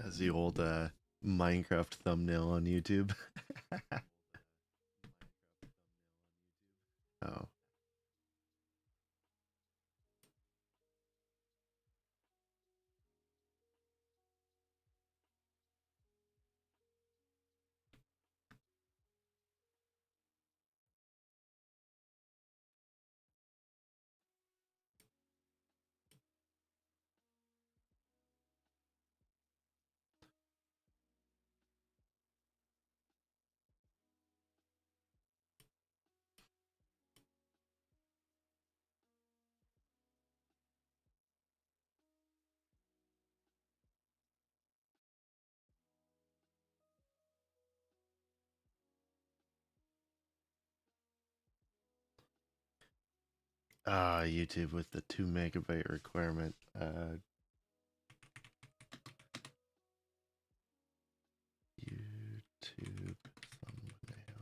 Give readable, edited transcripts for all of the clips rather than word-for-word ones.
As the old Minecraft thumbnail on YouTube. Oh. YouTube with the 2 MB requirement. YouTube thumbnail.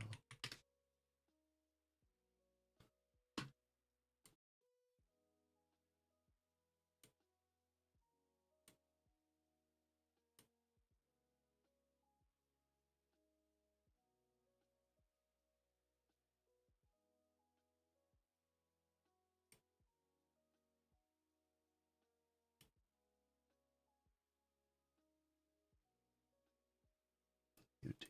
YouTube.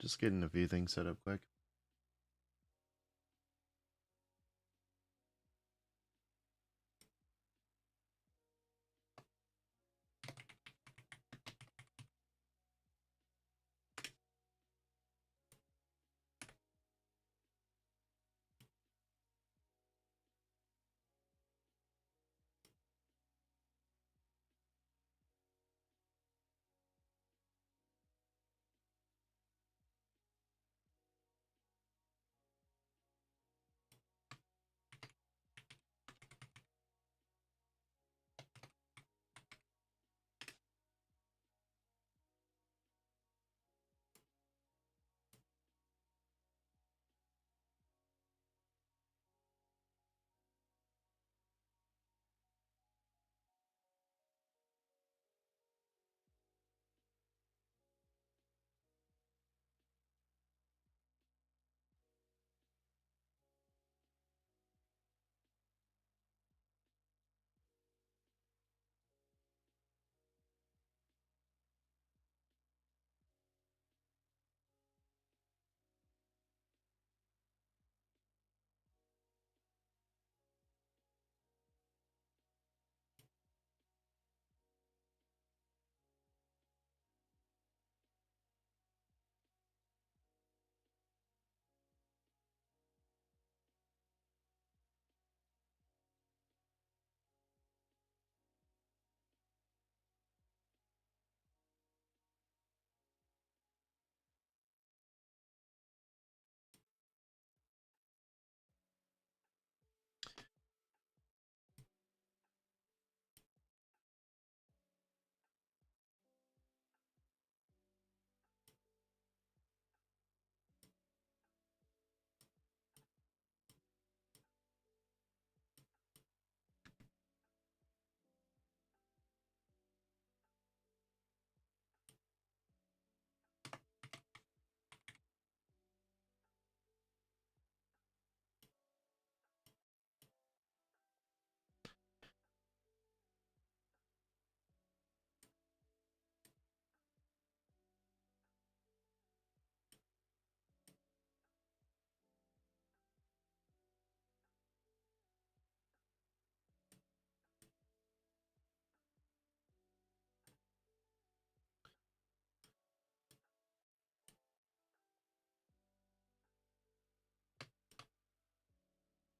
Just getting a few things set up quick.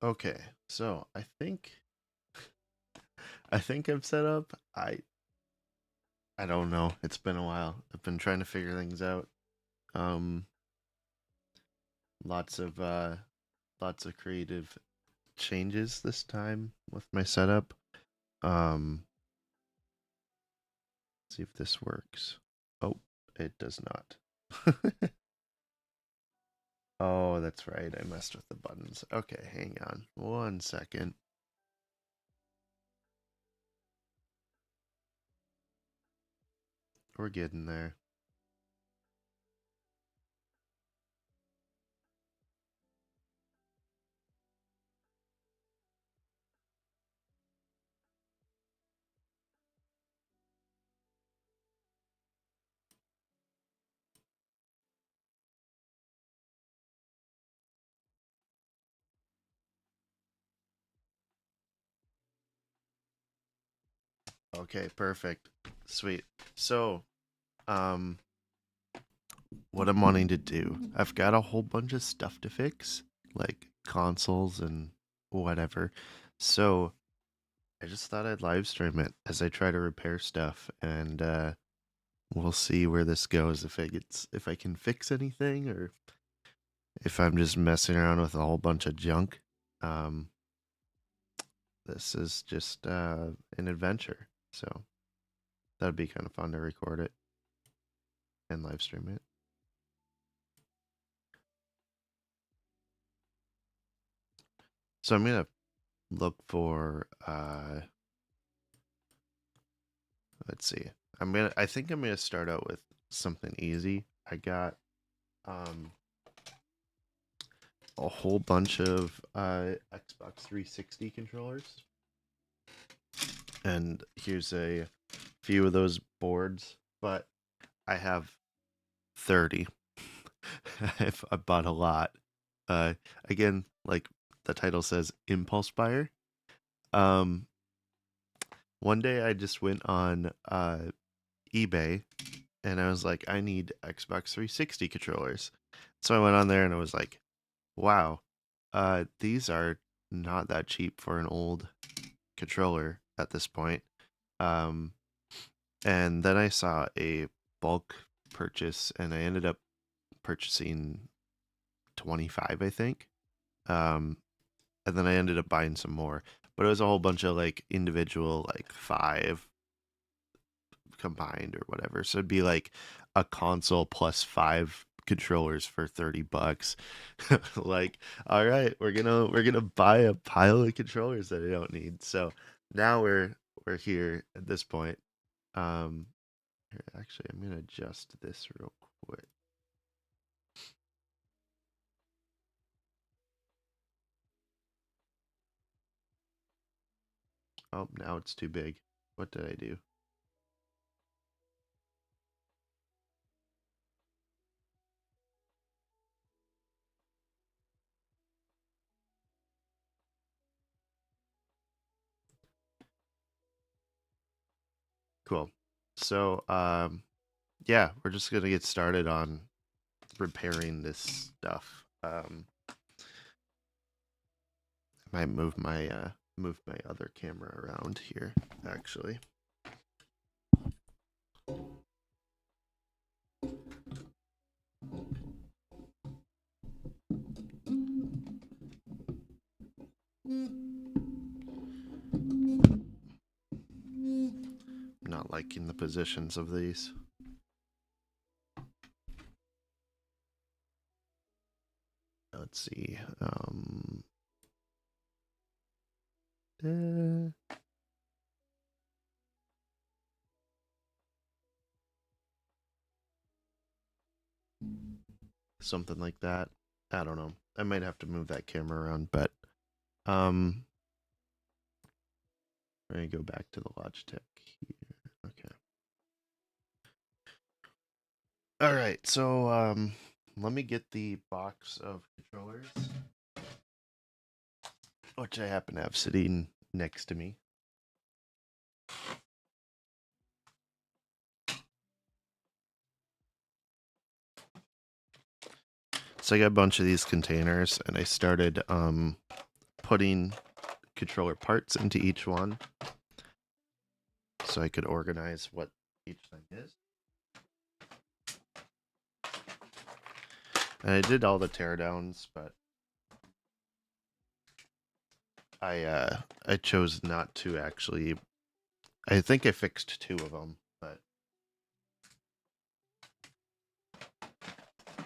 Okay, so I think I'm set up. I don't know. It's been a while. I've been trying to figure things out. Um, lots of lots of creative changes this time with my setup. Um, see if this works. Oh, it does not. Oh, that's right. I messed with the buttons. Okay, hang on 1 second. We're getting there. Okay, perfect. Sweet. So, um, what I'm wanting to do, I've got a whole bunch of stuff to fix, like consoles and whatever. So, I just thought I'd live stream it as I try to repair stuff, and we'll see where this goes. If I can fix anything, or if I'm just messing around with a whole bunch of junk. Um, this is just an adventure, so that'd be kind of fun to record it and live stream it. So I'm gonna look for let's see. I think I'm gonna start out with something easy. I got um a whole bunch of Xbox 360 controllers. And here's a few of those boards, but I have 30. I bought a lot. Uh Again, like the title says, impulse buyer. Um One day I just went on eBay and I was like, I need Xbox 360 controllers. So I went on there and I was like, wow, these are not that cheap for an old controller at this point. Um, and then I saw a bulk purchase and I ended up purchasing 25, I think. Um, and then I ended up buying some more, but it was a whole bunch of like individual, like 5 combined or whatever. So it'd be like a console plus 5 controllers for $30. Like, all right, we're gonna buy a pile of controllers that I don't need. So now we're here at this point. Um Here, actually, I'm gonna adjust this real quick. Oh, now it's too big. What did I do? Cool. So, yeah, we're just gonna get started on repairing this stuff. I might move my other camera around here, actually. Not liking the positions of these. Let's see. Eh, Something like that. I don't know. I might have to move that camera around, but um, we're gonna go back to the Logitech here. Okay. All right. So let me get the box of controllers, which I happen to have sitting next to me. So I got a bunch of these containers, and I started putting controller parts into each one so I could organize what each thing is. And I did all the teardowns, but I chose not to actually. I think I fixed 2 of them, but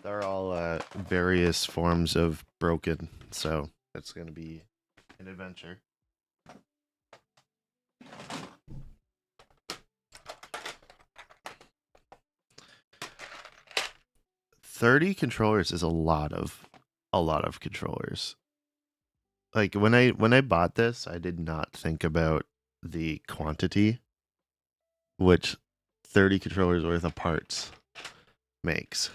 they're all various forms of broken, so it's going to be an adventure. $30 controllers is a lot of controllers. Like when I bought this, I did not think about the quantity which 30 controllers worth of parts makes.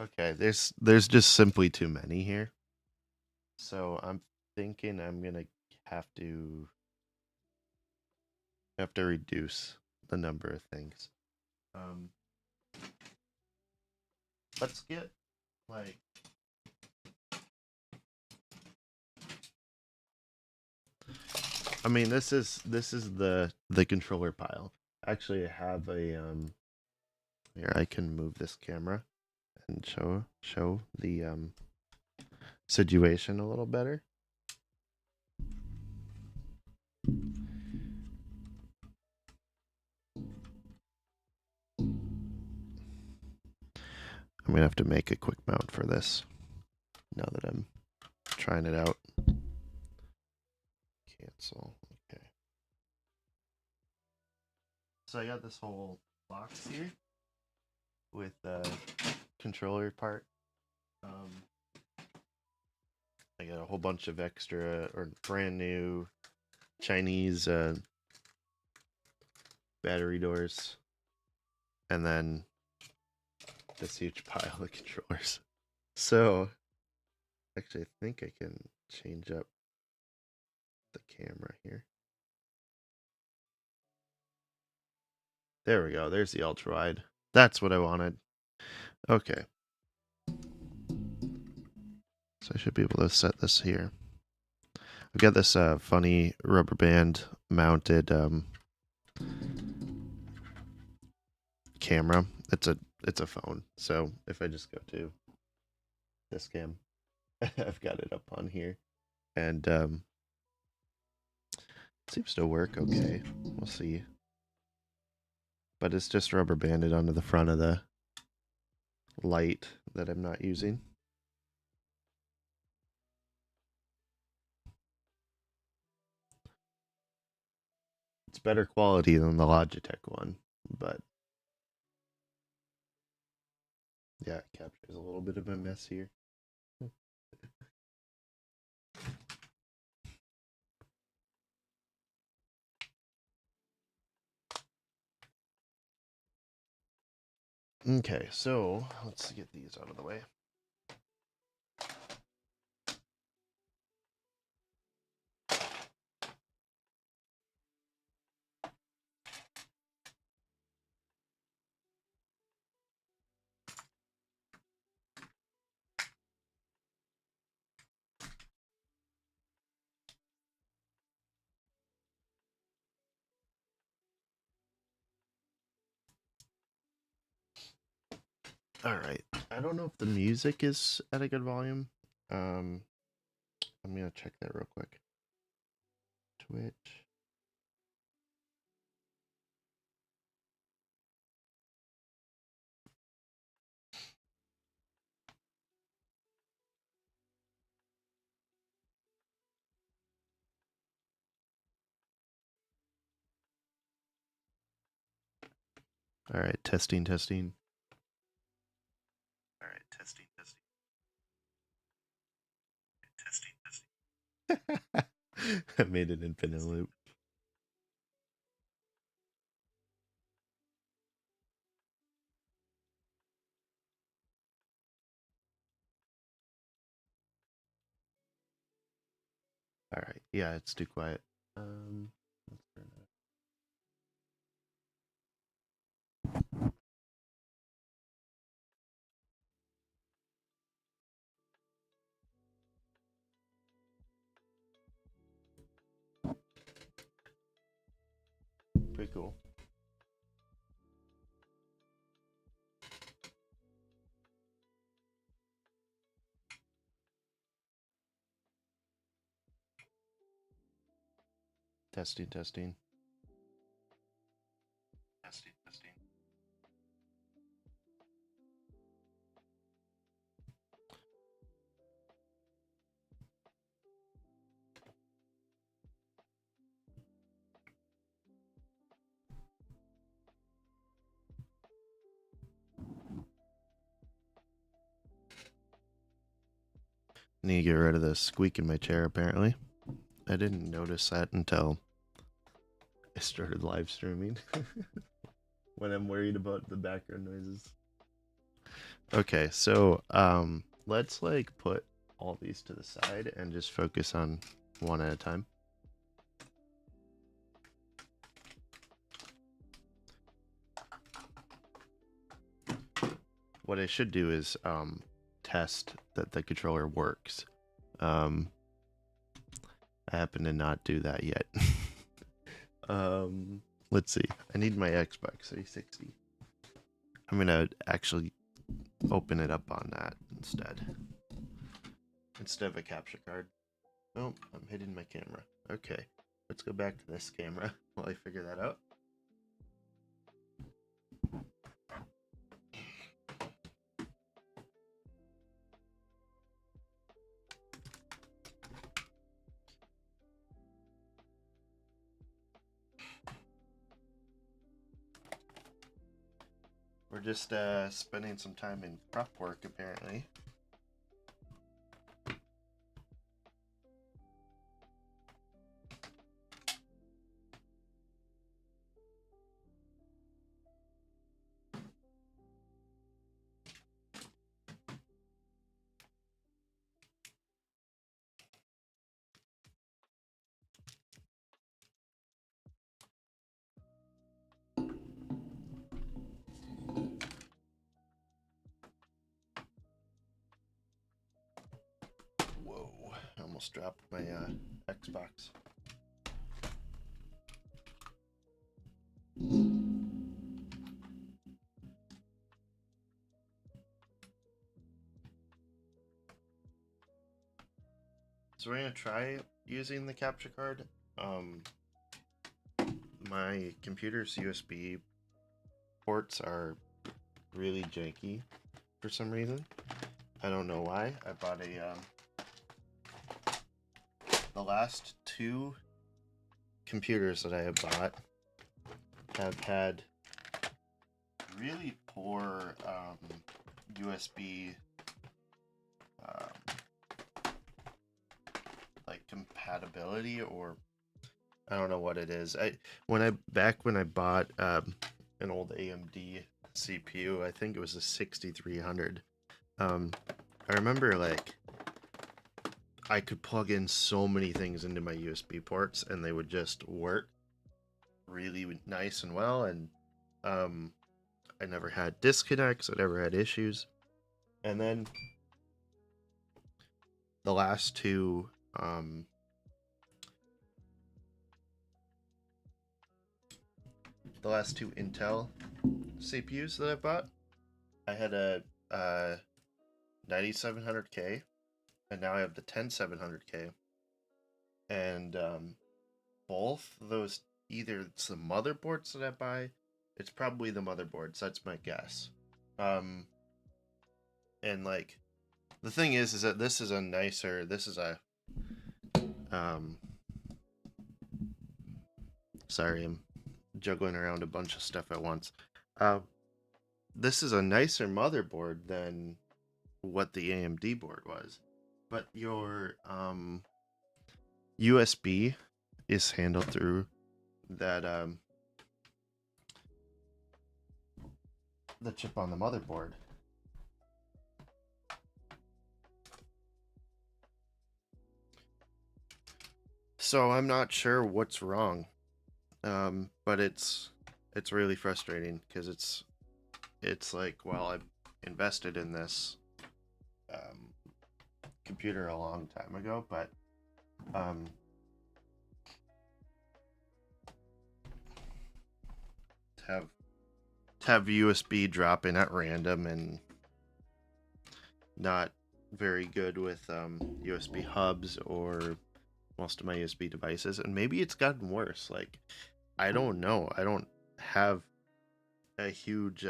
Okay, there's just simply too many here. So I'm thinking I'm gonna have to reduce the number of things. Um, let's get like I mean this is the controller pile. Actually, I have a here I can move this camera and show the situation a little better. I'm gonna have to make a quick mount for this now that I'm trying it out. Cancel. Okay. So I got this whole box here with the controller part. I got a whole bunch of extra or brand new Chinese battery doors, and then this huge pile of controllers. So, actually, I think I can change up the camera here. There we go. There's the ultra wide. That's what I wanted. Okay. So I should be able to set this here. I've got this funny rubber band mounted camera. It's a phone. So if I just go to this cam, I've got it up on here, and it seems to work okay. We'll see. But it's just rubber banded onto the front of the light that I'm not using. It's better quality than the Logitech one, but yeah, it captures a little bit of a mess here. Okay, so let's get these out of the way. All right. I don't know if the music is at a good volume. I'm gonna check that real quick. Twitch. All right, testing. All right, testing. I made an infinite loop. All right. Yeah, it's too quiet. Let's turn it. Pretty cool. Testing, testing. Testing, testing. Need to get rid of the squeak in my chair, apparently. I didn't notice that until I started live streaming. When I'm worried about the background noises. Okay, so let's like put all these to the side and just focus on one at a time. What I should do is test that the controller works. I happen to not do that yet. Let's see. I need my Xbox 360. I'm gonna actually open it up on that instead of a capture card. Oh, I'm hitting my camera. Okay, let's go back to this camera while I figure that out. We're just spending some time in prep work, apparently. Whoa, I almost dropped my Xbox. So we're gonna try using the capture card. My computer's USB ports are really janky for some reason. I don't know why. I bought the last two computers that I have bought have had really poor USB like compatibility, or I don't know what it is. When I bought an old AMD CPU, I think it was a 6300. I remember like I could plug in so many things into my USB ports and they would just work really nice and well, and I never had disconnects, I never had issues. And then the last two Intel CPUs that I bought, I had a 9700K, and now I have the 10700K, and both those, either it's the motherboards that I buy, it's probably the motherboards, that's my guess. And like the thing is that this is a sorry, I'm juggling around a bunch of stuff at once. This is a nicer motherboard than what the AMD board was. But your USB is handled through that the chip on the motherboard. So I'm not sure what's wrong, but it's really frustrating because it's like, well, I've invested in this computer a long time ago, but um, to have USB drop in at random and not very good with USB hubs or most of my USB devices, and maybe it's gotten worse. Like, I don't know. I don't have a huge.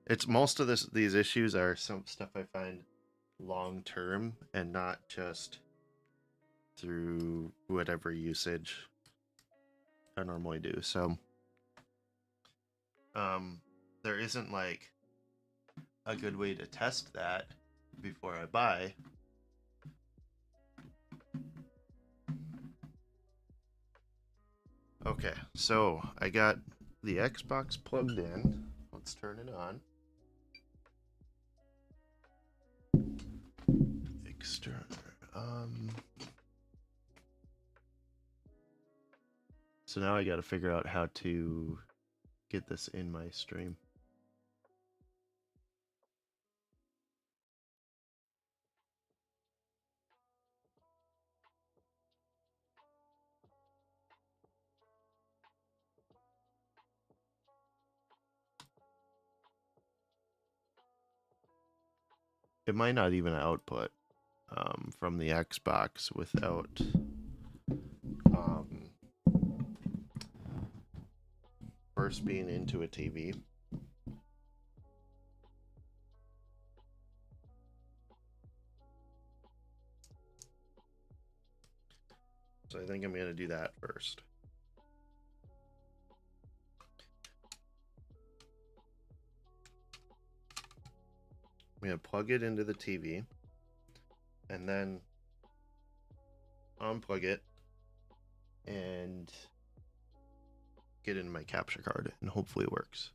It's most of these issues are some stuff I find long term and not just through whatever usage I normally do. So, there isn't like a good way to test that before I buy. Okay, so I got the Xbox plugged in. Let's turn it on. External. So now I got to figure out how to get this in my stream. It might not even output from the Xbox without first being into a TV. So I think I'm going to do that first. I'm going to plug it into the TV and then unplug it and get in my capture card, and hopefully it works.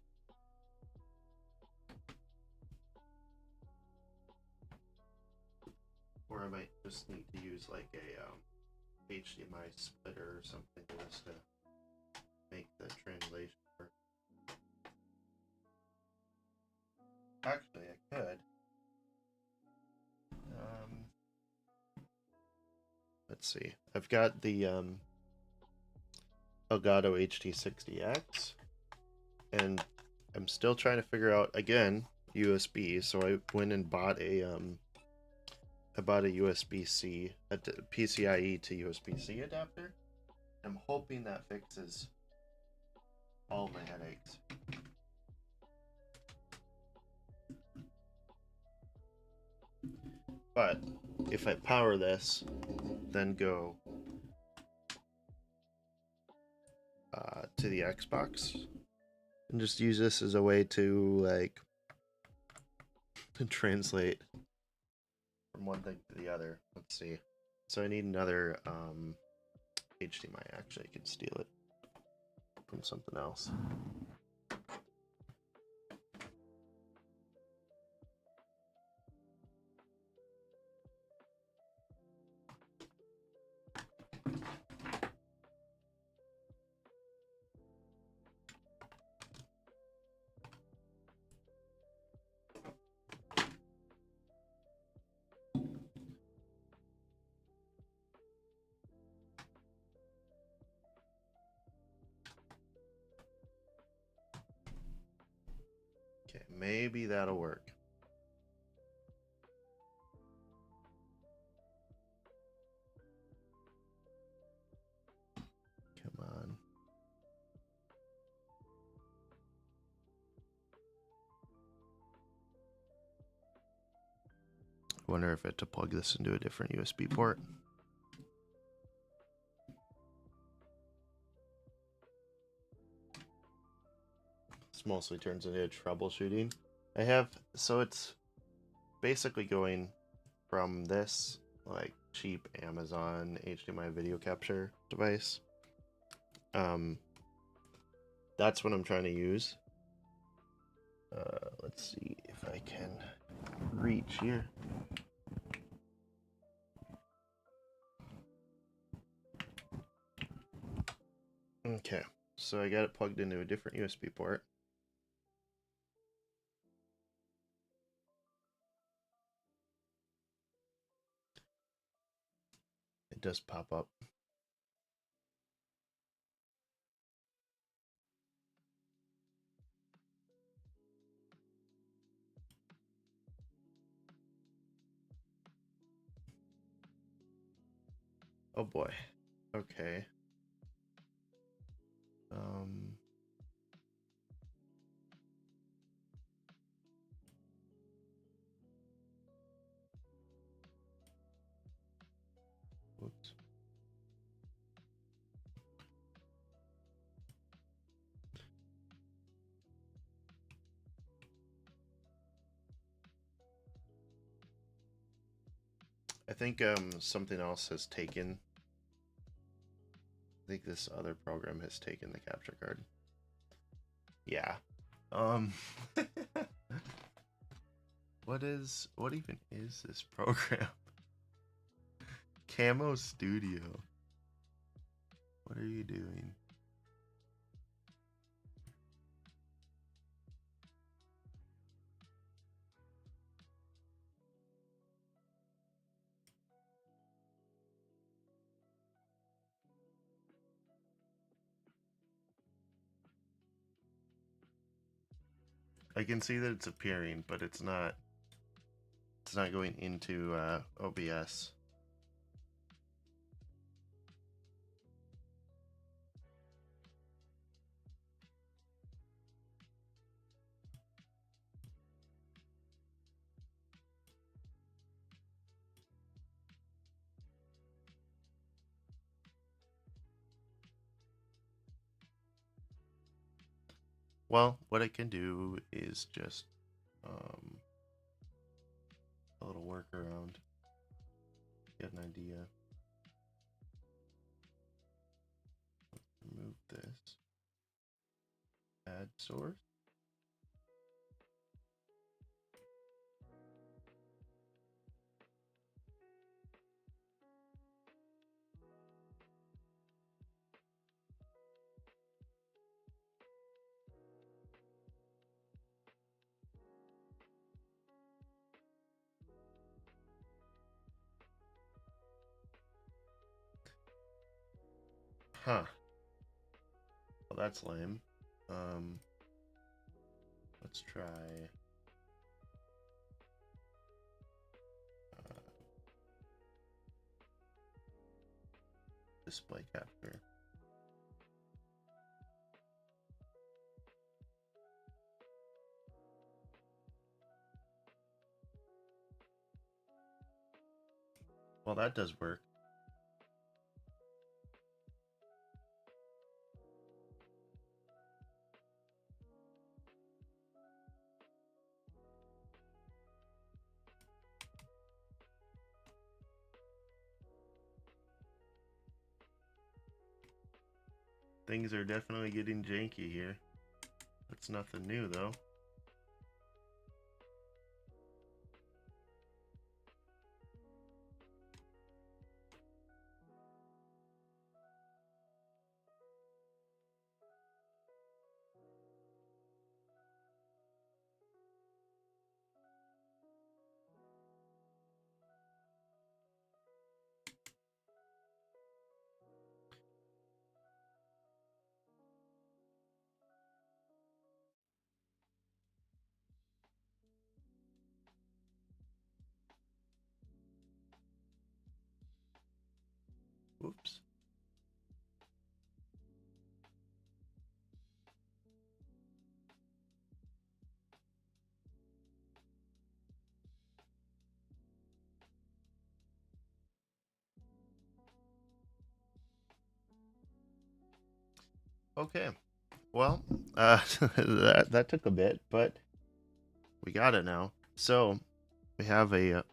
Or I might just need to use like a HDMI splitter or something just to make the translation work. Actually, I could. Let's see. I've got the Elgato HT60X, and I'm still trying to figure out again USB. So I went and bought a USB-C, a PCIe to USB-C adapter. I'm hoping that fixes all my headaches. But if I power this, then go to the Xbox and just use this as a way to like translate from one thing to the other. Let's see. So I need another HDMI. Actually, I can steal it from something else. Okay, maybe that'll work. Come on. I wonder if I had to plug this into a different USB port. This mostly turns into troubleshooting. So it's basically going from this like cheap Amazon HDMI video capture device. That's what I'm trying to use. Let's see if I can reach here. Okay, so I got it plugged into a different USB port. It does pop up. Oh boy. Okay. Whoops. I think something else has taken. I think this other program has taken the capture card. Yeah. What even is this program? Camo Studio. What are you doing? I can see that it's appearing, but it's not going into OBS. Well, what I can do is just a little workaround. Get an idea. Remove this. Add source. Huh. Well, that's lame. Let's try display capture. Well, that does work. Things are definitely getting janky here. That's nothing new, though. Whoops. Okay. Well, that took a bit, but we got it now. So we have a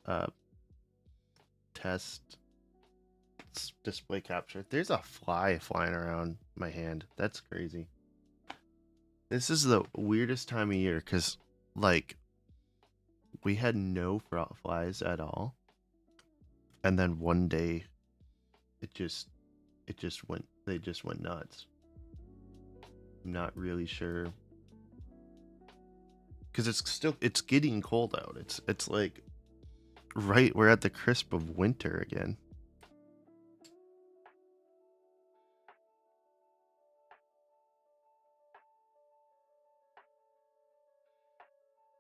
test display capture. There's a fly flying around my hand. That's crazy. This is the weirdest time of year because, like, we had no flies at all, and then one day, it just went. They just went nuts. I'm not really sure because it's getting cold out. It's like right. We're at the crisp of winter again.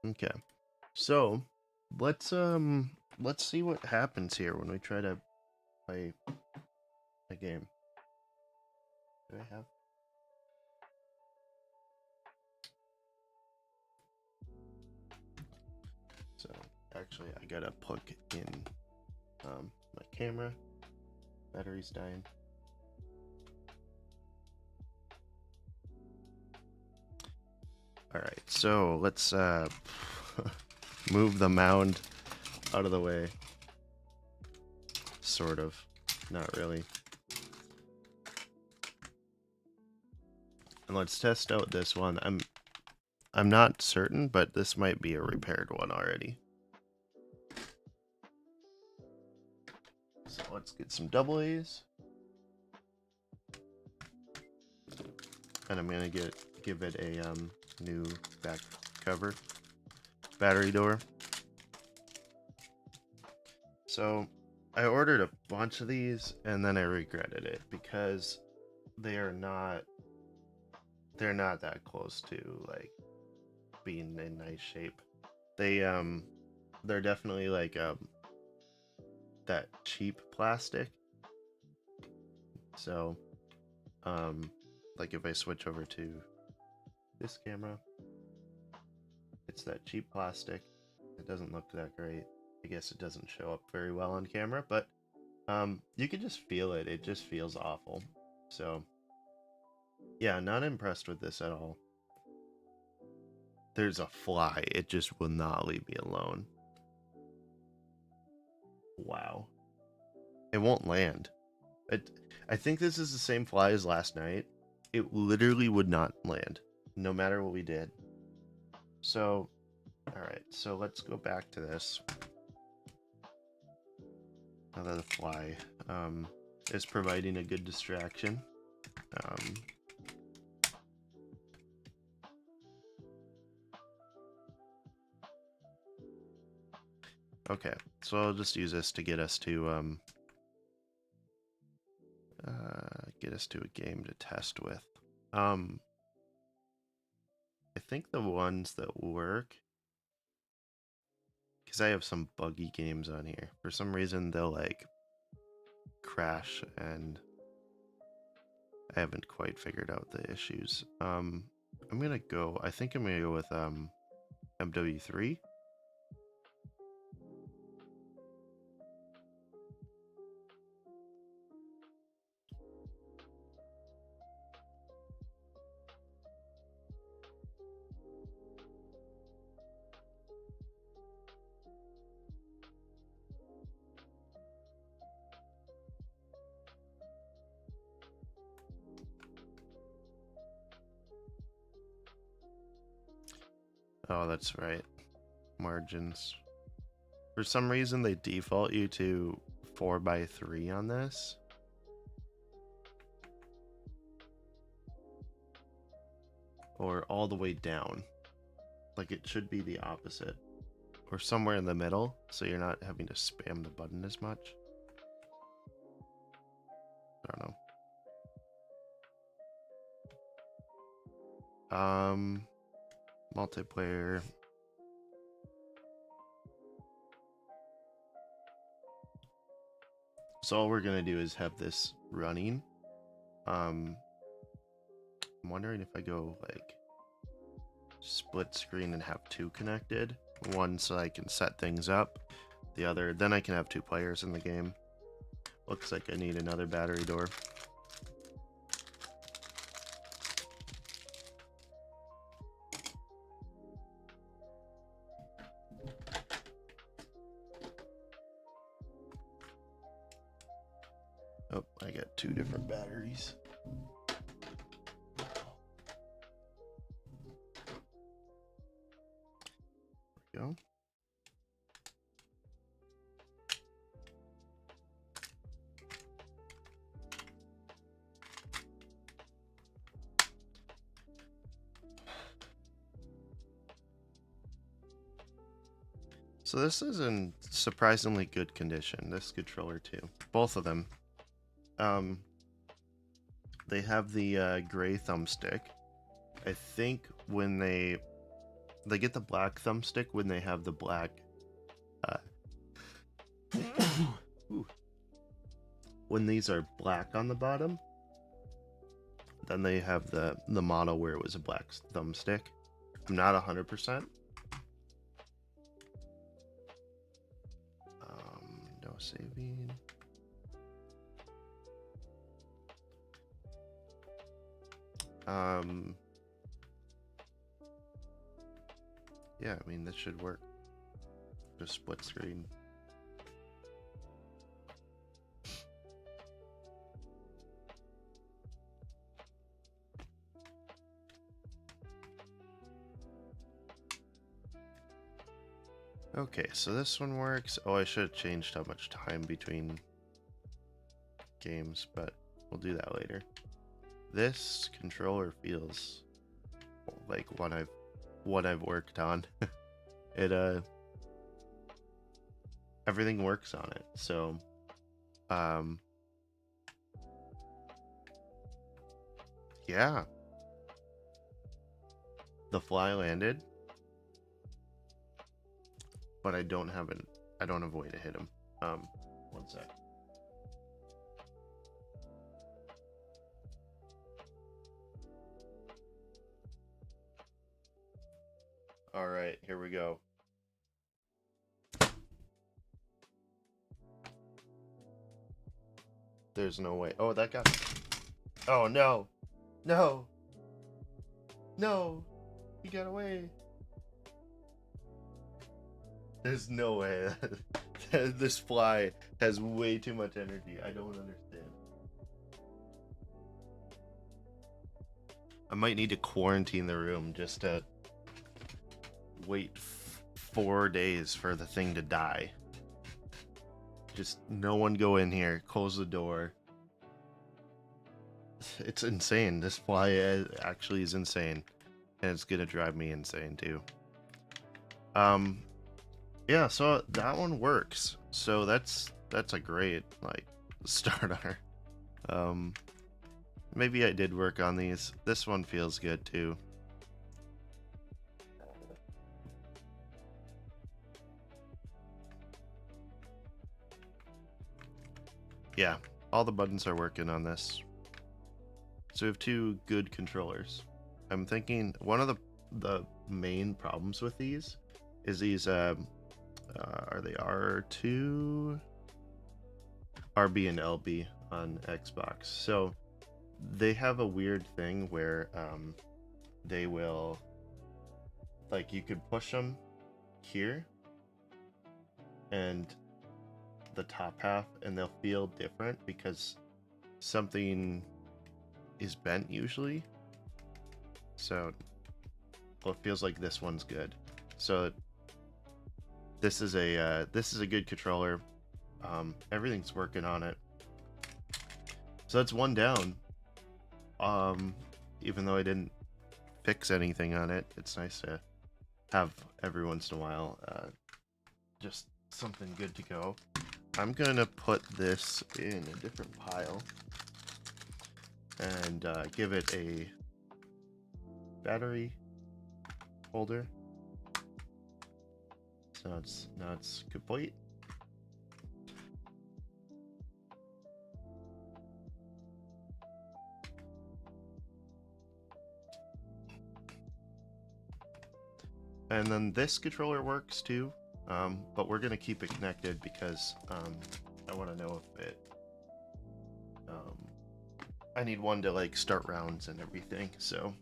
Okay, so let's see what happens here when we try to play a game. Do I have? So actually, I gotta plug in my camera. Battery's dying. All right, so let's move the mound out of the way. Sort of, not really. And let's test out this one. I'm not certain, but this might be a repaired one already. So let's get some double A's. And I'm gonna give it a new back cover battery door. So I ordered a bunch of these and then I regretted it because they're not that close to like being in nice shape. They're definitely like that cheap plastic. So like if I switch over to this camera, it's that cheap plastic. It doesn't look that great. I guess it doesn't show up very well on camera, but you can just feel it. It just feels awful. So yeah, not impressed with this at all. There's a fly. It just will not leave me alone. Wow. It won't land. I think this is the same fly as last night. It literally would not land, no matter what we did. So, alright, so let's go back to this. Now that the fly is providing a good distraction. Okay, so I'll just use this to get us to a game to test with. I think the ones that work, because I have some buggy games on here. For some reason, they'll like crash, and I haven't quite figured out the issues. I think I'm gonna go with MW3. Oh, that's right. Margins. For some reason, they default you to 4:3 on this. Or all the way down. Like it should be the opposite. Or somewhere in the middle, so you're not having to spam the button as much. I don't know. Multiplayer. So all we're gonna do is have this running. I'm wondering if I go like split screen and have two connected. One so I can set things up. The other, then I can have two players in the game. Looks like I need another battery door. Oh, I got two different batteries. There we go. So this is in surprisingly good condition, this controller too. Both of them. They have the gray thumbstick. I think when they get the black thumbstick when they have the black when these are black on the bottom, then they have the model where it was a black thumbstick. I'm not 100%. No saving. Yeah, I mean, this should work. Just split screen. Okay, so this one works. Oh, I should have changed how much time between games, but we'll do that later. This controller feels like what I've worked on. It everything works on it. So yeah. The fly landed, but I don't have a way to hit him. One sec. All right, here we go. There's no way. Oh, that got. Oh no, no, no! He got away. There's no way. This fly has way too much energy. I don't understand. I might need to quarantine the room just to wait 4 days for the thing to die. Just no one go in here. Close the door. It's insane. This fly actually is insane. And it's gonna drive me insane too. Yeah, so that one works. So that's a great like start on her. Maybe I did work on these. This one feels good too. Yeah, all the buttons are working on this. So we have two good controllers. I'm thinking one of the main problems with these is these are they R2, RB and LB on Xbox. So they have a weird thing where they will, like, you could push them here and the top half and they'll feel different because something is bent usually. So well, it feels like this one's good. So this is a good controller. Everything's working on it. So that's one down. Even though I didn't fix anything on it, it's nice to have every once in a while just something good to go. I'm gonna put this in a different pile and give it a battery holder. So now it's complete. And then this controller works too, but we're gonna keep it connected because I want to know if it. I need one to like start rounds and everything, so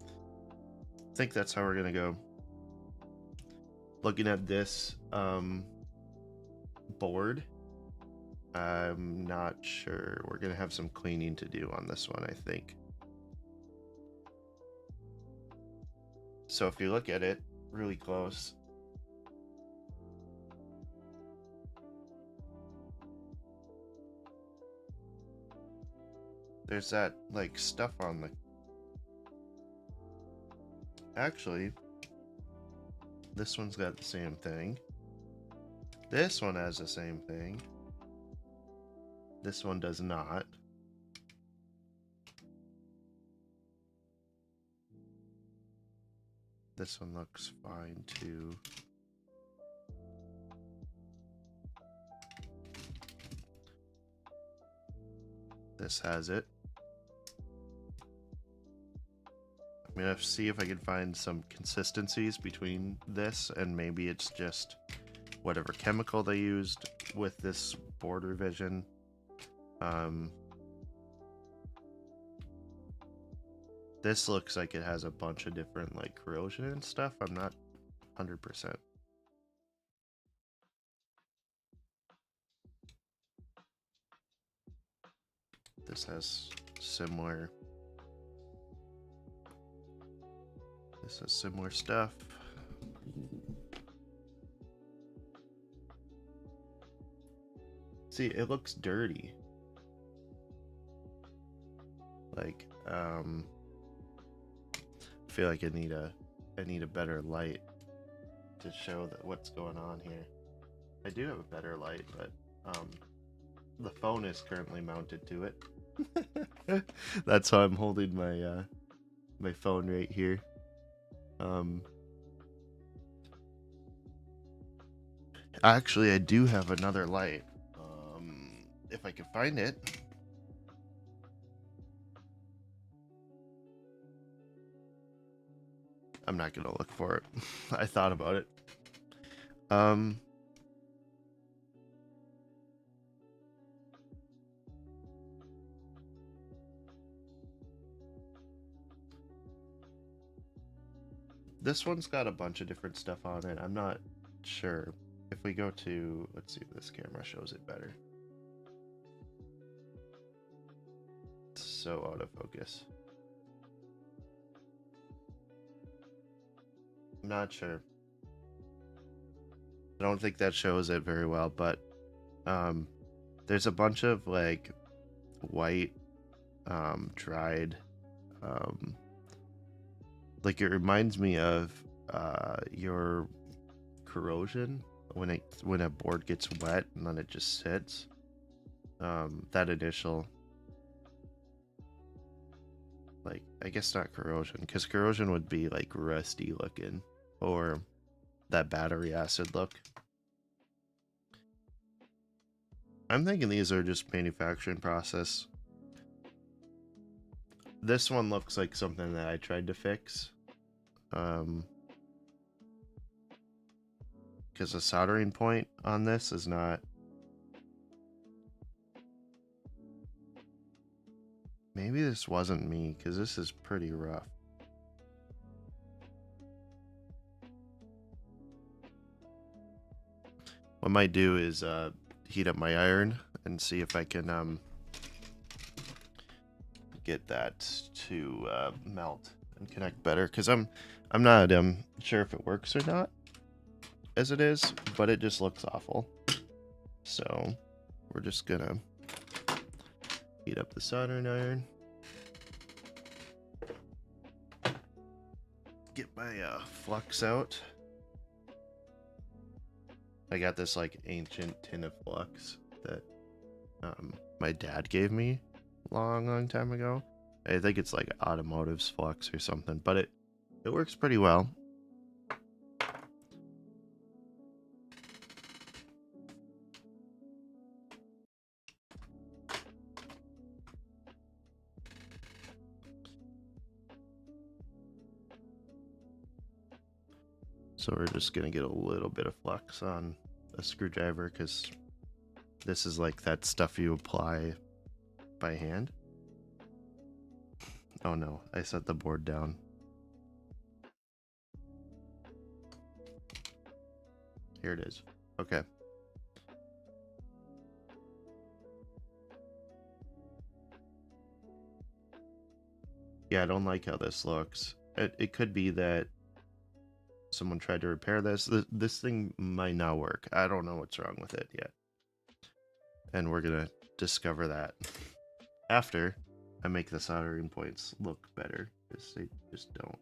I think that's how we're gonna go. Looking at this board, I'm not sure. We're gonna have some cleaning to do on this one, I think. So if you look at it really close, there's that like stuff on the... Actually, this one's got the same thing. This one has the same thing. This one does not. This one looks fine too. This has it. I'm gonna see if I can find some consistencies between this, and maybe it's just whatever chemical they used with this board revision. This looks like it has a bunch of different like corrosion and stuff. I'm not 100%. This has similar... This has similar stuff. See, it looks dirty. Like, I feel like I need a better light to show that what's going on here. I do have a better light, but the phone is currently mounted to it. That's how I'm holding my my phone right here. Actually, I do have another light. If I can find it. I'm not gonna look for it. I thought about it. This one's got a bunch of different stuff on it. I'm not sure. If we go to, let's see if this camera shows it better. It's so out of focus. I'm not sure. I don't think that shows it very well, but there's a bunch of like white dried like it reminds me of your corrosion when a board gets wet and then it just sits. That initial, like, I guess not corrosion, because corrosion would be like rusty looking, or that battery acid look. I'm thinking these are just manufacturing process. This one looks like something that I tried to fix. Because the soldering point on this is not... Maybe this wasn't me, because this is pretty rough. What I might do is heat up my iron and see if I can get that to melt and connect better, because I'm not sure if it works or not as it is, but it just looks awful. So we're just gonna heat up the soldering iron, get my flux out. I got this like ancient tin of flux that my dad gave me long time ago. I think it's like automotive's flux or something, but it works pretty well. So we're just gonna get a little bit of flux on a screwdriver, because this is like that stuff you apply by hand. Oh no, I set the board down. Here it is. Okay. Yeah, I don't like how this looks. It could be that someone tried to repair this. This thing might not work. I don't know what's wrong with it yet. And we're gonna discover that after I make the soldering points look better, because they just don't.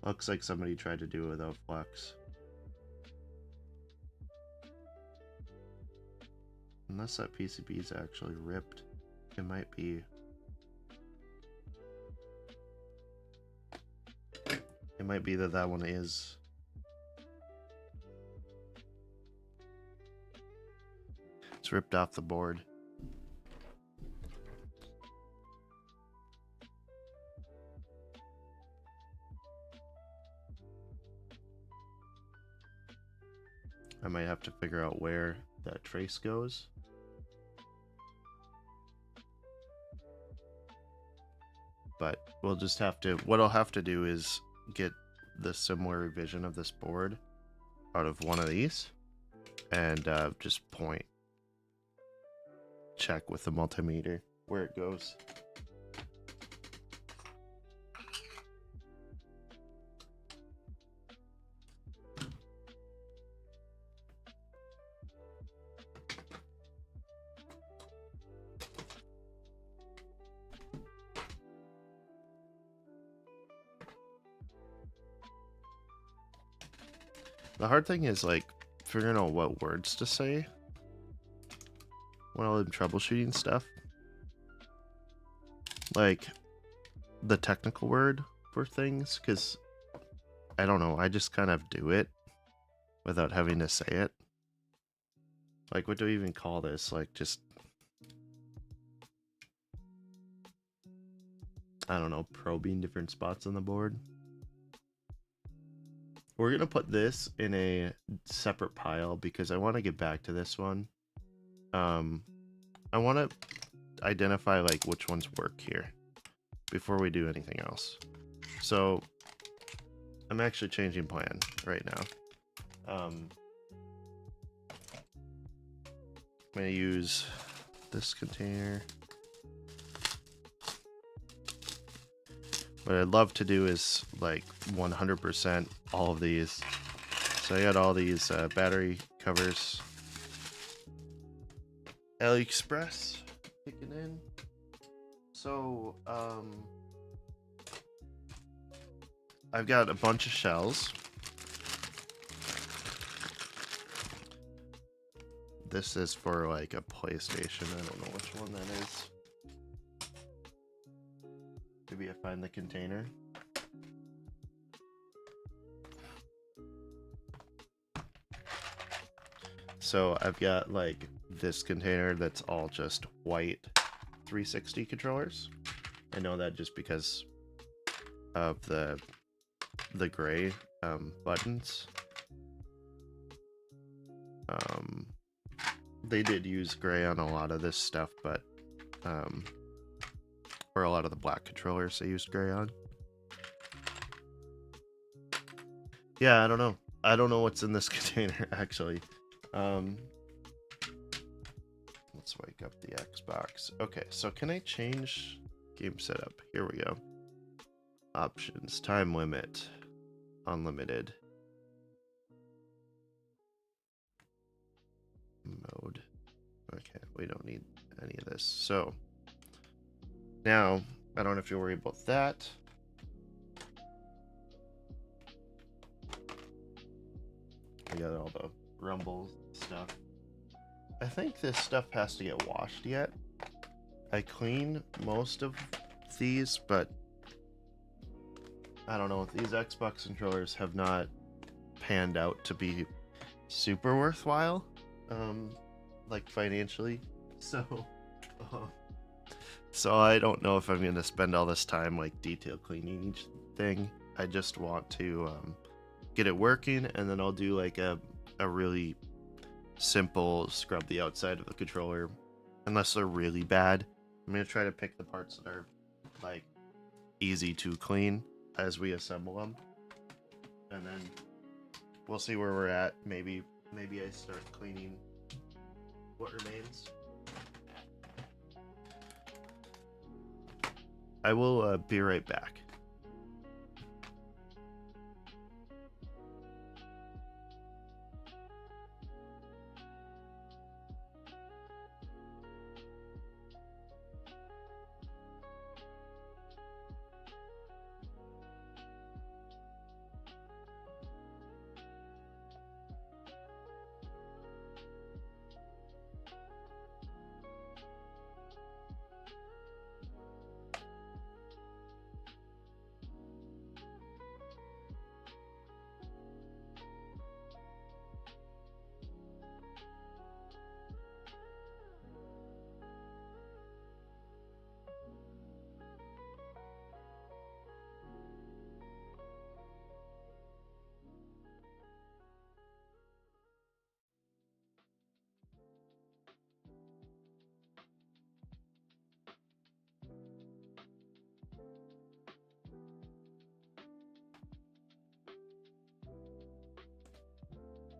Looks like somebody tried to do it without flux. Unless that PCB is actually ripped, it might be. It might be that that one is. It's ripped off the board. I might have to figure out where that trace goes. But we'll just have to, what I'll have to do is get the similar revision of this board out of one of these and just check with the multimeter where it goes. The hard thing is like figuring out what words to say when I'm troubleshooting stuff. Like the technical word for things, because I don't know, I just kind of do it without having to say it. Like, what do we even call this? Like, just, I don't know, probing different spots on the board. We're going to put this in a separate pile because I want to get back to this one. I want to identify like which ones work here before we do anything else. So I'm actually changing plan right now. I'm going to use this container. What I'd love to do is like 100% all of these. So I got all these battery covers. AliExpress kicking in. So I've got a bunch of shells. This is for like a PlayStation. I don't know which one that is. Maybe I find the container. So I've got like this container that's all just white 360 controllers. I know that just because of the gray buttons. They did use gray on a lot of this stuff, but or a lot of the black controllers they used gray on. Yeah, I don't know. I don't know what's in this container actually. Let's wake up the Xbox. Okay, so can I change game setup? Here we go. Options, time limit, unlimited. Mode. Okay, we don't need any of this. So now I don't have to worry about that. We got all the rumble stuff. I think this stuff has to get washed yet. I cleaned most of these, but I don't know. These Xbox controllers have not panned out to be super worthwhile, like financially. So I don't know if I'm gonna spend all this time like detail cleaning each thing. I just want to get it working, and then I'll do like a really simple scrub the outside of the controller, unless they're really bad. I'm gonna try to pick the parts that are like easy to clean as we assemble them. And then we'll see where we're at. Maybe I start cleaning what remains. I will be right back.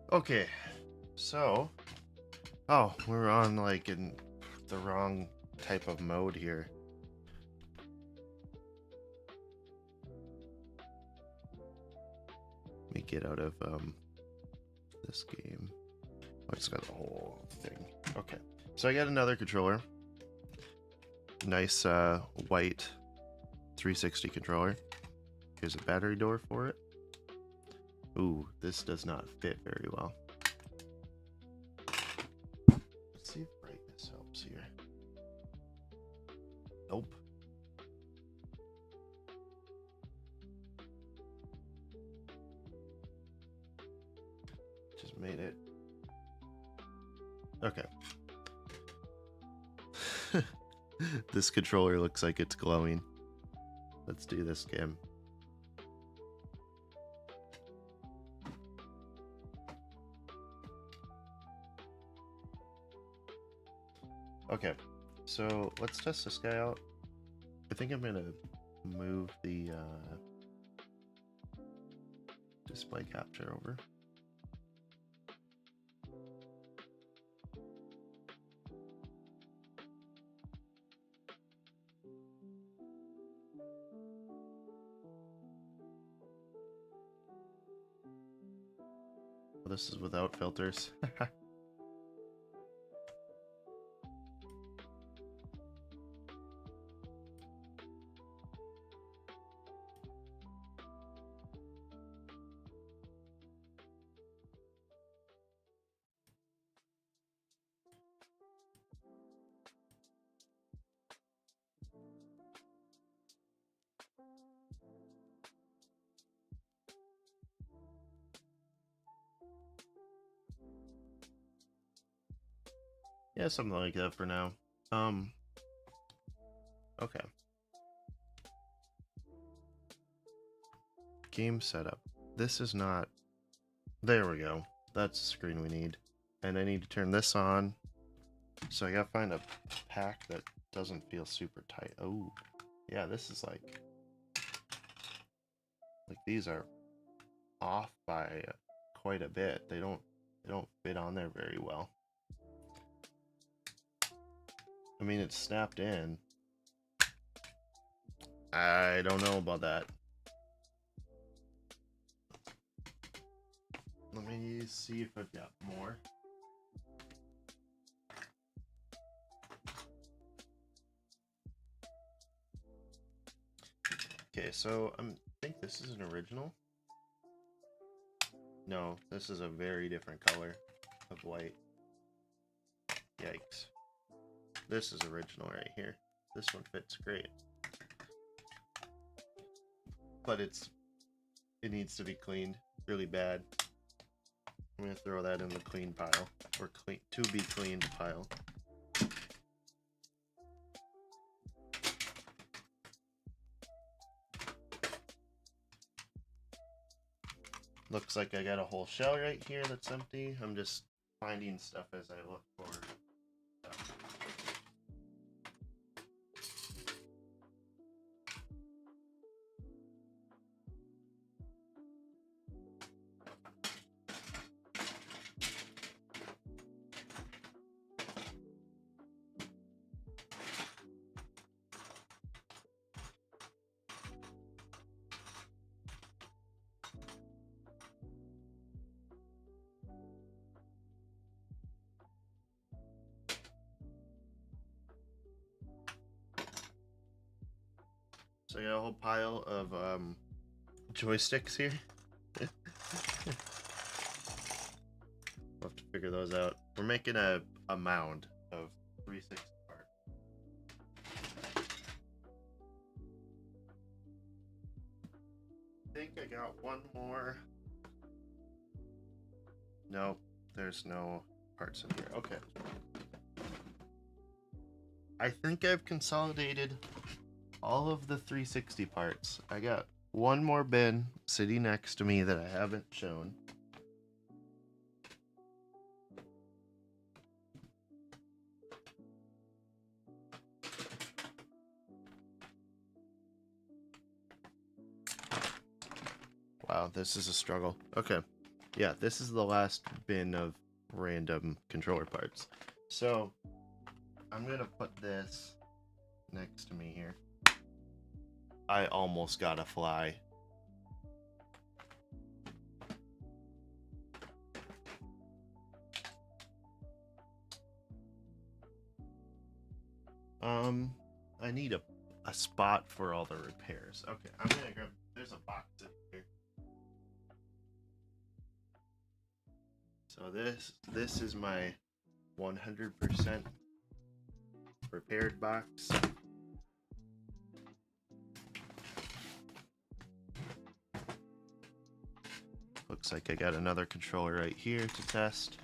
Okay, so we're on like in the wrong type of mode here. Let me get out of this game. Oh, it's got the whole thing. Okay, so I got another controller. Nice white 360 controller. Here's a battery door for it. Ooh, this does not fit very well. Let's see if brightness helps here. Nope. Just made it. Okay. This controller looks like it's glowing. Let's do this game. Okay, so let's test this guy out. I think I'm gonna move the display capture over. This is without filters. Yeah, something like that for now. Okay. Game setup. This is not... There we go. That's the screen we need. And I need to turn this on. So I gotta find a pack that doesn't feel super tight. Oh, yeah, this is like these are off by quite a bit. They don't fit on there very well. I mean, it's snapped in. I don't know about that. Let me see if I've got more. Okay, so I think this is an original. No, this is a very different color of white. Yikes. This is original right here. This one fits great. But it needs to be cleaned really bad. I'm gonna throw that in the clean pile, or to be cleaned pile. Looks like I got a whole shell right here that's empty. I'm just finding stuff as I look for stuff. So I got a whole pile of joysticks here. We'll have to figure those out. We're making a mound of 360 parts. I think I got one more. Nope, there's no parts in here. Okay. I think I've consolidated all of the 360 parts. I got one more bin sitting next to me that I haven't shown. Wow, this is a struggle. Okay. Yeah, this is the last bin of random controller parts. So, I'm going to put this next to me here. I almost got a fly. I need a spot for all the repairs. Okay, I'm gonna grab, there's a box in here. So this is my 100% repaired box. Looks like I got another controller right here to test.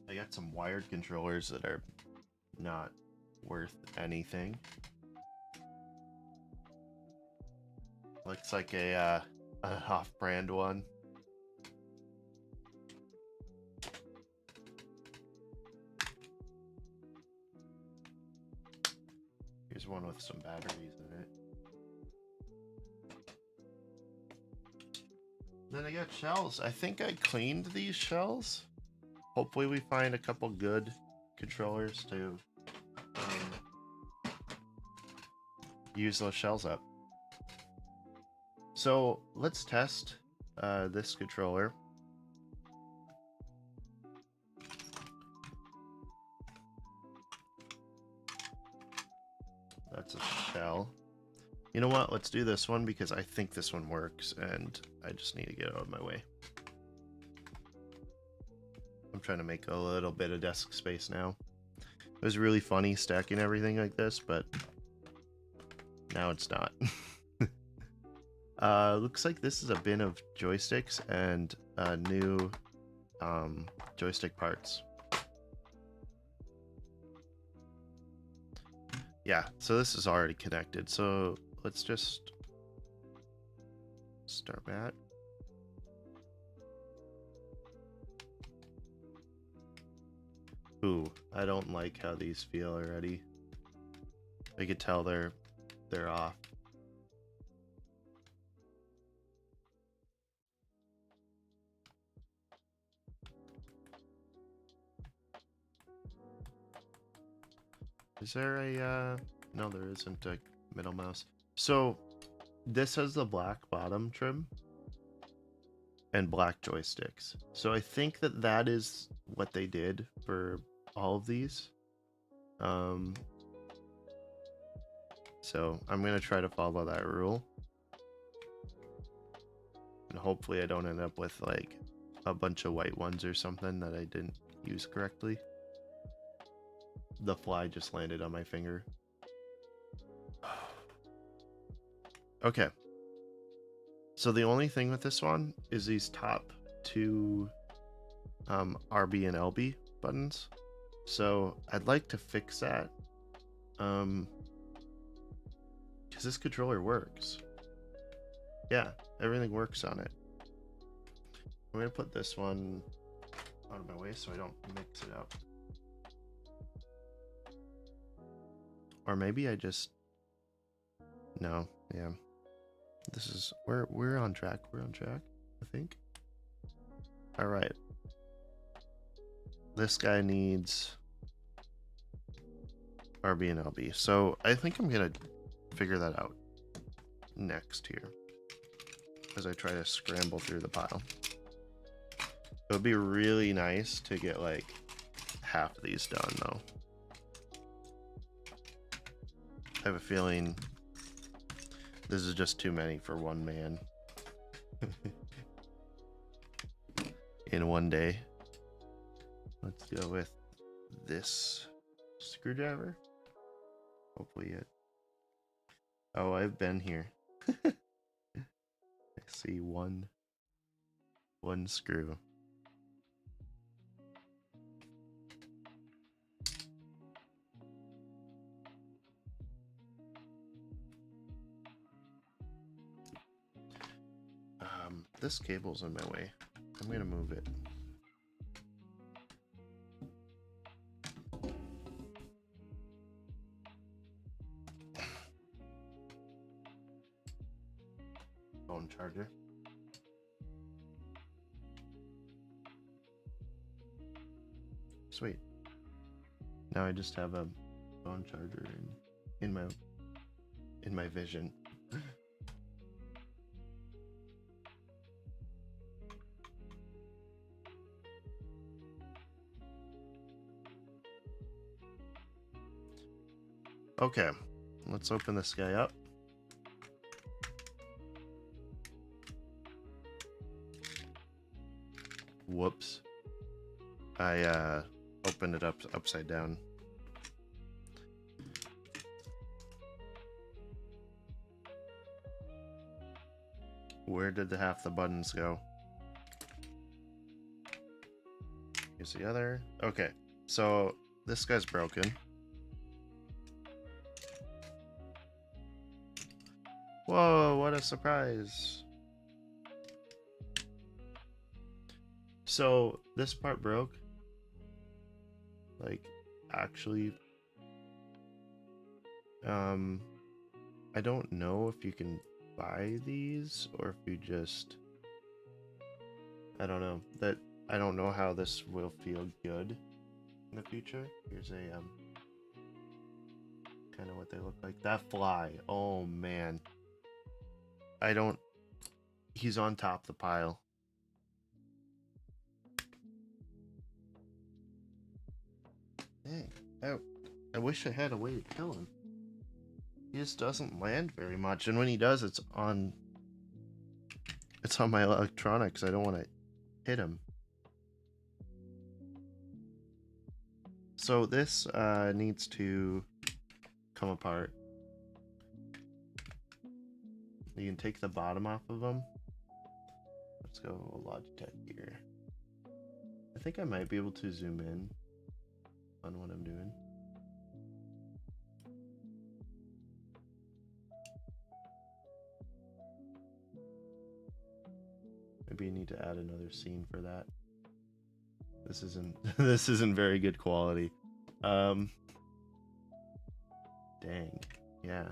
I got some wired controllers that are not worth anything. Looks like an off-brand one. Here's one with some batteries in it. Then I got shells. I think I cleaned these shells. Hopefully we find a couple good controllers to use those shells up. So let's test this controller. That's a shell. You know what? Let's do this one because I think this one works and I just need to get out of my way. I'm trying to make a little bit of desk space now. It was really funny stacking everything like this, but now it's not. Looks like this is a bin of joysticks and new joystick parts. Yeah, so this is already connected. So let's just start that. Ooh, I don't like how these feel already. I could tell they're off. Is there a no, there isn't a middle mouse. So this has the black bottom trim and black joysticks. So I think that is what they did for all of these. So I'm gonna try to follow that rule, and hopefully I don't end up with like a bunch of white ones or something that I didn't use correctly. The fly just landed on my finger. Okay. So the only thing with this one is these top two RB and LB buttons. So I'd like to fix that. Because this controller works. Yeah, everything works on it. I'm gonna put this one out of my way so I don't mix it up. Or maybe I just... No, yeah. This is... We're on track. We're on track, I think. Alright. This guy needs RB and LB. So I think I'm gonna figure that out next here as I try to scramble through the pile. It would be really nice to get like half of these done though. I have a feeling this is just too many for one man. In one day. Let's go with this screwdriver. Hopefully it. Oh, I've been here. I see one screw. This cable's in my way. I'm gonna move it. Phone charger. Sweet. Now I just have a phone charger in my vision. Okay, let's open this guy up. Whoops. I opened it up upside down. Where did half the buttons go? Here's the other. Okay, so this guy's broken. Whoa, what a surprise. So this part broke. Like, actually, I don't know if you can buy these or if you just, I don't know. I don't know how this will feel good in the future. Here's a kind of what they look like. That fly, oh man. He's on top of the pile. Dang, I wish I had a way to kill him. He just doesn't land very much, and when he does, it's on my electronics. I don't want to hit him. So this needs to come apart. You can take the bottom off of them. Let's go Logitech here. I think I might be able to zoom in on what I'm doing. Maybe you need to add another scene for that. This isn't very good quality. Dang. Yeah.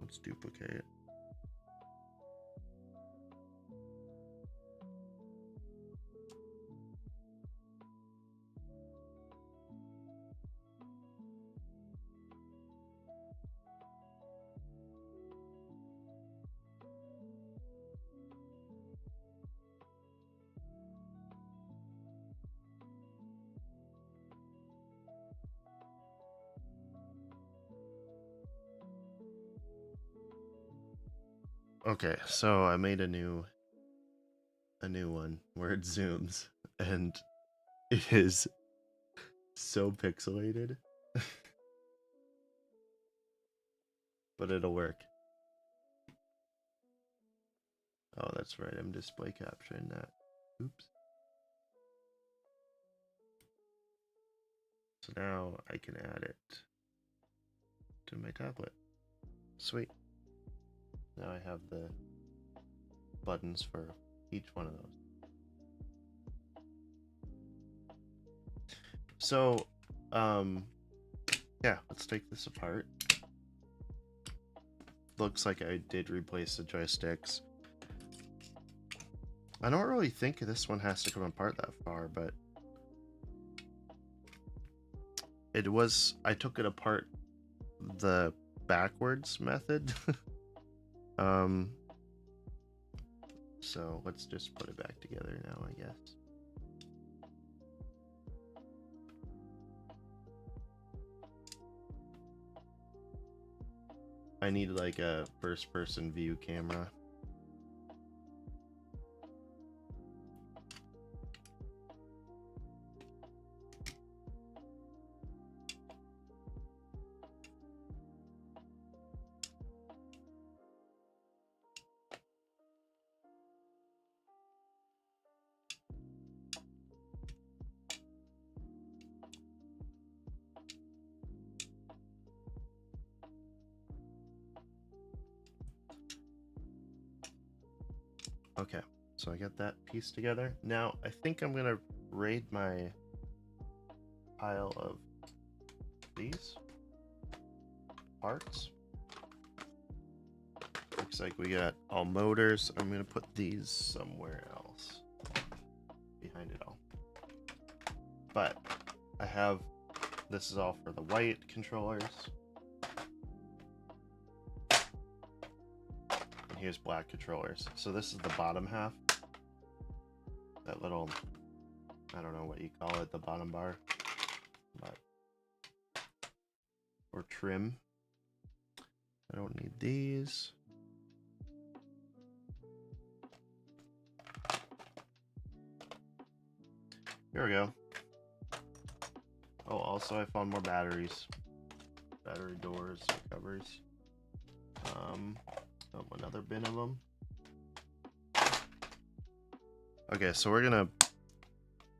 Let's duplicate it. Okay, so I made a new one where it zooms, and it is so pixelated. But it'll work. Oh, that's right, I'm display capturing that. Oops. So now I can add it to my tablet. Sweet. Now I have the buttons for each one of those. So, yeah, let's take this apart. Looks like I did replace the joysticks. I don't really think this one has to come apart that far, but I took it apart the backwards method. So let's just put it back together now, I guess. I need like a first-person view camera. Okay, so I got that piece together. Now, I think I'm gonna raid my pile of these parts. Looks like we got all motors. I'm gonna put these somewhere else behind it all. But I have, this is all for the white controllers. Here's black controllers. So this is the bottom half. That little, I don't know what you call it, the bottom bar. But, or trim. I don't need these. Here we go. Oh, also I found more batteries. Battery doors, covers. Oh, another bin of them. Okay, so we're gonna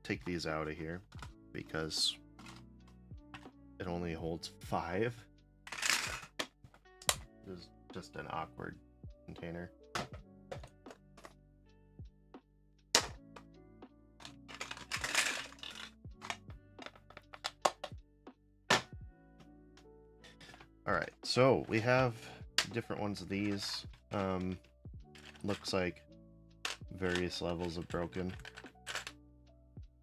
take these out of here because it only holds 5. This is just an awkward container. Alright, so we have different ones of these. Looks like various levels of broken.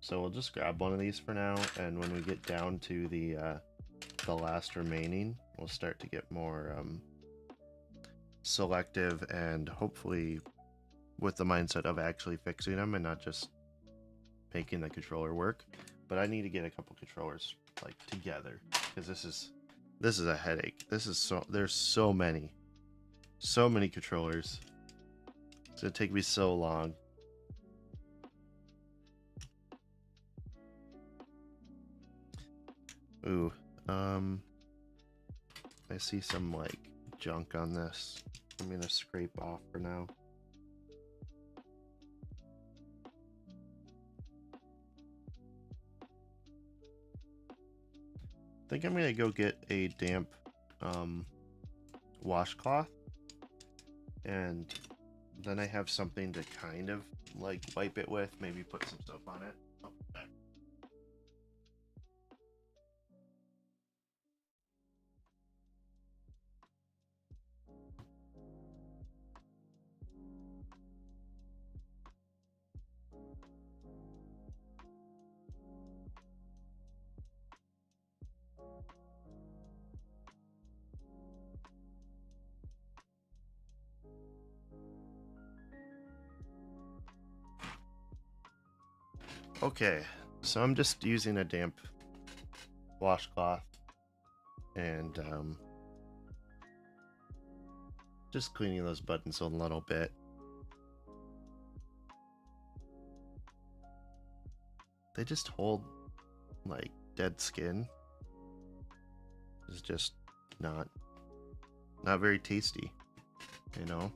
So we'll just grab one of these for now, and when we get down to the last remaining, we'll start to get more selective and hopefully with the mindset of actually fixing them and not just making the controller work. But I need to get a couple controllers like together because this is a headache. There's so many controllers. It's gonna take me so long. Ooh, I see some like junk on this. I'm gonna scrape off for now. I think I'm gonna go get a damp washcloth, and then I have something to kind of like wipe it with, maybe put some stuff on it. Oh, back. Okay, so I'm just using a damp washcloth and just cleaning those buttons a little bit. They just hold like dead skin. It's just not very tasty, you know.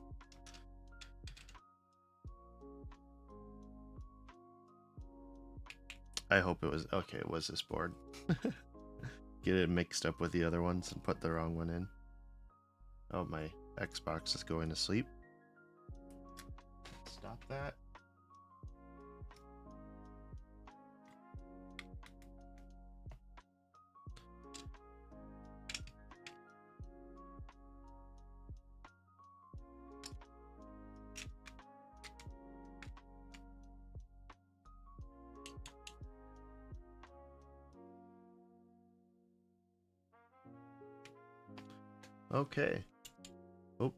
I hope it was okay. It was this board. Get it mixed up with the other ones and put the wrong one in. Oh, my Xbox is going to sleep. Stop that. Okay. Oh.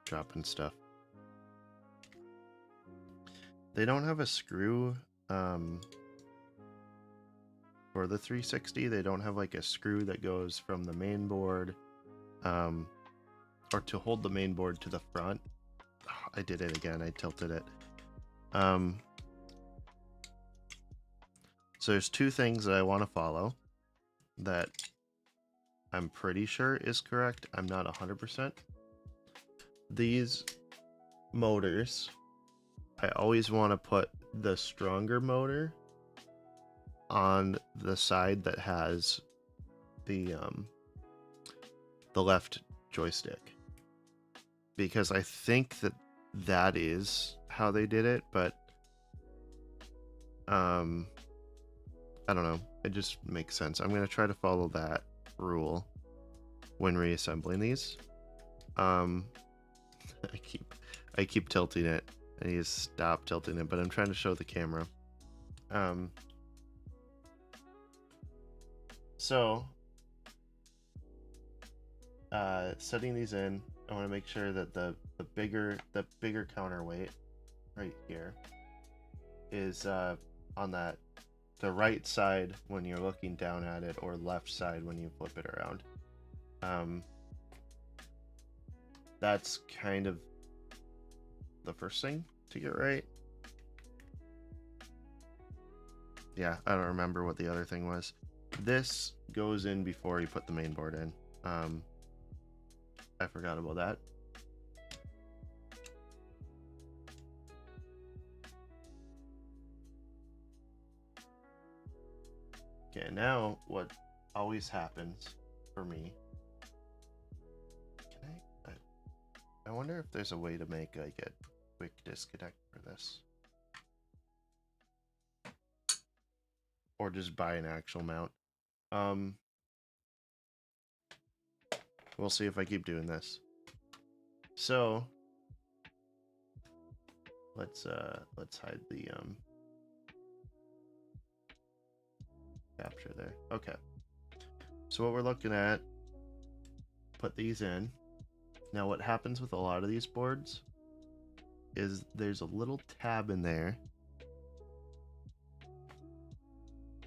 Dropping stuff. They don't have a screw for the 360. They don't have like a screw that goes from the main board or to hold the main board to the front. Oh, I did it again. I tilted it. So there's two things that I want to follow that I'm pretty sure is correct. I'm not 100%. These motors, I always want to put the stronger motor on the side that has the left joystick, because I think that is how they did it, but I don't know. It just makes sense. I'm gonna try to follow that rule when reassembling these. I keep tilting it. I need to stop tilting it, but I'm trying to show the camera. So setting these in, I want to make sure that the bigger counterweight right here is on the right side when you're looking down at it, or left side when you flip it around. That's kind of the first thing to get right. Yeah, I don't remember what the other thing was. This goes in before you put the main board in. I forgot about that. Okay, now what always happens for me. I wonder if there's a way to make like a quick disconnect for this. Or just buy an actual mount. We'll see if I keep doing this. So let's hide the capture there. Okay. So what we're looking at, put these in. Now what happens with a lot of these boards is there's a little tab in there.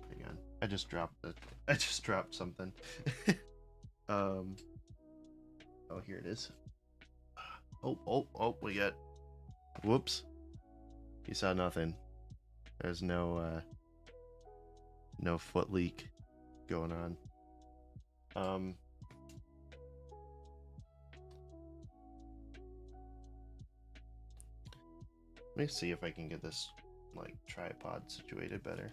Hang on. I just dropped something. Oh, here it is. Oh, we got, whoops. You saw nothing. There's no foot leak going on. Let me see if I can get this like tripod situated better.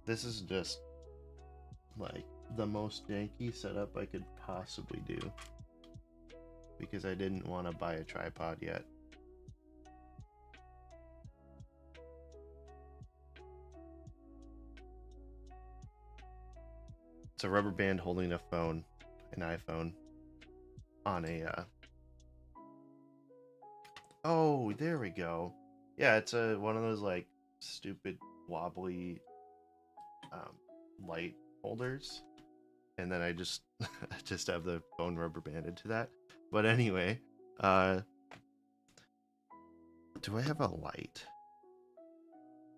This is just like the most janky setup I could possibly do, because I didn't want to buy a tripod yet. It's a rubber band holding a phone, an iPhone, on a oh, there we go. Yeah, it's one of those like stupid wobbly light holders, and then I just just have the phone rubber banded to that. But anyway, do I have a light?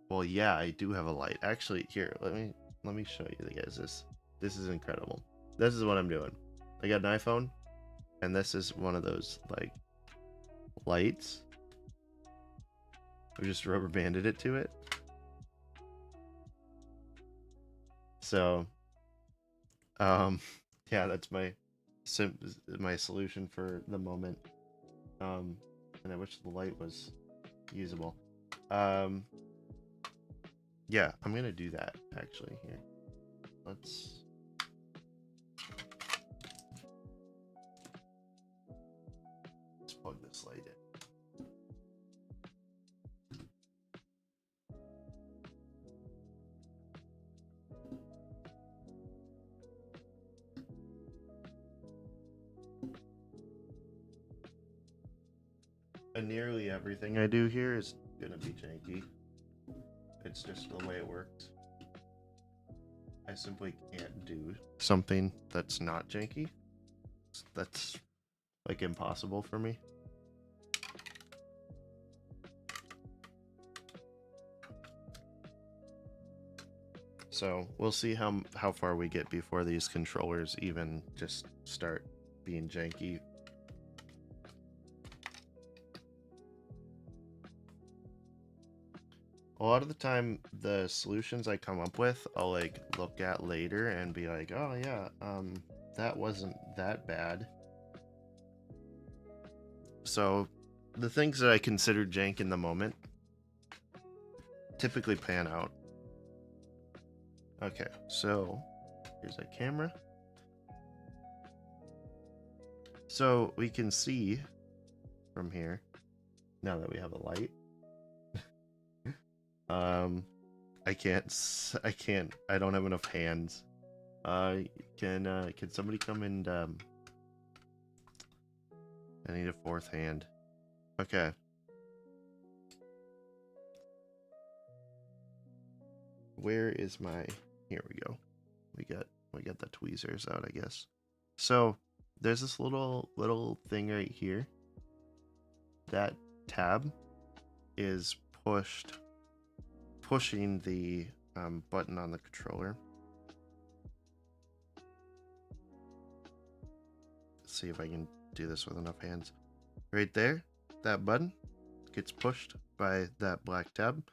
Well, yeah, I do have a light. Actually, here, let me show you guys this. This is incredible. This is what I'm doing. I got an iPhone, and this is one of those like lights. I just rubber banded it to it. So, yeah, that's my solution for the moment. And I wish the light was usable. Yeah, I'm gonna do that actually here. Let's plug this light in. And nearly everything I do here is gonna be janky. It's just the way it works. I simply can't do something that's not janky. That's like impossible for me. So we'll see how far we get before these controllers even just start being janky. A lot of the time, the solutions I come up with, I'll like look at later and be like, oh yeah, that wasn't that bad. So the things that I consider jank in the moment typically pan out. Okay, so here's a camera. So we can see from here, now that we have a light, I don't have enough hands. Can somebody come and, I need a fourth hand. Okay. Where is my, here we go. We got the tweezers out, I guess. So there's this little thing right here. That tab is pushing the button on the controller. Let's see if I can do this with enough hands. Right there, that button gets pushed by that black tab.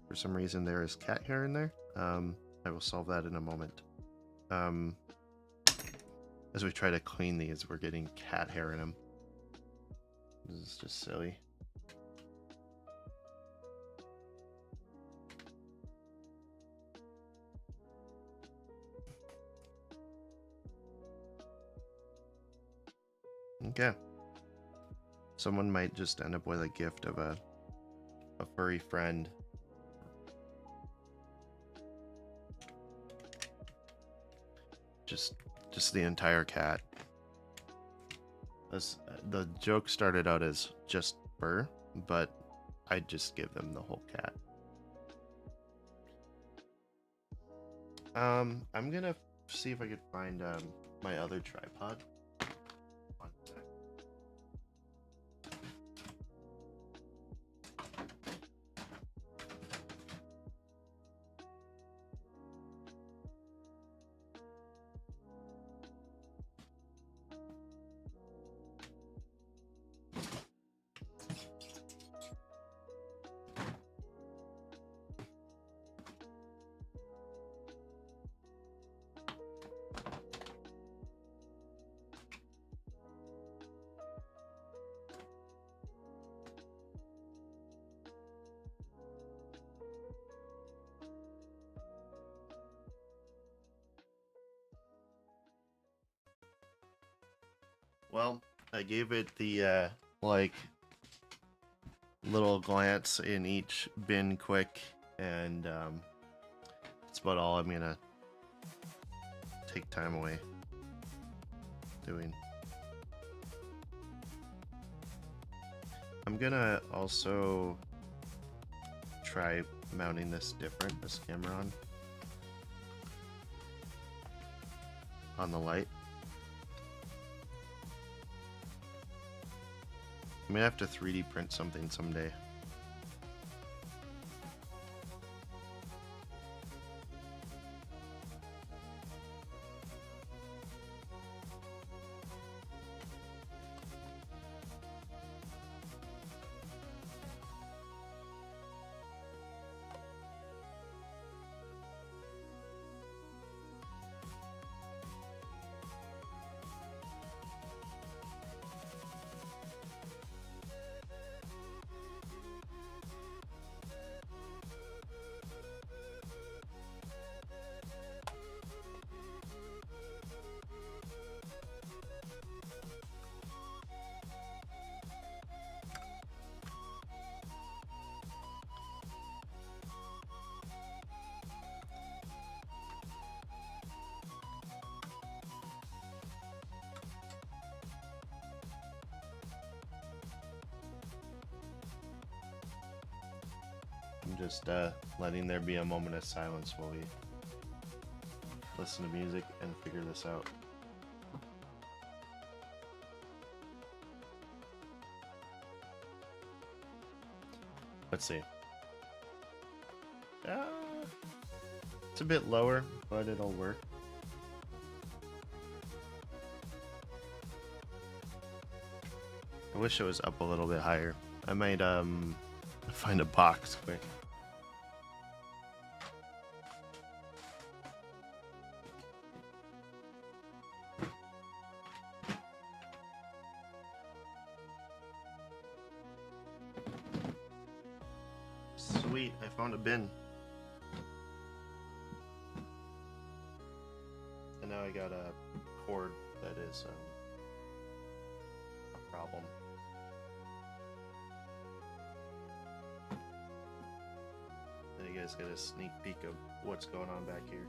For some reason there is cat hair in there. I will solve that in a moment. As we try to clean these, we're getting cat hair in them. This is just silly. Okay. Someone might just end up with a gift of a furry friend. Just the entire cat. The joke started out as just fur, but I'd just give them the whole cat. I'm gonna see if I could find my other tripod. One sec. Well, I gave it the like little glance in each bin quick, and that's about all I'm gonna take time away doing. I'm gonna also try mounting this camera on the light. I'm gonna have to 3D print something someday. I'm just letting there be a moment of silence while we listen to music and figure this out. Let's see. It's a bit lower, but it'll work. I wish it was up a little bit higher. I might find a box quick. Sweet, I found a bin. And now I got a cord that is a problem. And you guys get a sneak peek of what's going on back here.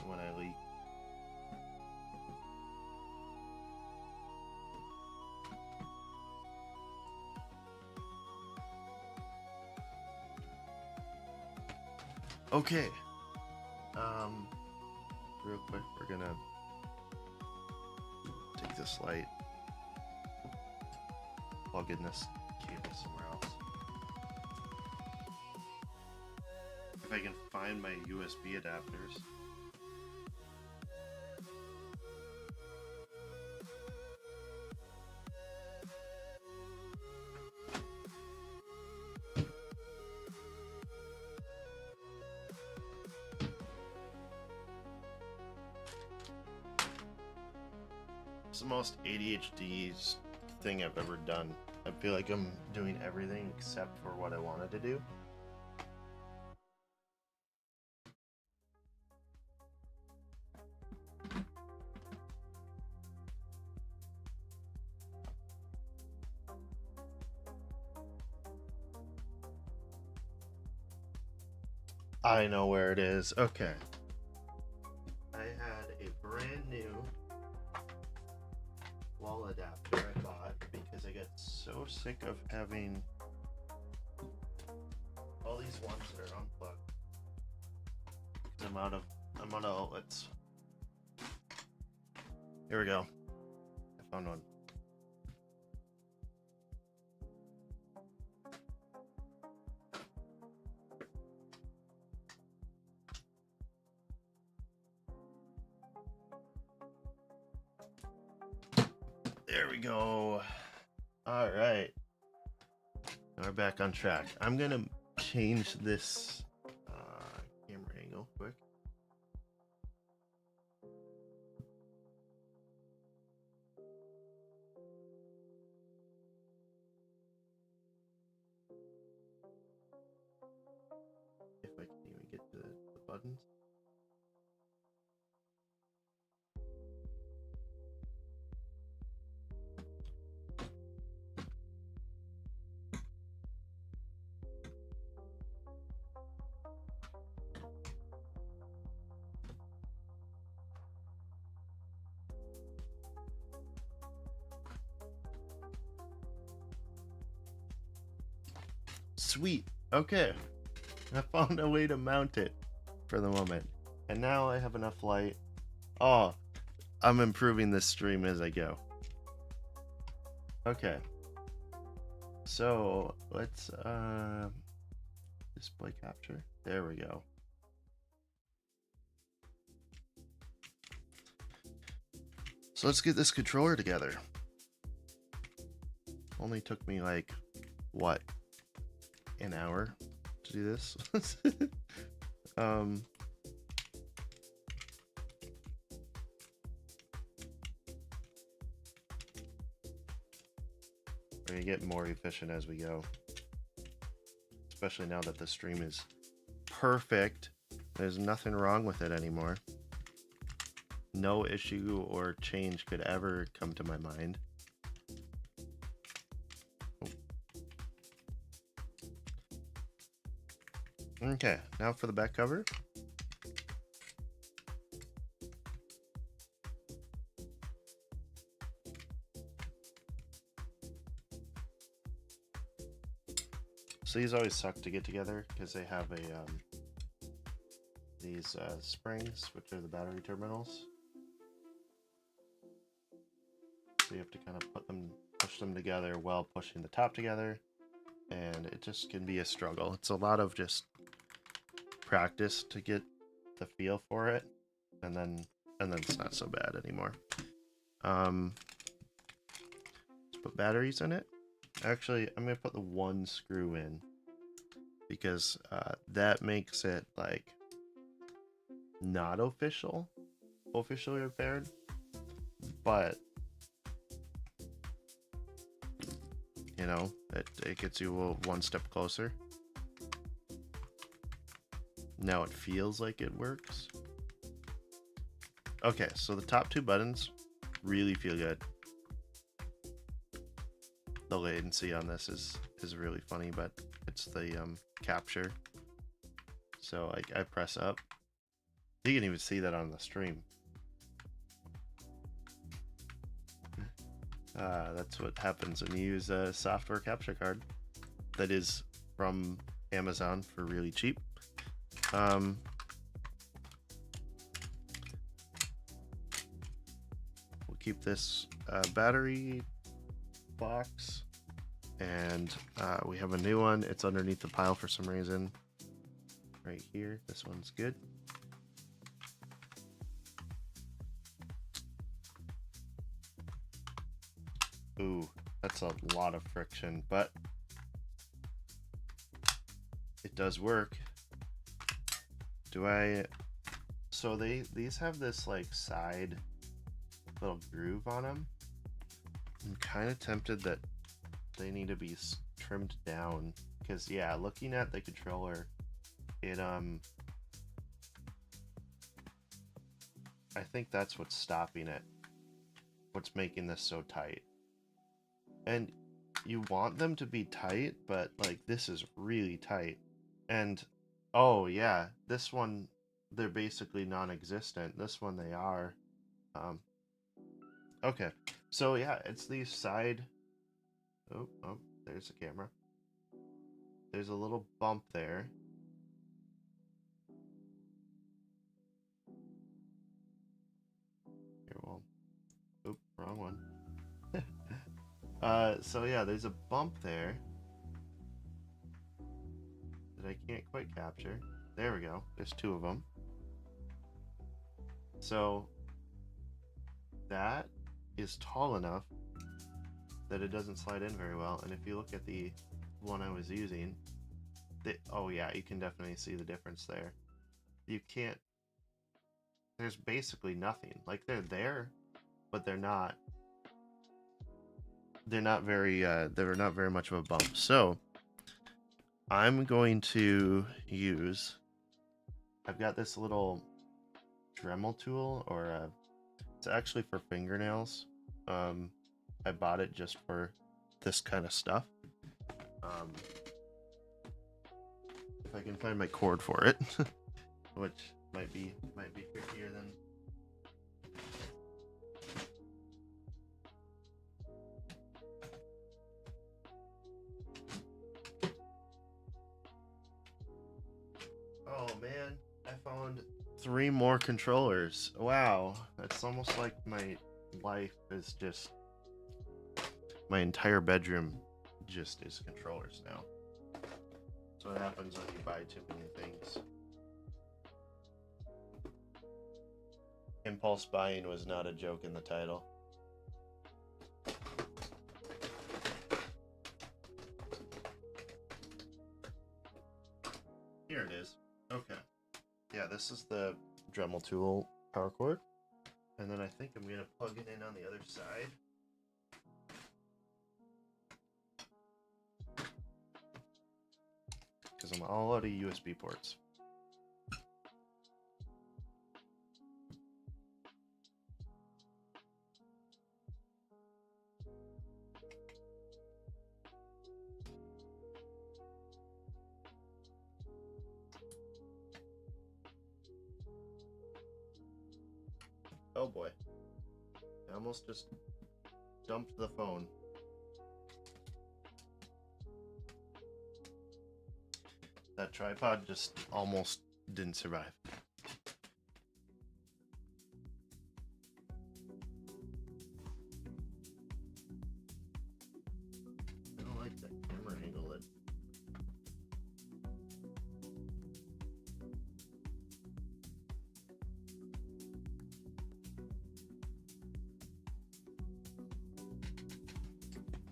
When I leak. Okay. Real quick, we're gonna take this light, plug in this cable somewhere else. If I can find my USB adapters. It's the most ADHD thing I've ever done. I feel like I'm doing everything except for what I wanted to do. I know where it is. Okay. I had a brand new wall adapter I bought because I got so sick of having all these ones that are unplugged. I'm out of outlets. Here we go. I found one. There we go. All right. We're back on track. I'm gonna change this camera angle quick. If I can even get to the buttons. Sweet. Okay. I found a way to mount it for the moment. And now I have enough light. Oh, I'm improving this stream as I go. Okay. So let's display capture. There we go. So let's get this controller together. Only took me like what? An hour to do this. We're gonna get more efficient as we go, especially now that the stream is perfect. There's nothing wrong with it anymore. No issue or change could ever come to my mind. Okay, now for the back cover. So these always suck to get together because they have a these springs, which are the battery terminals. So you have to kind of push them together while pushing the top together, and it just can be a struggle. It's a lot of just practice to get the feel for it, and then it's not so bad anymore. Let's put batteries in it. Actually, I'm gonna put the one screw in because that makes it like not officially repaired, but you know, it gets you one step closer. Now it feels like it works. Okay, so the top two buttons really feel good. The latency on this is really funny, but it's the capture. So I press up. You can even see that on the stream. That's what happens when you use a software capture card that is from Amazon for really cheap. We'll keep this battery box, and we have a new one. It's underneath the pile for some reason. Right here, this one's good. Ooh, that's a lot of friction, but it does work. So these have this like side little groove on them. I'm kind of tempted that they need to be trimmed down, because yeah, looking at the controller, it I think that's what's stopping it, what's making this so tight. And you want them to be tight, but like this is really tight. And oh yeah, this one, they're basically non-existent. This one they are. Okay, so yeah, it's these side. Oh, there's the camera. There's a little bump there. Here, well, oop, wrong one. So yeah, there's a bump there that I can't quite capture. There we go. There's two of them. So that is tall enough that it doesn't slide in very well. And if you look at the one I was using, oh yeah, you can definitely see the difference there. You can't, there's basically nothing. Like they're there, but they're not very much of a bump. So I'm going to use, I've got this little Dremel tool, or it's actually for fingernails. I bought it just for this kind of stuff. If I can find my cord for it, which might be trickier than. Oh man, I found 3 more controllers. Wow, it's almost like my life is just, my entire bedroom just is controllers now. So what happens when you buy too many things. Impulse buying was not a joke in the title. Here it is. Okay. Yeah, this is the Dremel tool power cord. And then I think I'm going to plug it in on the other side. Because I'm all out of USB ports. Oh boy. I almost just dumped the phone. That tripod just almost didn't survive.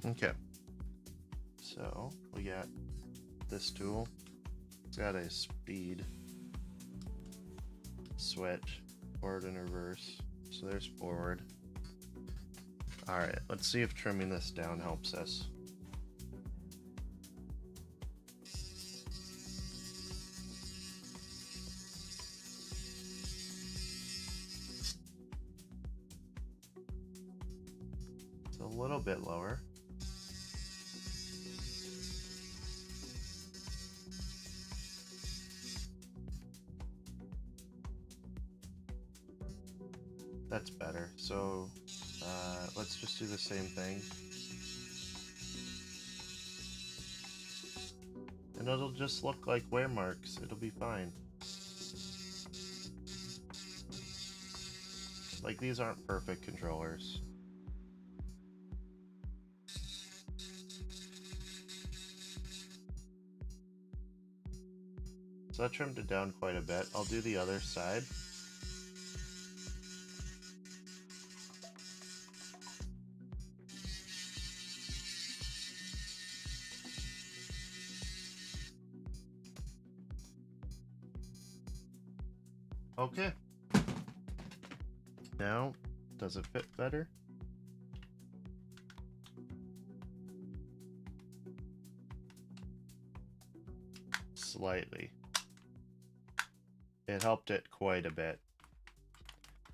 Okay. So we got this tool. It's got a speed switch, forward and reverse. So there's forward. Alright, let's see if trimming this down helps us. It's a little bit lower. That's better. So let's just do the same thing. And it'll just look like wear marks. It'll be fine. Like, these aren't perfect controllers. So I trimmed it down quite a bit. I'll do the other side. Okay. Now, does it fit better? Slightly. It helped it quite a bit.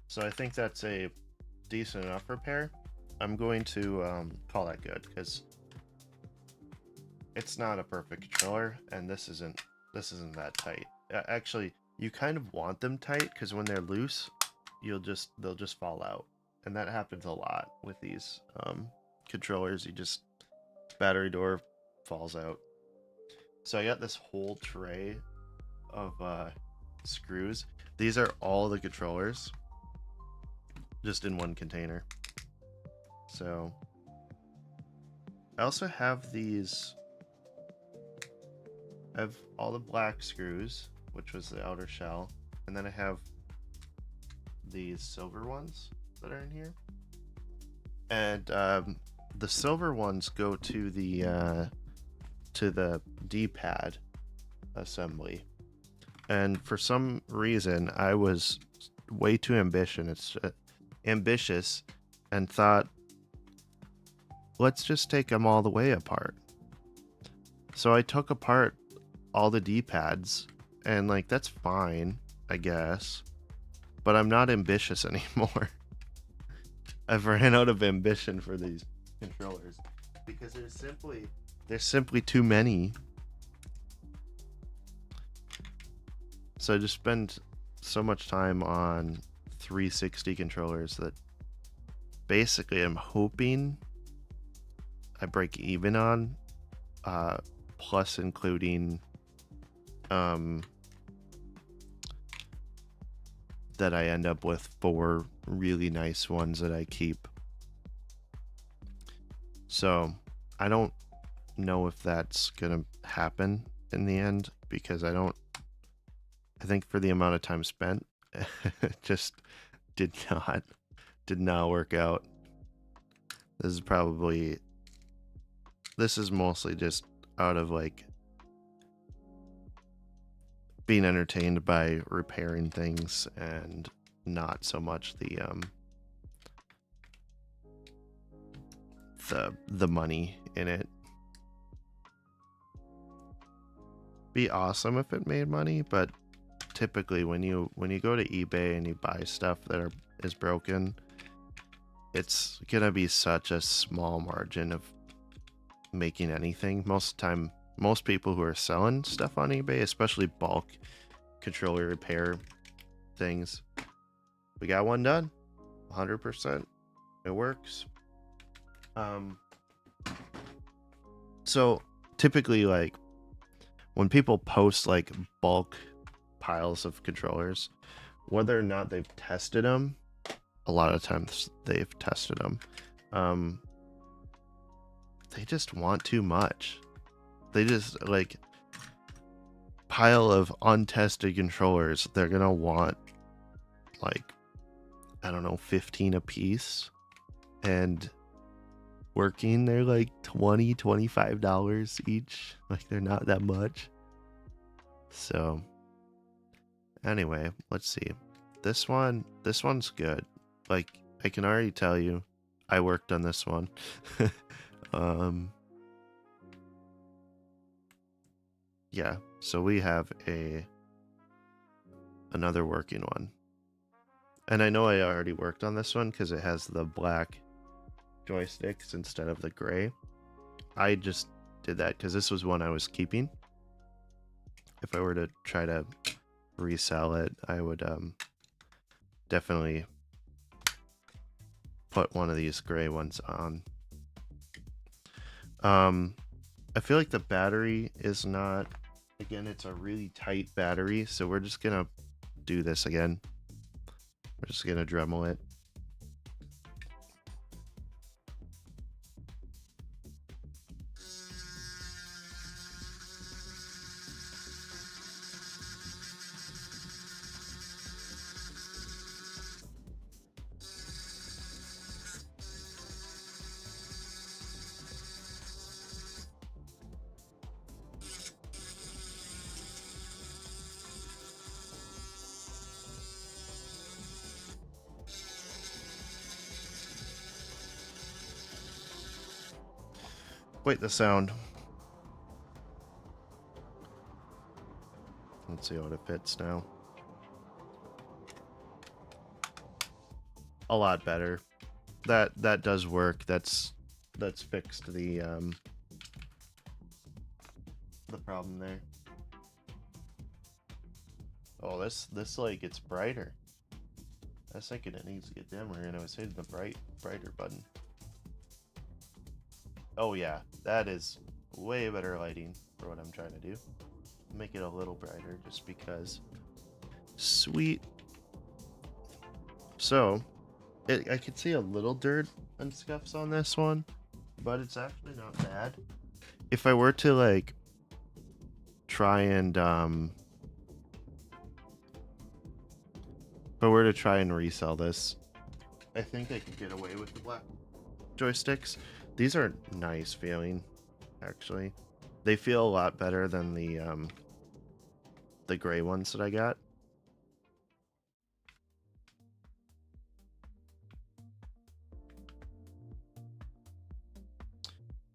So I think that's a decent enough repair. I'm going to call that good, because it's not a perfect controller, and this isn't that tight. Actually, you kind of want them tight, because when they're loose, they'll just fall out, and that happens a lot with these controllers. Battery door falls out. So I got this whole tray of screws. These are all the controllers, just in one container. So I also have these. I have all the black screws, which was the outer shell, and then I have these silver ones that are in here. And the silver ones go to the D-pad assembly. And for some reason, I was way too ambitious and thought, let's just take them all the way apart. So I took apart all the D-pads, and like, that's fine, I guess, but I'm not ambitious anymore. I've ran out of ambition for these controllers because there's simply too many. So I just spend so much time on 360 controllers that basically I'm hoping I break even on, plus including that I end up with 4 really nice ones that I keep. So I don't know if that's gonna happen in the end, because I think for the amount of time spent, it just did not work out. This is mostly just out of like being entertained by repairing things, and not so much the money in it. Be awesome if it made money, but typically when you go to eBay and you buy stuff that is broken, it's gonna be such a small margin of making anything. Most of the time, most people who are selling stuff on eBay, especially bulk controller repair things, we got one done, 100%. It works. So typically, like, when people post like bulk piles of controllers, whether or not they've tested them, a lot of times they've tested them, they just want too much. They just, like, pile of untested controllers, they're gonna want, like, I don't know, 15 a piece. And working, they're like $20-$25 each. Like they're not that much. So anyway, let's see. This one's good. Like I can already tell you I worked on this one. Yeah, so we have another working one. And I know I already worked on this one because it has the black joysticks instead of the gray. I just did that because this was one I was keeping. If I were to try to resell it, I would definitely put one of these gray ones on. I feel like the battery is not, again, it's a really tight battery, so we're just gonna do this again. We're just gonna Dremel it. Wait, the sound. Let's see what it fits now. A lot better. That does work. That's fixed the problem there. Oh, this like it's brighter. I was thinking it needs to get dimmer, and I was hitting the brighter button. Oh yeah, that is way better lighting for what I'm trying to do. Make it a little brighter just because. Sweet. So, I could see a little dirt and scuffs on this one, but it's actually not bad. If I were to like try and resell this, I think I could get away with the black joysticks. These are nice feeling, actually. They feel a lot better than the gray ones that I got.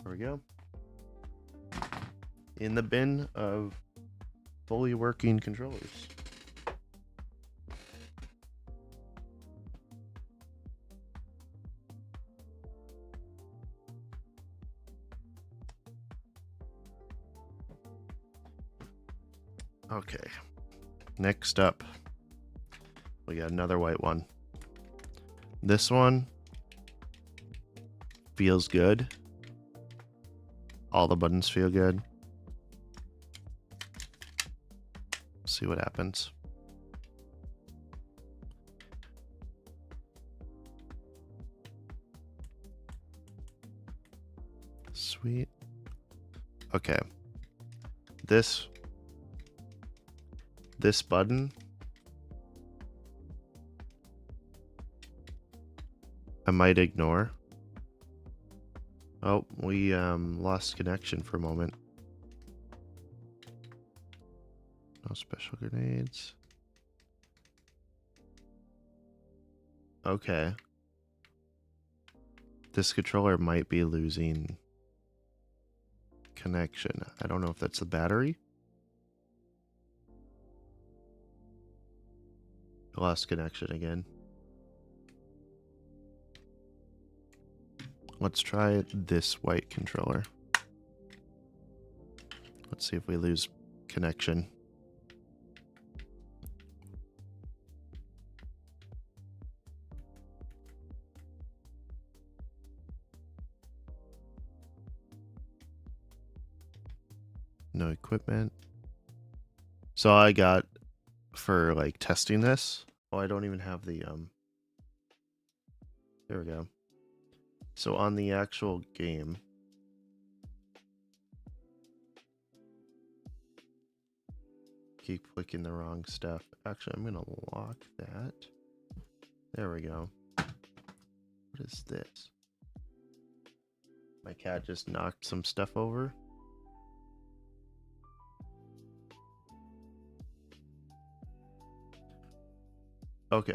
There we go. In the bin of fully working controllers. Okay. Next up, we got another white one. This one feels good. All the buttons feel good. See what happens. Sweet. Okay. This button, I might ignore. Oh, we lost connection for a moment. No special grenades. Okay. This controller might be losing connection. I don't know if that's the battery. Lost connection again. Let's try this white controller. Let's see if we lose connection. No equipment. So I got for like testing this. Oh, I don't even have the there we go. So on the actual game, keep clicking the wrong stuff. Actually, I'm gonna lock that. There we go. What is this? My cat just knocked some stuff over. Okay.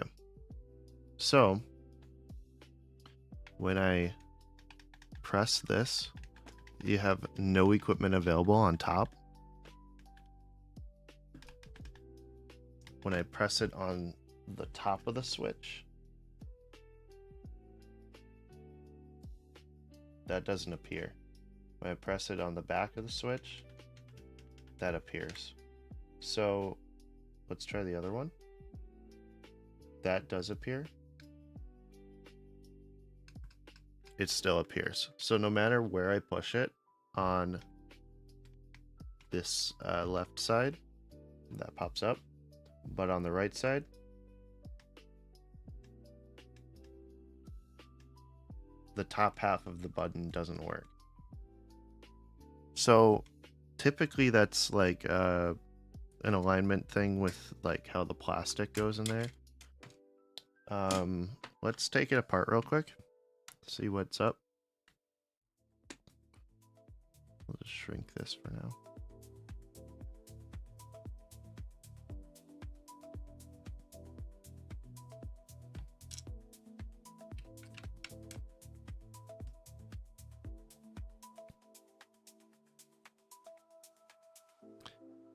So, when I press this, you have no equipment available on top. When I press it on the top of the switch, that doesn't appear. When I press it on the back of the switch, that appears. So let's try the other one. That does appear. It still appears. So no matter where I push it on this left side, that pops up. But on the right side, the top half of the button doesn't work. So typically that's like an alignment thing with like how the plastic goes in there. Let's take it apart real quick, see what's up. We'll just shrink this for now.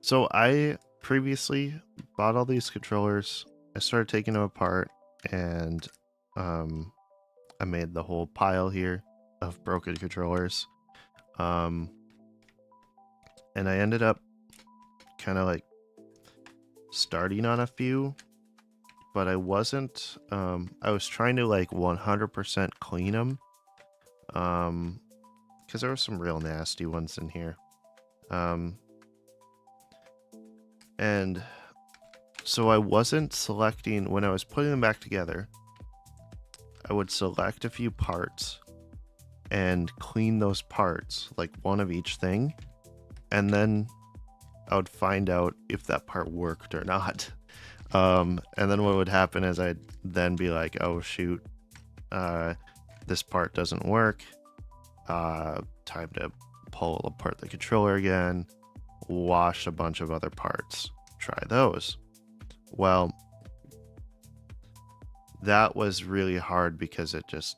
So I previously bought all these controllers. I started taking them apart, and I made the whole pile here of broken controllers. And I ended up kind of like starting on a few, but I wasn't. I was trying to like 100% clean them, because there were some real nasty ones in here. And so I wasn't selecting, when I was putting them back together, I would select a few parts and clean those parts, like one of each thing, and then I would find out if that part worked or not. And then what would happen is I'd then be like, oh shoot, this part doesn't work. Time to pull apart the controller again, wash a bunch of other parts, try those. Well, that was really hard because it just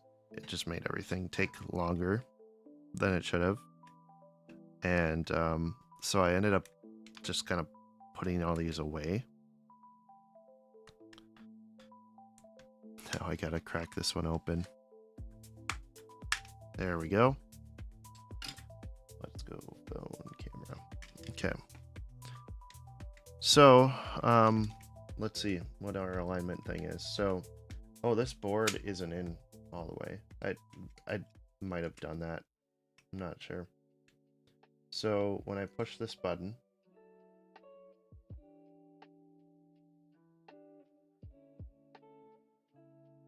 made everything take longer than it should have. And so I ended up just kind of putting all these away. Now I gotta crack this one open. There we go. Let's go phone camera. Okay. So, let's see what our alignment thing is. So, oh, this board isn't in all the way. I might have done that. I'm not sure. So when I push this button,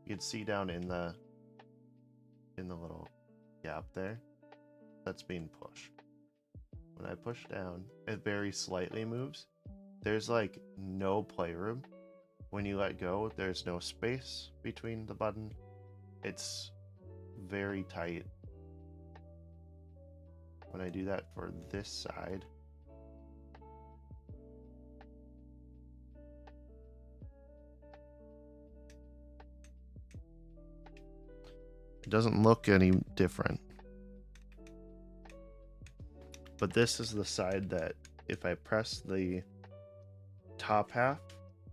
you can see down in the little gap there, that's being pushed. When I push down, it very slightly moves. There's like no playroom. When you let go, there's no space between the button. It's very tight. When I do that for this side, it doesn't look any different. But this is the side that if I press the top half,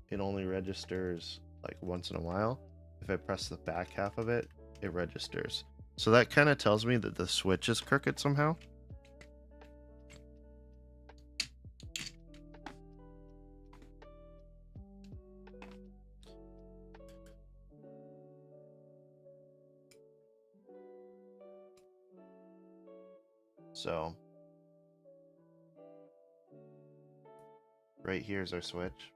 it only registers like once in a while. If I press the back half of it, it registers. So that kind of tells me that the switch is crooked somehow. So right here is our switch.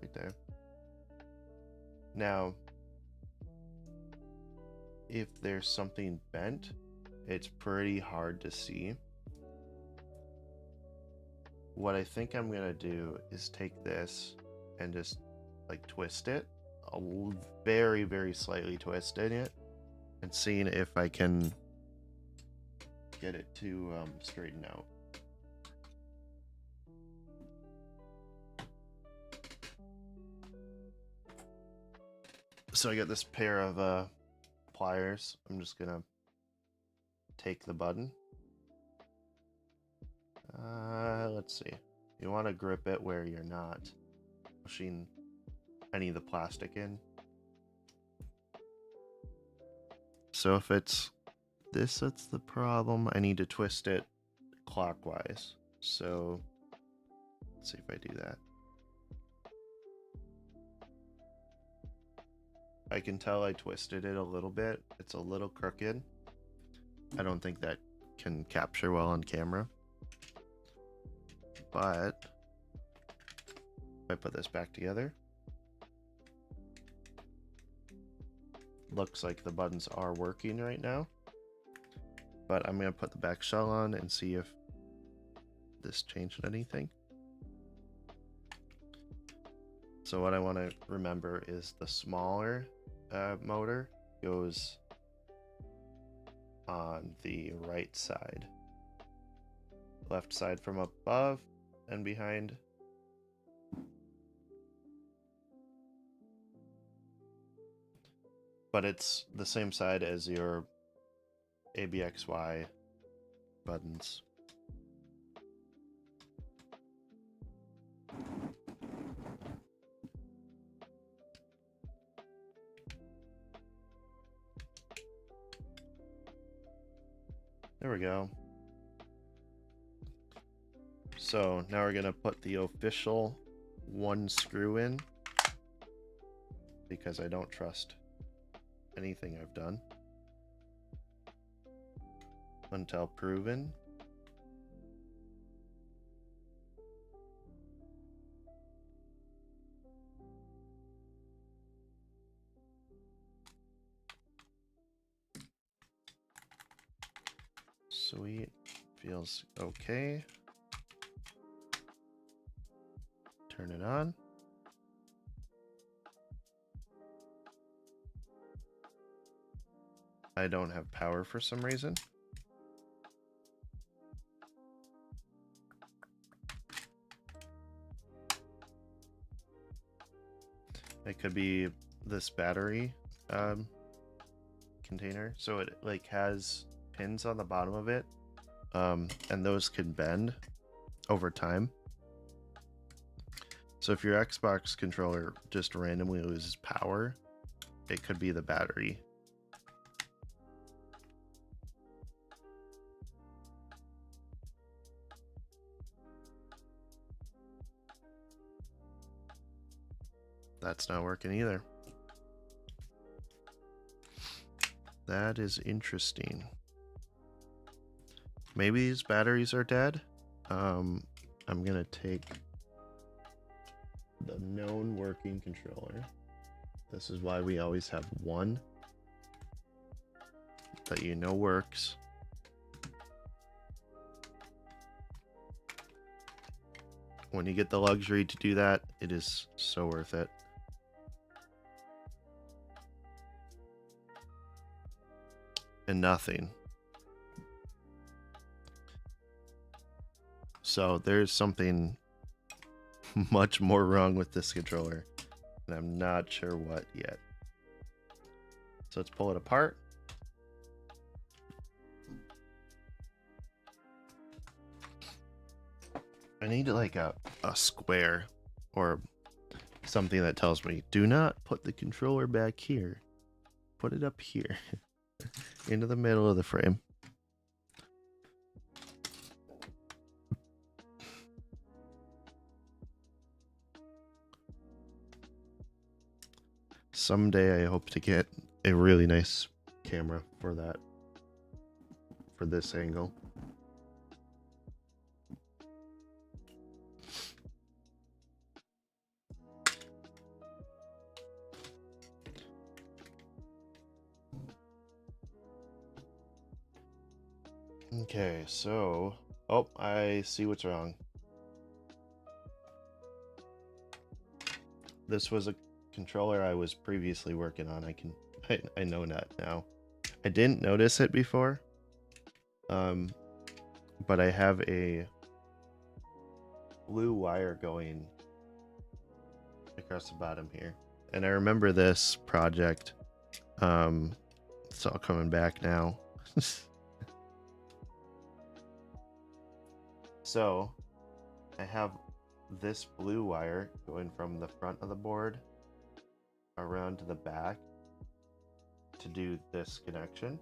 Right there. Now, if there's something bent, it's pretty hard to see. What I think I'm gonna do is take this and just like twist it, very, very slightly twisting it, and seeing if I can get it to straighten out. So I got this pair of pliers. I'm just gonna take the button. Let's see. You want to grip it where you're not pushing any of the plastic in. So if it's this, that's the problem. I need to twist it clockwise. So let's see if I do that. I can tell I twisted it a little bit. It's a little crooked. I don't think that can capture well on camera. But if I put this back together, looks like the buttons are working right now. But I'm going to put the back shell on and see if this changed anything. So what I want to remember is the smaller motor goes on the right side. Left side from above and behind. But it's the same side as your ABXY buttons. There we go. So now we're gonna put the official one screw in because I don't trust anything I've done until proven. Sweet, feels okay. Turn it on. I don't have power for some reason. It could be this battery container. So it like has pins on the bottom of it, and those can bend over time. So if your Xbox controller just randomly loses power, it could be the battery. That's not working either. That is interesting. Maybe these batteries are dead. I'm gonna take the known working controller. This is why we always have one that you know works. When you get the luxury to do that, it is so worth it. And nothing. So there's something much more wrong with this controller, and I'm not sure what yet. So let's pull it apart. I need like a square or something that tells me, do not put the controller back here. Put it up here into the middle of the frame. Someday I hope to get a really nice camera for that, for this angle. Okay, so, oh, I see what's wrong. This was a controller I was previously working on. I know that now. I didn't notice it before, but I have a blue wire going across the bottom here. And I remember this project. It's all coming back now. So I have this blue wire going from the front of the board around to the back to do this connection,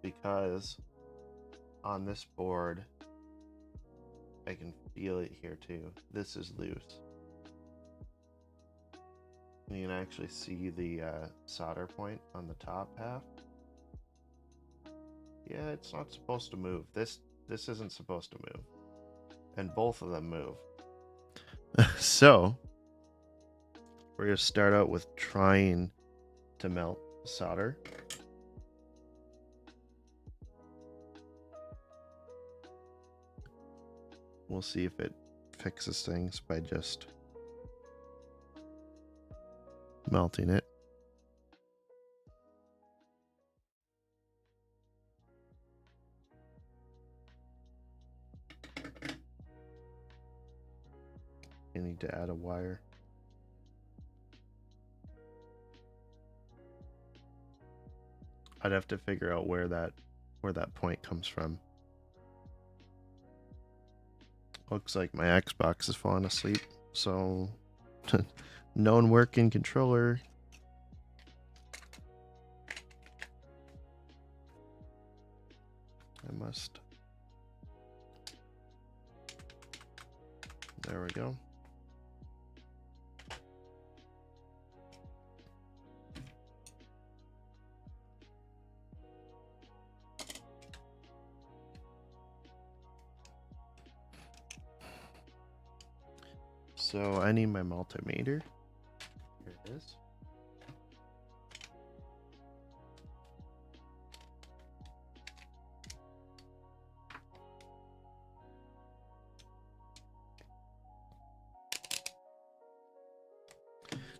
because on this board I can feel it here too. This is loose. You can actually see the solder point on the top half. Yeah, it's not supposed to move. This isn't supposed to move. And both of them move. So we're going to start out with trying to melt solder. We'll see if it fixes things by just melting it. You need to add a wire. I'd have to figure out where that point comes from. Looks like my Xbox is falling asleep, so known working controller. I must. There we go. So I need my multimeter. Here it is.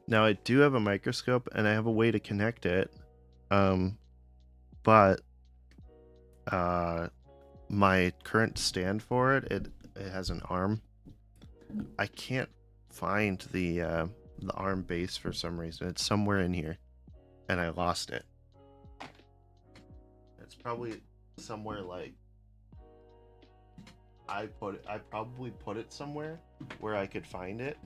Now I do have a microscope and I have a way to connect it. But my current stand for it has an arm. I can't find the arm base for some reason. It's somewhere in here, and I lost it. It's probably somewhere like I probably put it somewhere where I could find it.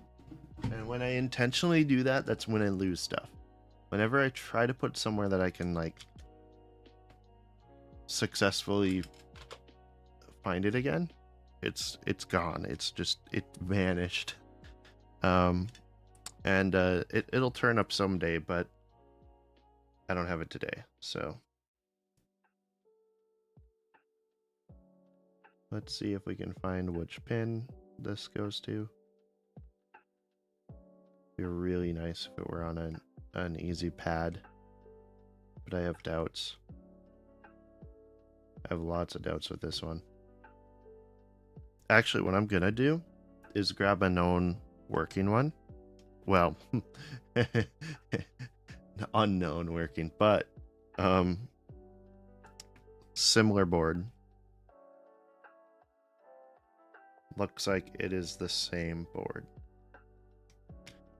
And when I intentionally do that, that's when I lose stuff. Whenever I try to put somewhere that I can like successfully find it again, it's gone. It's just, it vanished. And it'll turn up someday, but I don't have it today. So let's see if we can find which pin this goes to. It'd be really nice if it were on an easy pad, but I have doubts. I have lots of doubts with this one. Actually, what I'm gonna do is grab a known working one. Well, unknown working, but similar board. Looks like it is the same board.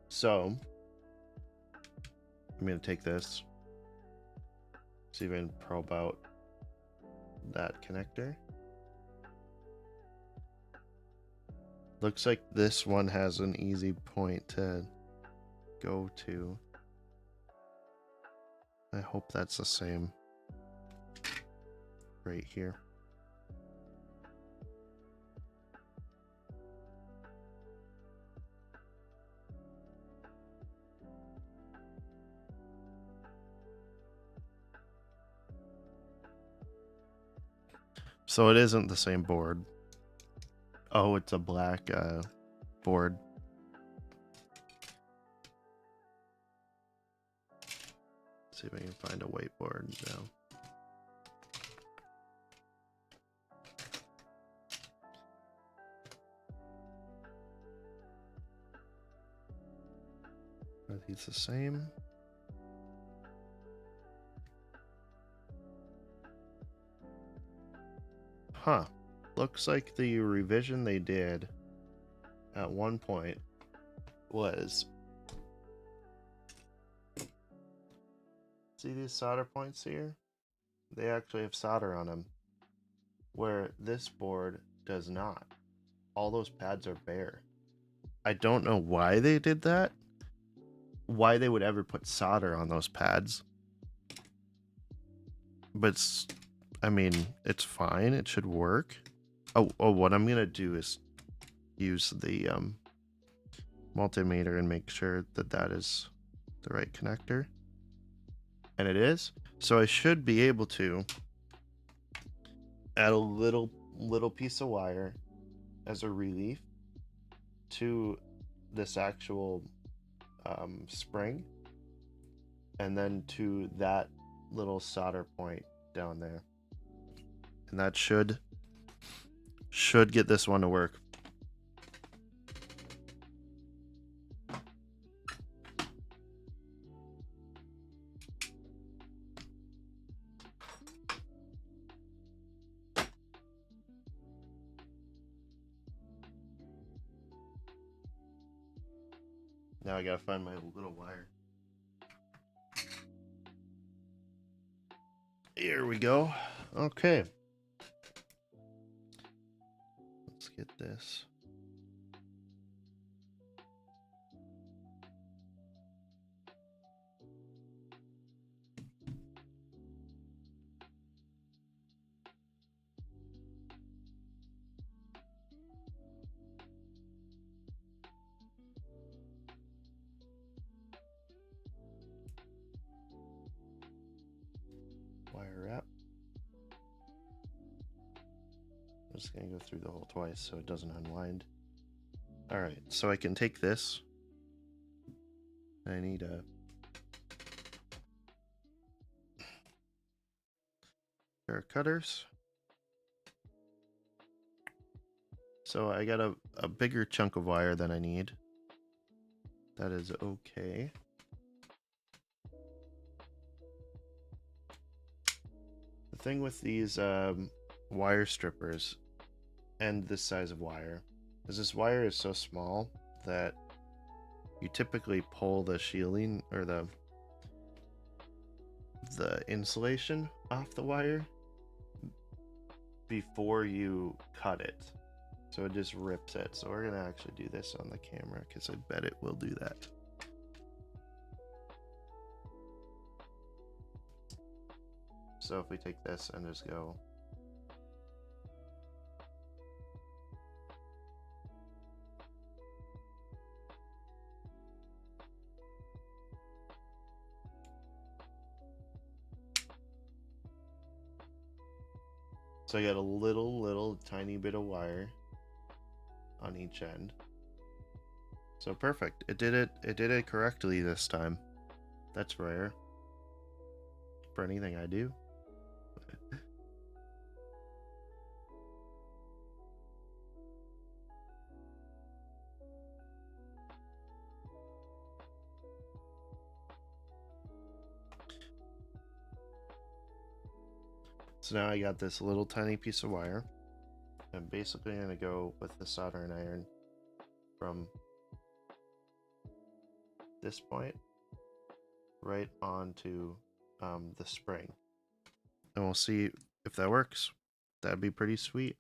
So I'm gonna take this, see if I can probe out that connector. Looks like this one has an easy point to go to. I hope that's the same right here. So it isn't the same board. Oh, it's a black board. Let's see if I can find a whiteboard now. Are these the same? Huh. Looks like the revision they did at one point was... See these solder points here? They actually have solder on them, where this board does not. All those pads are bare. I don't know why they did that. Why they would ever put solder on those pads. But I mean, it's fine. It should work. Oh, what I'm gonna do is use the multimeter and make sure that that is the right connector. And it is. So I should be able to add a little piece of wire as a relief to this actual spring, and then to that little solder point down there, and that should get this one to work. Now I gotta find my little wire. Here we go. Okay. Let's get this. Wire wrap. I'm just gonna go through the hole twice so it doesn't unwind. Alright, so I can take this. I need a pair of cutters. So I got a bigger chunk of wire than I need. That is okay. The thing with these wire strippers and this size of wire is this wire is so small that you typically pull the shielding or the insulation off the wire before you cut it, so it just rips it. So we're gonna actually do this on the camera because I bet it will do that. So if we take this and just go so I got a little tiny bit of wire on each end. So perfect. It did it correctly this time. That's rare for anything I do. So now I got this little tiny piece of wire. I'm basically going to go with the soldering iron from this point right onto the spring. And we'll see if that works. That'd be pretty sweet.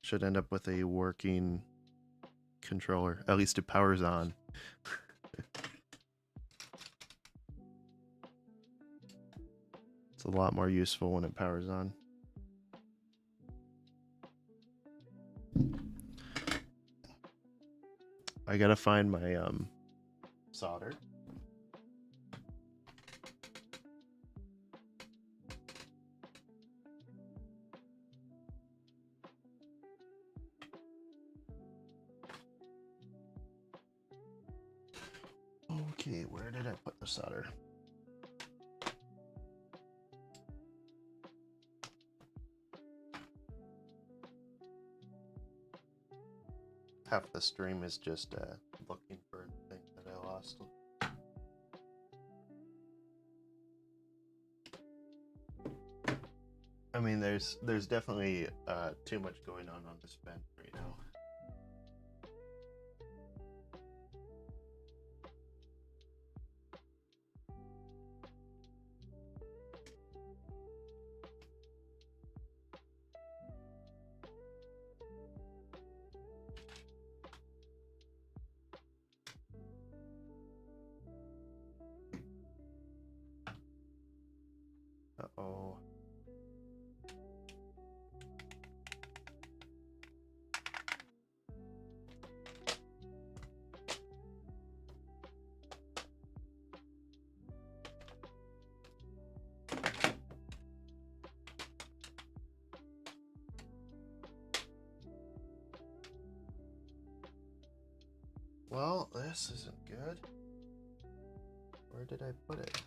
Should end up with a working controller. At least it powers on. It's a lot more useful when it powers on. I gotta find my solder. Okay, where did I put the solder? Half the stream is just looking for a thing that I lost. mean, there's definitely too much going on this bench right now. Uh-oh. Well, this isn't good. Where did I put it?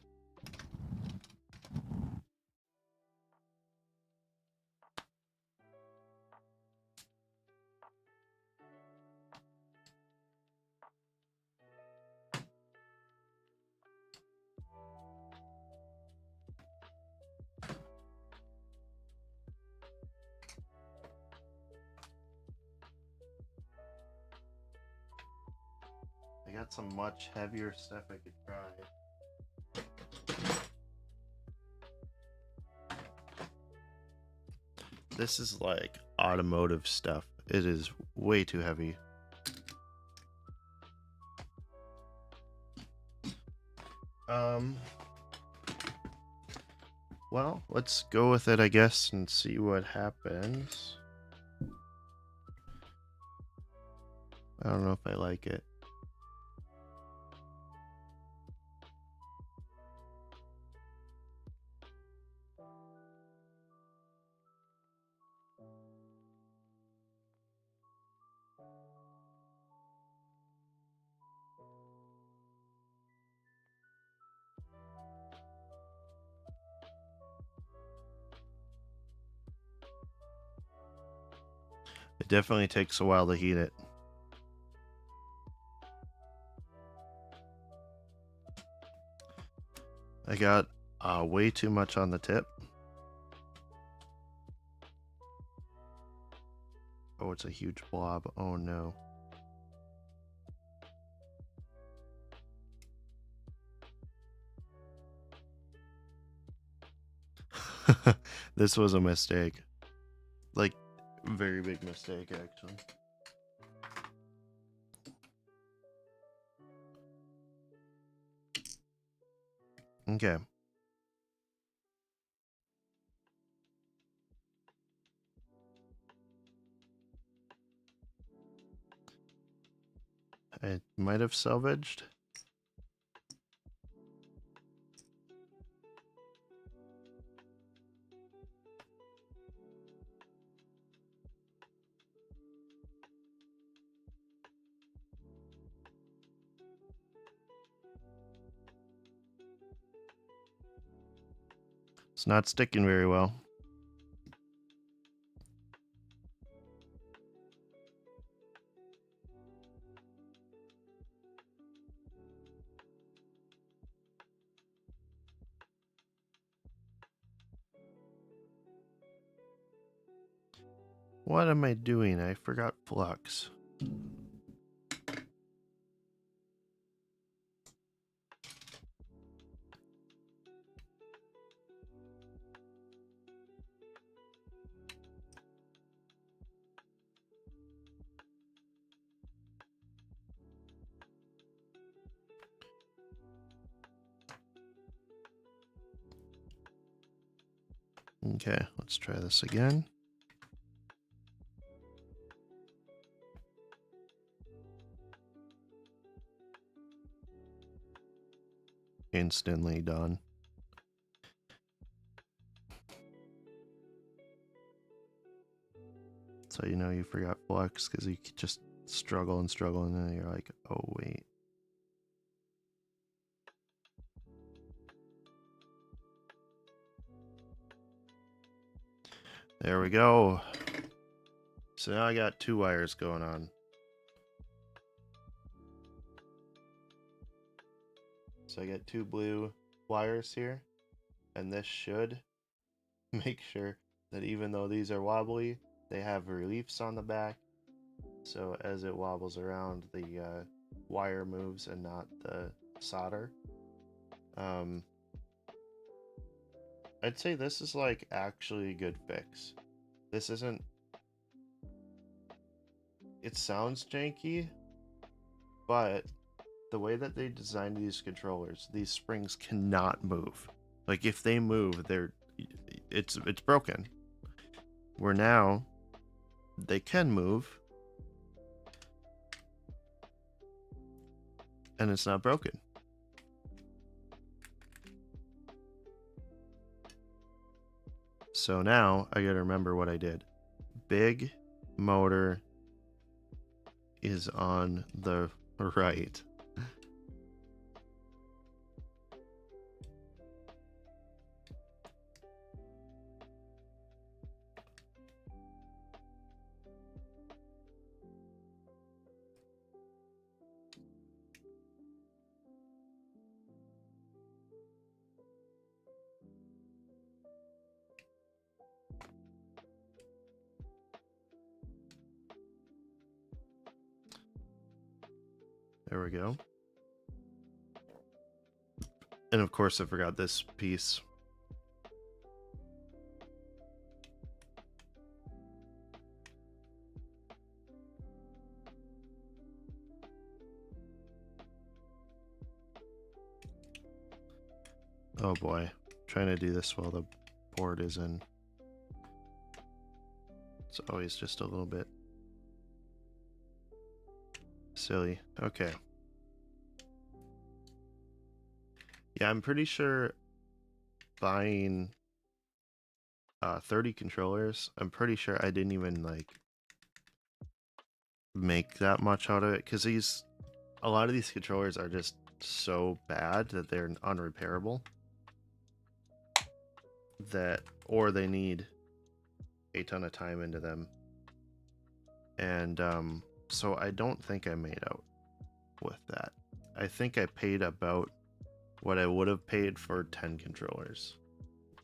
I got some much heavier stuff I could try. This is like automotive stuff. It is way too heavy. Well, let's go with it, I guess, and see what happens. I don't know if I like it. It definitely takes a while to heat it. I got way too much on the tip. Oh, it's a huge blob. Oh no. This was a mistake. Like, very big mistake, actually. Okay. I might have salvaged. It's not sticking very well. What am I doing? I forgot flux. Okay, let's try this again. Instantly done. So you know you forgot flux because you just struggle and struggle, and then you're like, oh wait. There we go. So now I got 2 wires going on. So I got 2 blue wires here, and this should make sure that even though these are wobbly, they have reliefs on the back. So as it wobbles around, the wire moves and not the solder. I'd say this is like actually a good fix. This isn't. It sounds janky, but the way that they designed these controllers, these springs cannot move. Like if they move, it's broken. Where now they can move and it's not broken. So now I gotta remember what I did. Big motor is on the right. There we go. And of course I forgot this piece. Oh boy, trying to do this while the board is in. It's always just a little bit silly. Okay. Yeah, I'm pretty sure buying 30 controllers, I'm pretty sure I didn't even like make that much out of it, because a lot of these controllers are just so bad that they're unrepairable, or they need a ton of time into them. And so I don't think I made out with that. I think I paid about what I would have paid for 10 controllers,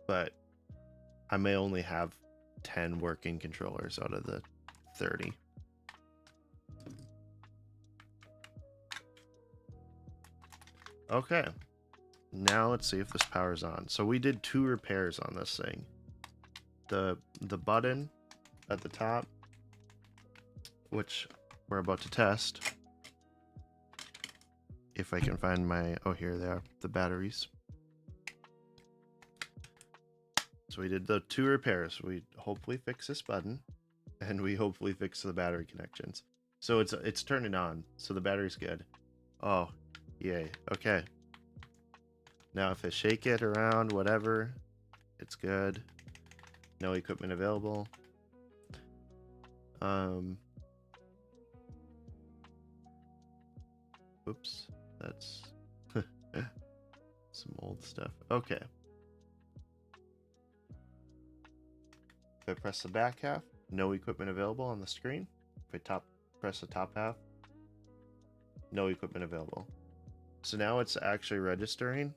but I may only have 10 working controllers out of the 30. Okay, now let's see if this powers on. So we did 2 repairs on this thing. The button at the top, which we're about to test. If I can find my, oh, here they are, the batteries. So we did the 2 repairs. We hopefully fix this button, and we hopefully fix the battery connections. So it's turning on, so the battery's good. Oh, yay. Okay. Now if I shake it around, whatever, it's good. No equipment available. Oops, that's some old stuff. Okay. If I press the back half, no equipment available on the screen. If I press the top half, no equipment available. So now it's actually registering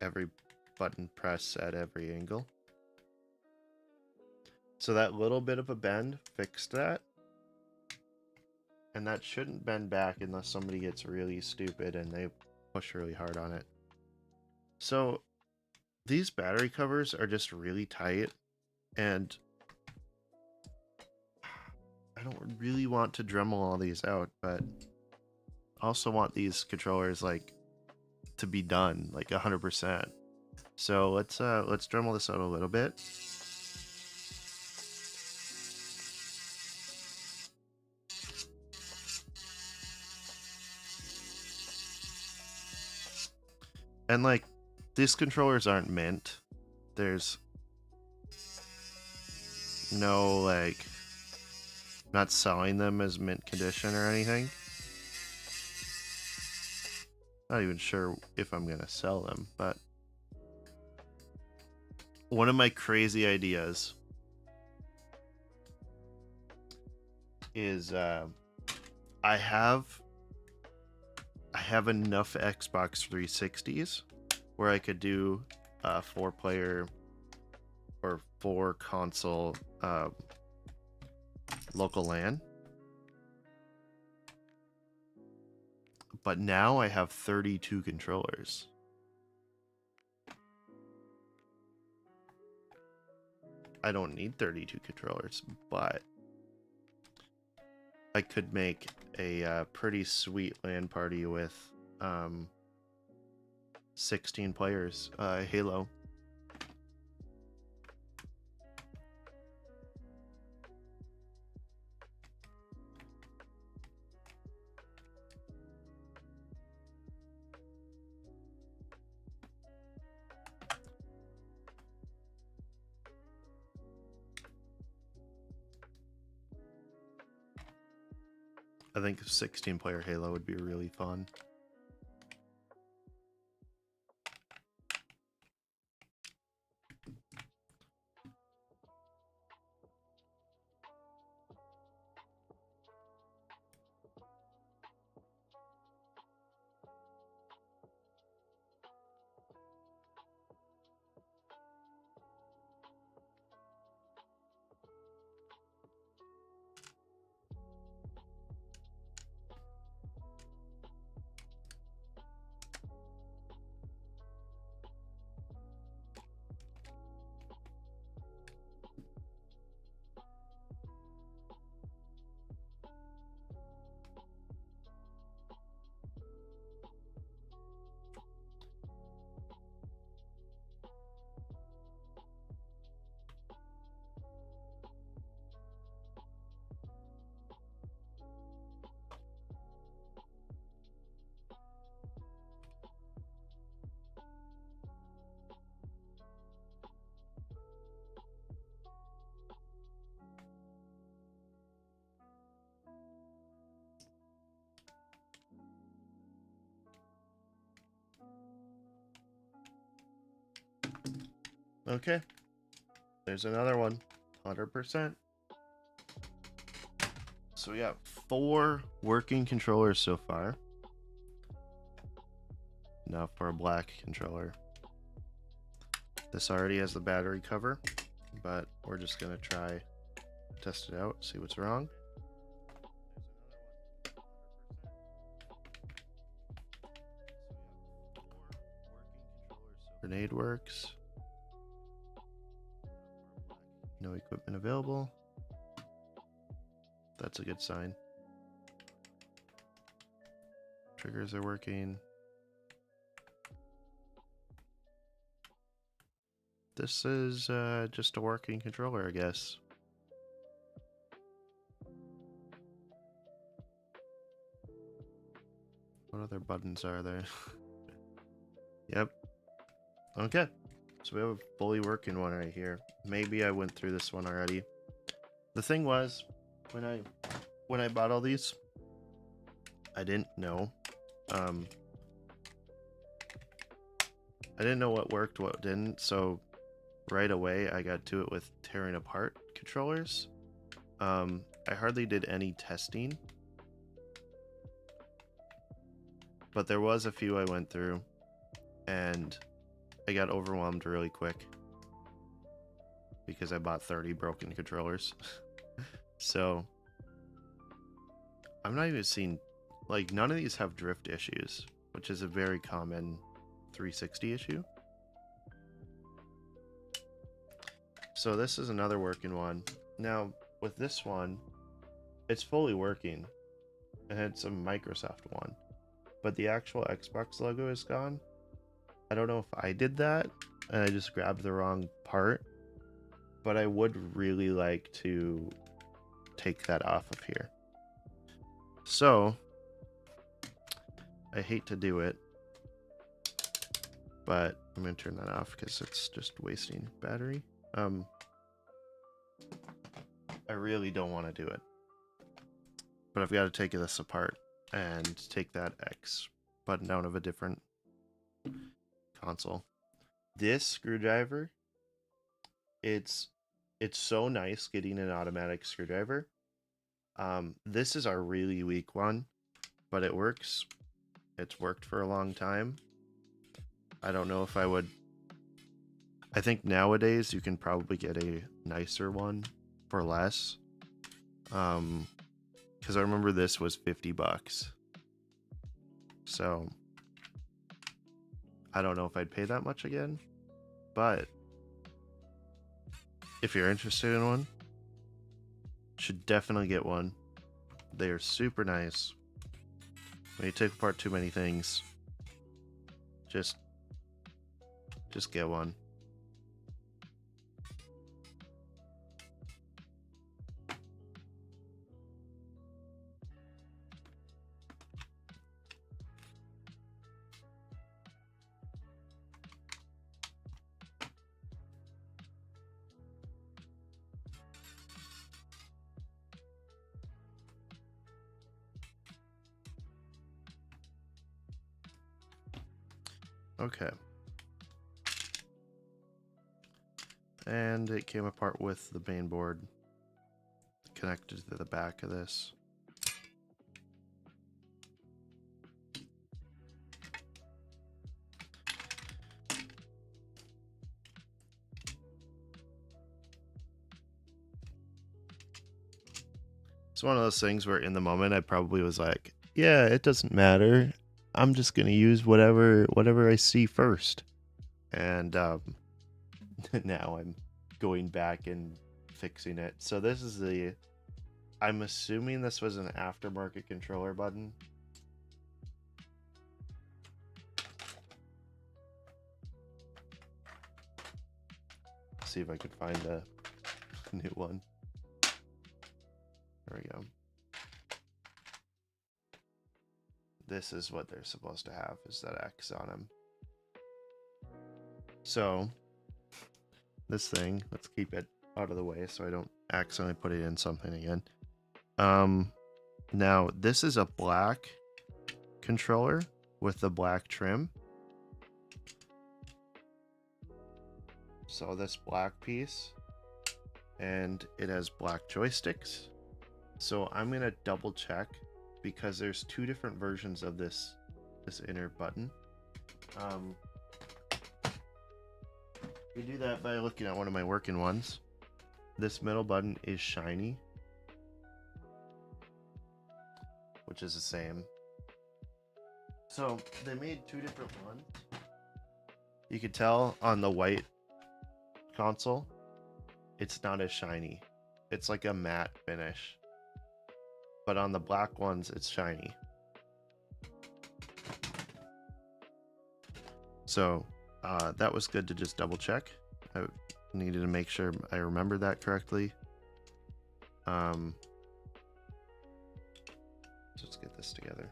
every button press at every angle. So that little bit of a bend fixed that. And that shouldn't bend back unless somebody gets really stupid and they push really hard on it. So these battery covers are just really tight, and I don't really want to Dremel all these out, but I also want these controllers like to be done like 100%. So let's Dremel this out a little bit. And like, these controllers aren't mint. There's no, like, not selling them as mint condition or anything. Not even sure if I'm gonna sell them, but one of my crazy ideas is I have enough Xbox 360s where I could do a 4-player 4 console local LAN. But now I have 32 controllers. I don't need 32 controllers, but I could make a pretty sweet LAN party with 16 players, Halo. I think 16-player Halo would be really fun. Okay, there's another one, 100%. So we got 4 working controllers so far. Now for a black controller. This already has the battery cover, but we're just gonna try test it out, see what's wrong. Grenade works. No equipment available. That's a good sign. Triggers are working. This is just a working controller, I guess. What other buttons are there? Yep. Okay. So we have a fully working one right here. Maybe I went through this one already. The thing was, when I bought all these, I didn't know. I didn't know what worked, what didn't, so right away I got to it with tearing apart controllers. I hardly did any testing, but there was a few I went through, and I got overwhelmed really quick because I bought 30 broken controllers. So I'm not even seeing, like, none of these have drift issues, which is a very common 360 issue. So this is another working one. Now with this one, it's fully working, and it's a Microsoft one, but the actual Xbox logo is gone. I don't know if I did that and I just grabbed the wrong part, but I would really like to take that off of here. So I hate to do it, but I'm gonna turn that off because it's just wasting battery. I really don't want to do it, but I've got to take this apart and take that X button out of a different console. This screwdriver, it's so nice getting an automatic screwdriver. This is our really weak one, but it works. It's worked for a long time. I don't know if I would I think nowadays you can probably get a nicer one for less. Because I remember this was $50. So I don't know if I'd pay that much again, but if you're interested in one, should definitely get one. They are super nice. When you take apart too many things, just get one. Okay. And it came apart with the main board connected to the back of this. It's one of those things where in the moment I probably was like, yeah, it doesn't matter. I'm just going to use whatever I see first. And now I'm going back and fixing it. So this is the, I'm assuming this was an aftermarket controller button. Let's see if I could find a new one. There we go. This is what they're supposed to have, is that X on them. So this thing, let's keep it out of the way so I don't accidentally put it in something again. Now this is a black controller with the black trim. So this black piece, and it has black joysticks. So I'm gonna double check because there's two different versions of this inner button. You do that by looking at one of my working ones. This middle button is shiny, which is the same. So they made two different ones. You could tell on the white console, it's not as shiny. It's like a matte finish. But on the black ones, it's shiny. So that was good to just double check. I needed to make sure I remembered that correctly. Let's get this together.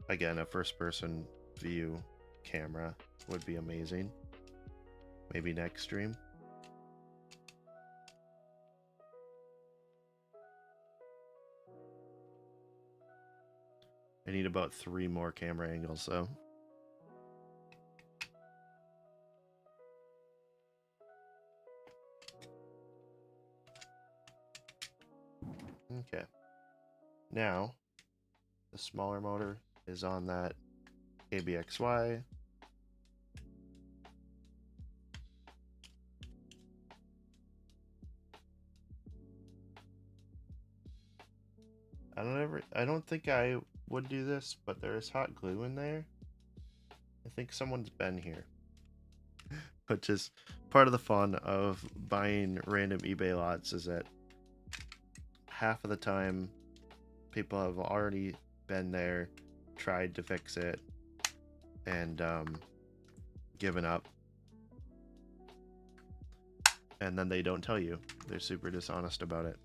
Again, a first-person view camera would be amazing. Maybe next stream. I need about 3 more camera angles, though. Okay. Now, the smaller motor is on that ABXY. I don't think I would do this, but there is hot glue in there. I think someone's been here. Which is part of the fun of buying random eBay lots, is that half of the time people have already been there, tried to fix it, and given up. And then they don't tell you. They're super dishonest about it.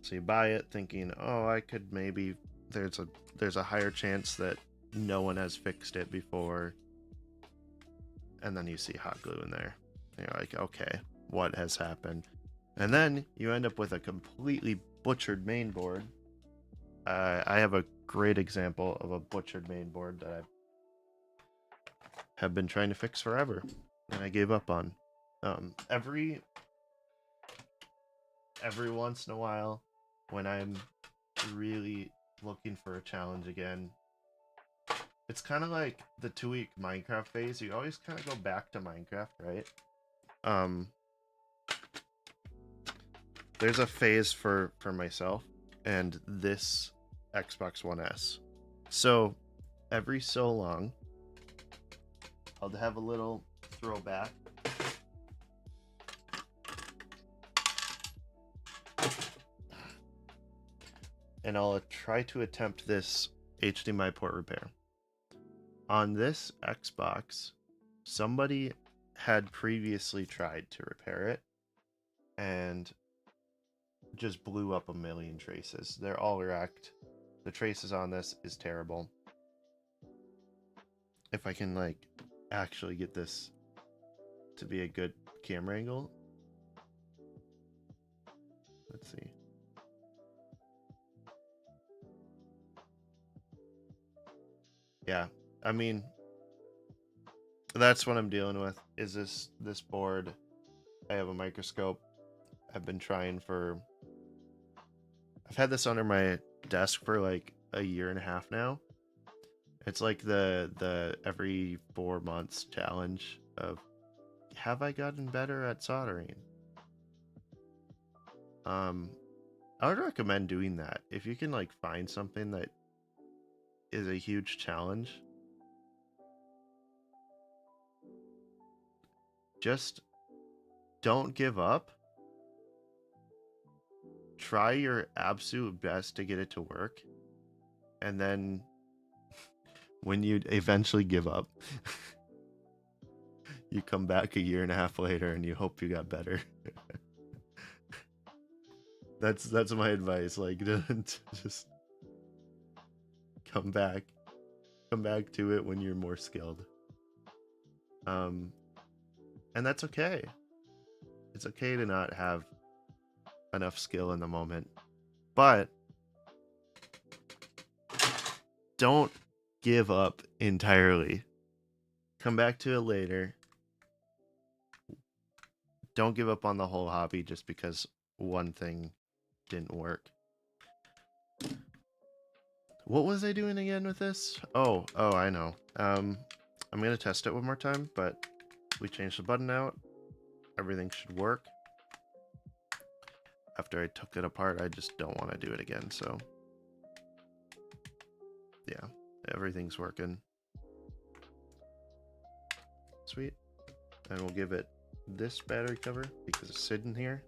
So you buy it thinking, oh, I could maybe, there's a higher chance that no one has fixed it before. And then you see hot glue in there. And you're like, okay, what has happened? And then you end up with a completely butchered main board. I have a great example of a butchered main board that I have been trying to fix forever, and I gave up on. Every once in a while, when I'm really looking for a challenge again. It's kind of like the 2-week Minecraft phase. You always kind of go back to Minecraft, right? There's a phase for myself and this Xbox One S. So every so long, I'll have a little throwback. And I'll try to attempt this HDMI port repair. On this Xbox, somebody had previously tried to repair it and just blew up a million traces. They're all wrecked. The traces on this is terrible. If I can like actually get this to be a good camera angle. Let's see. Yeah, I mean, that's what I'm dealing with. Is this board? I have a microscope. I've been trying for. I've had this under my desk for like a year and a half now. It's like the every 4 months challenge of, have I gotten better at soldering? I would recommend doing that if you can like find something that is a huge challenge. Just don't give up. Try your absolute best to get it to work. And then when you eventually give up, you come back a year and a half later and you hope you got better. That's my advice. Like, just come back to it when you're more skilled. And that's okay. It's okay to not have enough skill in the moment, but don't give up entirely. Come back to it later. Don't give up on the whole hobby just because one thing didn't work. What was I doing again with this? Oh, I know. I'm gonna test it one more time, but we changed the button out. Everything should work. After I took it apart, I just don't want to do it again, so yeah, everything's working. Sweet. And we'll give it this battery cover because it's sitting here.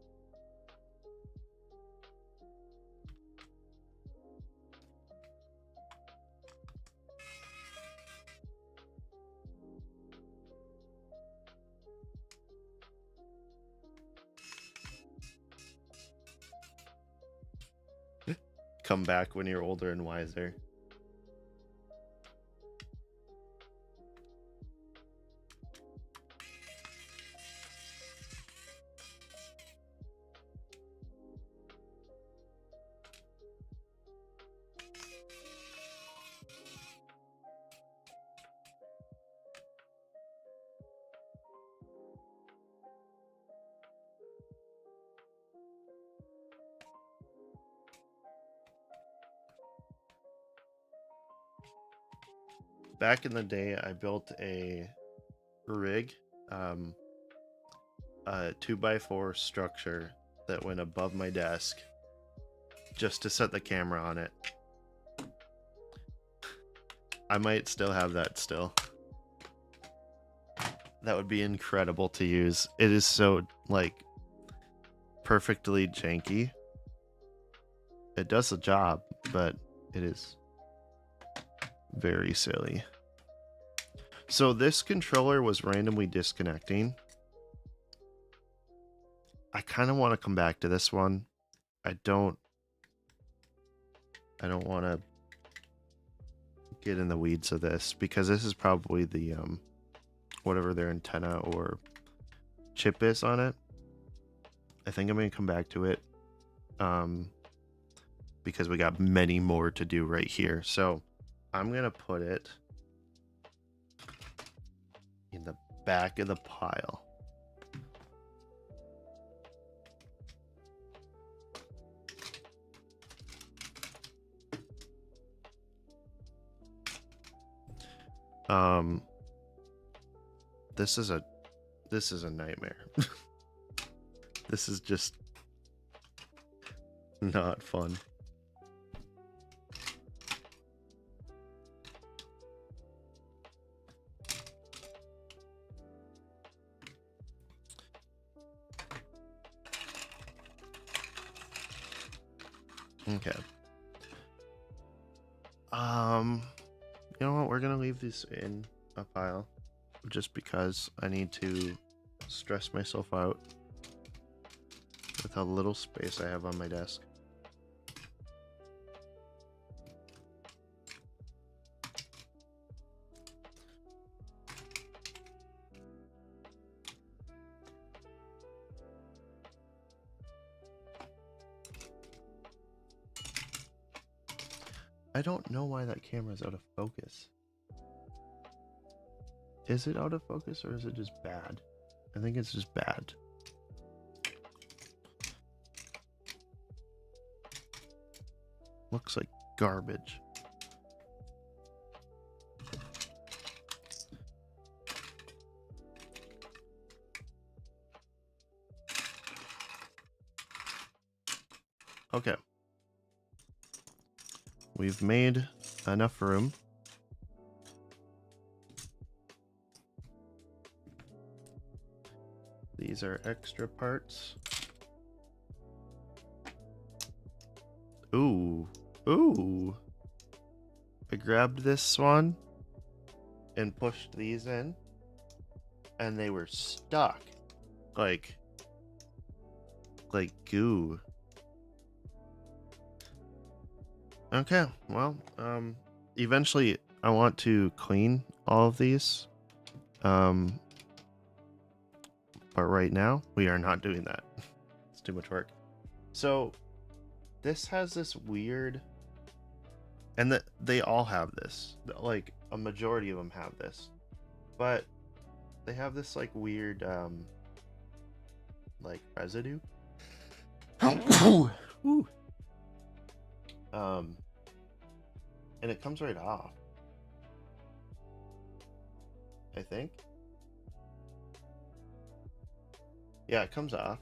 Come back when you're older and wiser. Back in the day, I built a rig, a 2x4 structure that went above my desk just to set the camera on it. I might still have that still. That would be incredible to use. It is so, like, perfectly janky. It does the job, but it is very silly. So this controller was randomly disconnecting. I kind of want to come back to this one. I don't want to get in the weeds of this because this is probably the whatever their antenna or chip is on it. I think I'm going to come back to it because we got many more to do right here. So I'm going to put it in the back of the pile. Um, this is a nightmare. This is just not fun. Okay. You know what? We're gonna leave these in a pile just because I need to stress myself out with how little space I have on my desk. I don't know why that camera's out of focus. Is it out of focus or is it just bad? I think it's just bad. Looks like garbage. Okay. We've made enough room. These are extra parts. Ooh. Ooh. I grabbed this one and pushed these in, and they were stuck. Like goo. Okay, well, eventually I want to clean all of these. But right now we are not doing that. It's too much work. So this has this weird, and they all have this. Like a majority of them have this, but they have this like weird like residue. Ooh. And it comes right off, I think. Yeah, it comes off.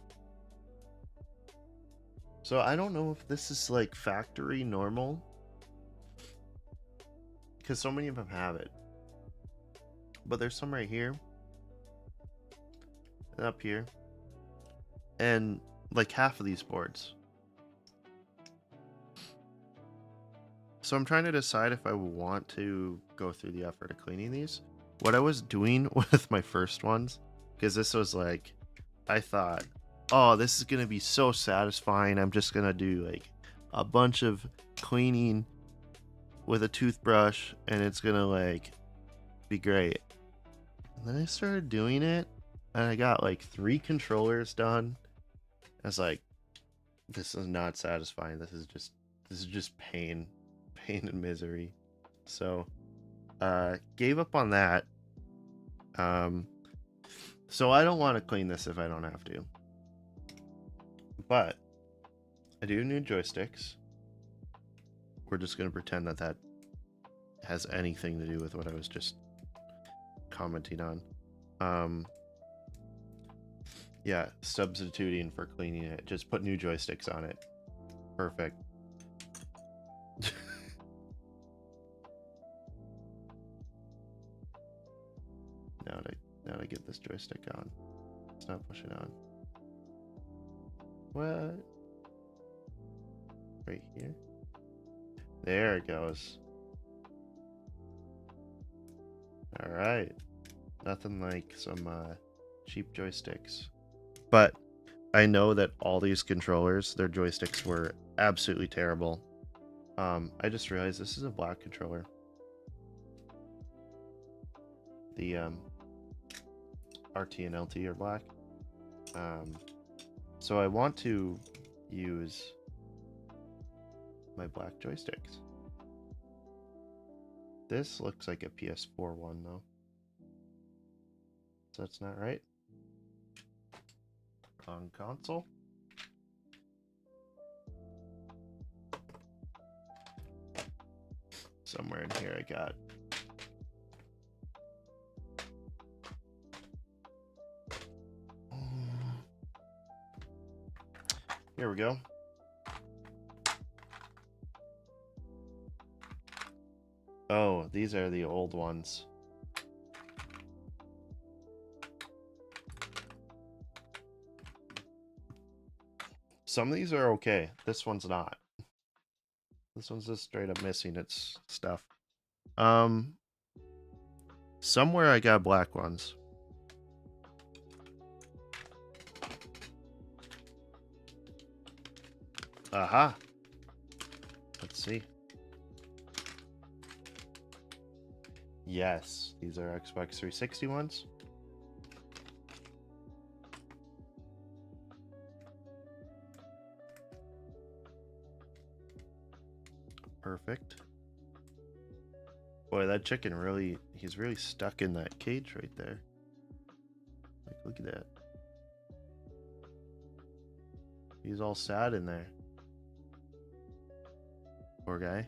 So I don't know if this is like factory normal, because so many of them have it. But there's some right here and up here, and like half of these boards. So I'm trying to decide if I want to go through the effort of cleaning these. What I was doing with my first ones, because this was like, I thought, oh, this is going to be so satisfying. I'm just going to do like a bunch of cleaning with a toothbrush and it's going to like be great. And then I started doing it and I got like 3 controllers done. I was like, this is not satisfying. This is just pain and misery. So gave up on that. So I don't want to clean this if I don't have to, but I do need joysticks. We're just gonna pretend that has anything to do with what I was just commenting on. Yeah, substituting for cleaning it, just put new joysticks on it. Perfect. Now to get this joystick on. It's not pushing on. What? Right here? There it goes. Alright. Nothing like some cheap joysticks. But I know that all these controllers, their joysticks were absolutely terrible. I just realized this is a black controller. The RT and LT are black. So I want to use my black joysticks. This looks like a PS4 one though. So that's not right. On console. Somewhere in here I got Here we go. Oh, these are the old ones. Some of these are okay. This one's not. This one's just straight up missing its stuff. Somewhere I got black ones. Aha. Let's see. Yes, these are Xbox 360 ones. Perfect. Boy, that chicken really, he's really stuck in that cage right there. Like, look at that. He's all sad in there. Poor guy.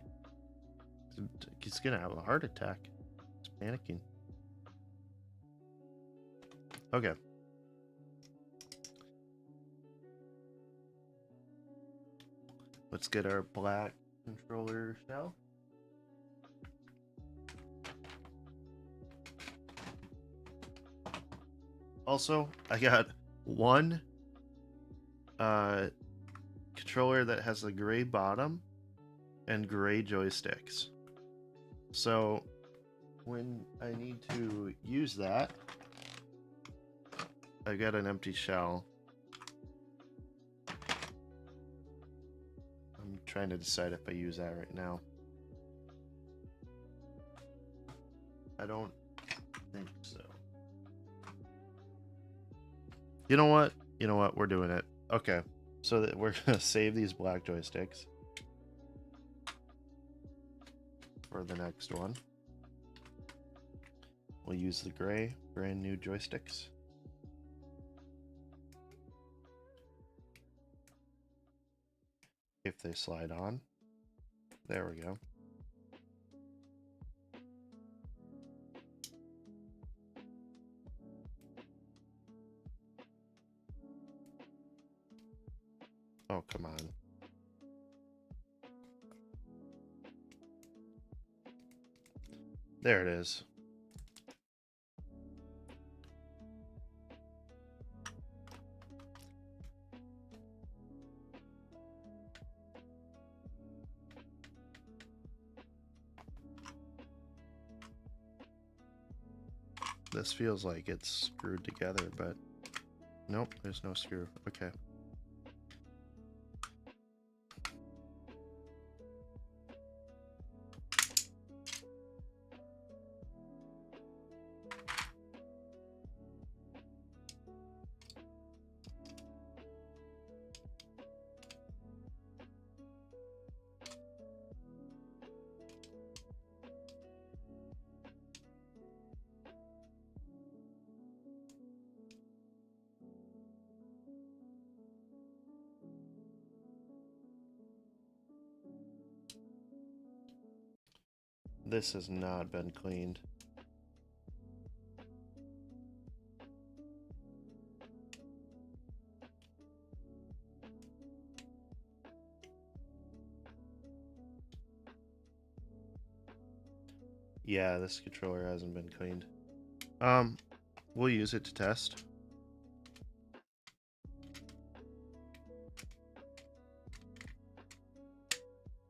He's gonna have a heart attack. He's panicking. Okay. Let's get our black controller shell. Also, I got one controller that has a gray bottom and gray joysticks. So when I need to use that, I got an empty shell. I'm trying to decide if I use that right now. I don't think so. You know what? You know what? We're doing it. Okay. So that we're gonna save these black joysticks for the next one. We'll use the gray, brand new joysticks. If they slide on. There we go. Oh, come on. There it is. This feels like it's screwed together, but nope, there's no screw. Okay. This has not been cleaned. Yeah, this controller hasn't been cleaned. We'll use it to test.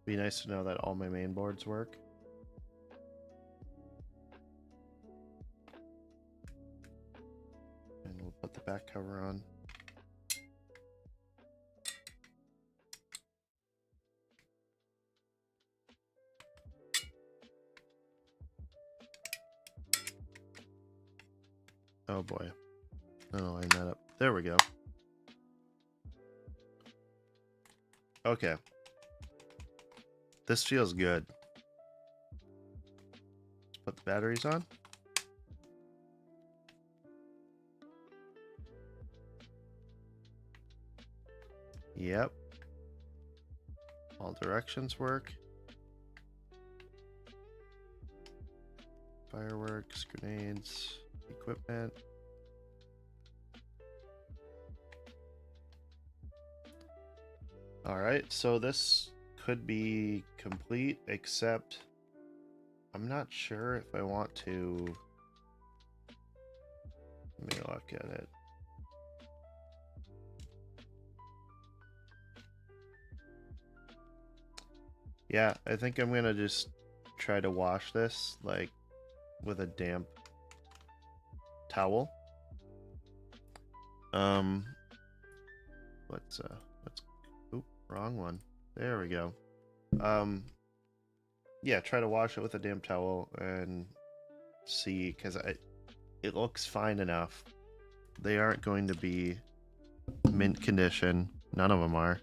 Be nice to know that all my main boards work. And we'll put the back cover on. Oh boy. I'll line that up. There we go. Okay. This feels good. Let's put the batteries on. Yep. All directions work. Fireworks, grenades, equipment. Alright, so this could be complete, except I'm not sure if I want to. Let me look at it. Yeah, I think I'm gonna just try to wash this like with a damp towel. Let's oop, wrong one. There we go. Yeah, try to wash it with a damp towel and see, because it looks fine enough. They aren't going to be mint condition. None of them are.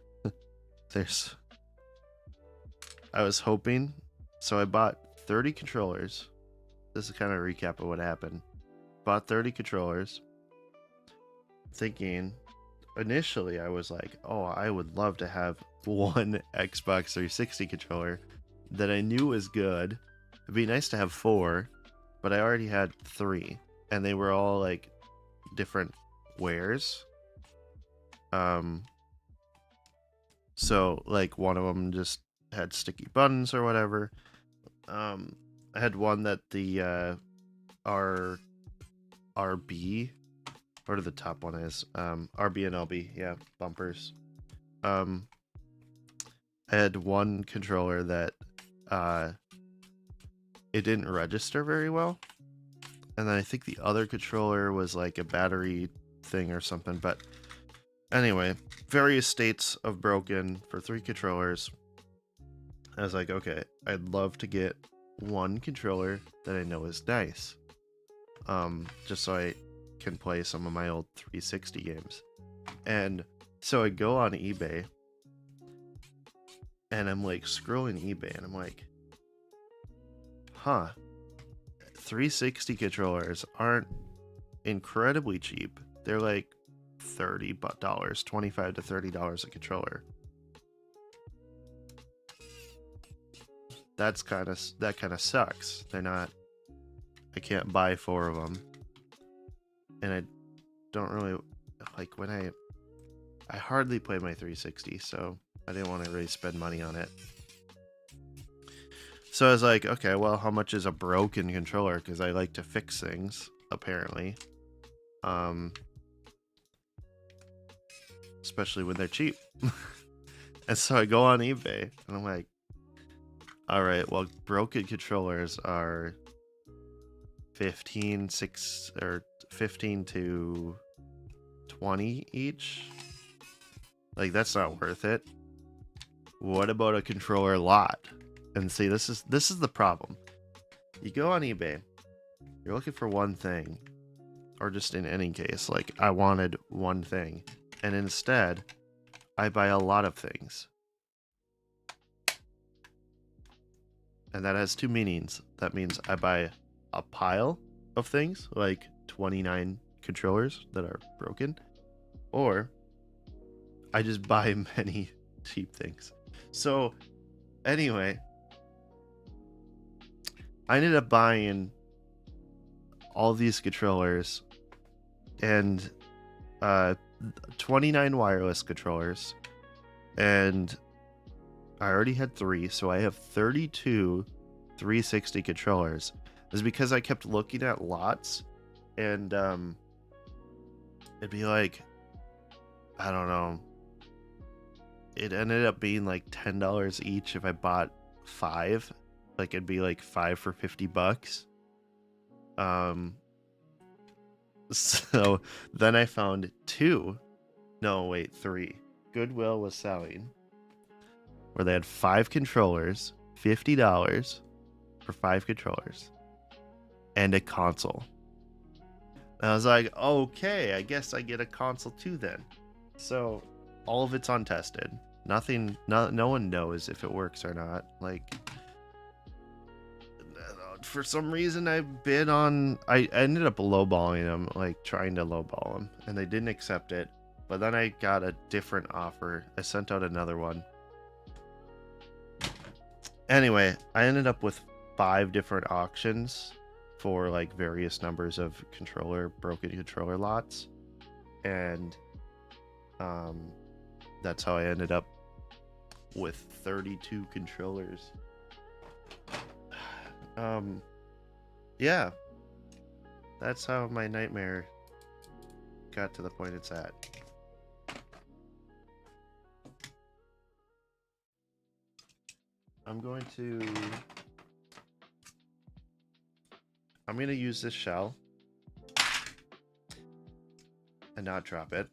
I was hoping, so I bought 30 controllers. This is kind of a recap of what happened. Bought 30 controllers, thinking initially I was like, oh, I would love to have one Xbox 360 controller that I knew was good. It'd be nice to have 4, but I already had 3, and they were all like different wares. So like one of them just had sticky buttons or whatever. I had one that the RB, or the top one is RB and LB, yeah, bumpers. I had one controller that it didn't register very well, and then I think the other controller was like a battery thing or something. But anyway, various states of broken for 3 controllers. I was like, okay, I'd love to get one controller that I know is nice, just so I can play some of my old 360 games. And so I go on eBay, and I'm like scrolling eBay, and I'm like, huh, 360 controllers aren't incredibly cheap. They're like $30, $25 to $30 a controller. That kind of sucks. They're not. I can't buy 4 of them, and I don't really like when I hardly play my 360, so I didn't want to really spend money on it. So I was like, okay, well, how much is a broken controller? Because I like to fix things, apparently. Especially when they're cheap. And so I go on eBay, and I'm like, all right, well, broken controllers are 15 to 20 each. Like, that's not worth it. What about a controller lot? And see, this is the problem. You go on eBay, you're looking for one thing, or just in any case, like I wanted one thing, and instead I buy a lot of things. And that has 2 meanings. That means I buy a pile of things, like 29 controllers that are broken, or I just buy many cheap things. So anyway, I ended up buying all these controllers, and 29 wireless controllers, and I already had 3, so I have 32 360 controllers. It's because I kept looking at lots, and it'd be like, I don't know, it ended up being like $10 each if I bought 5. Like, it'd be like 5 for $50. So then I found 3 Goodwill was selling, where they had 5 controllers, $50 for 5 controllers, and a console. And I was like, okay, I guess I get a console too then. So all of it's untested. No one knows if it works or not. Like, for some reason I ended up lowballing them, like trying to lowball them, and they didn't accept it. But then I got a different offer. I sent out another one. Anyway, I ended up with 5 different auctions for like various numbers of broken controller lots, and that's how I ended up with 32 controllers. Yeah, that's how my nightmare got to the point it's at. I'm going to use this shell and not drop it.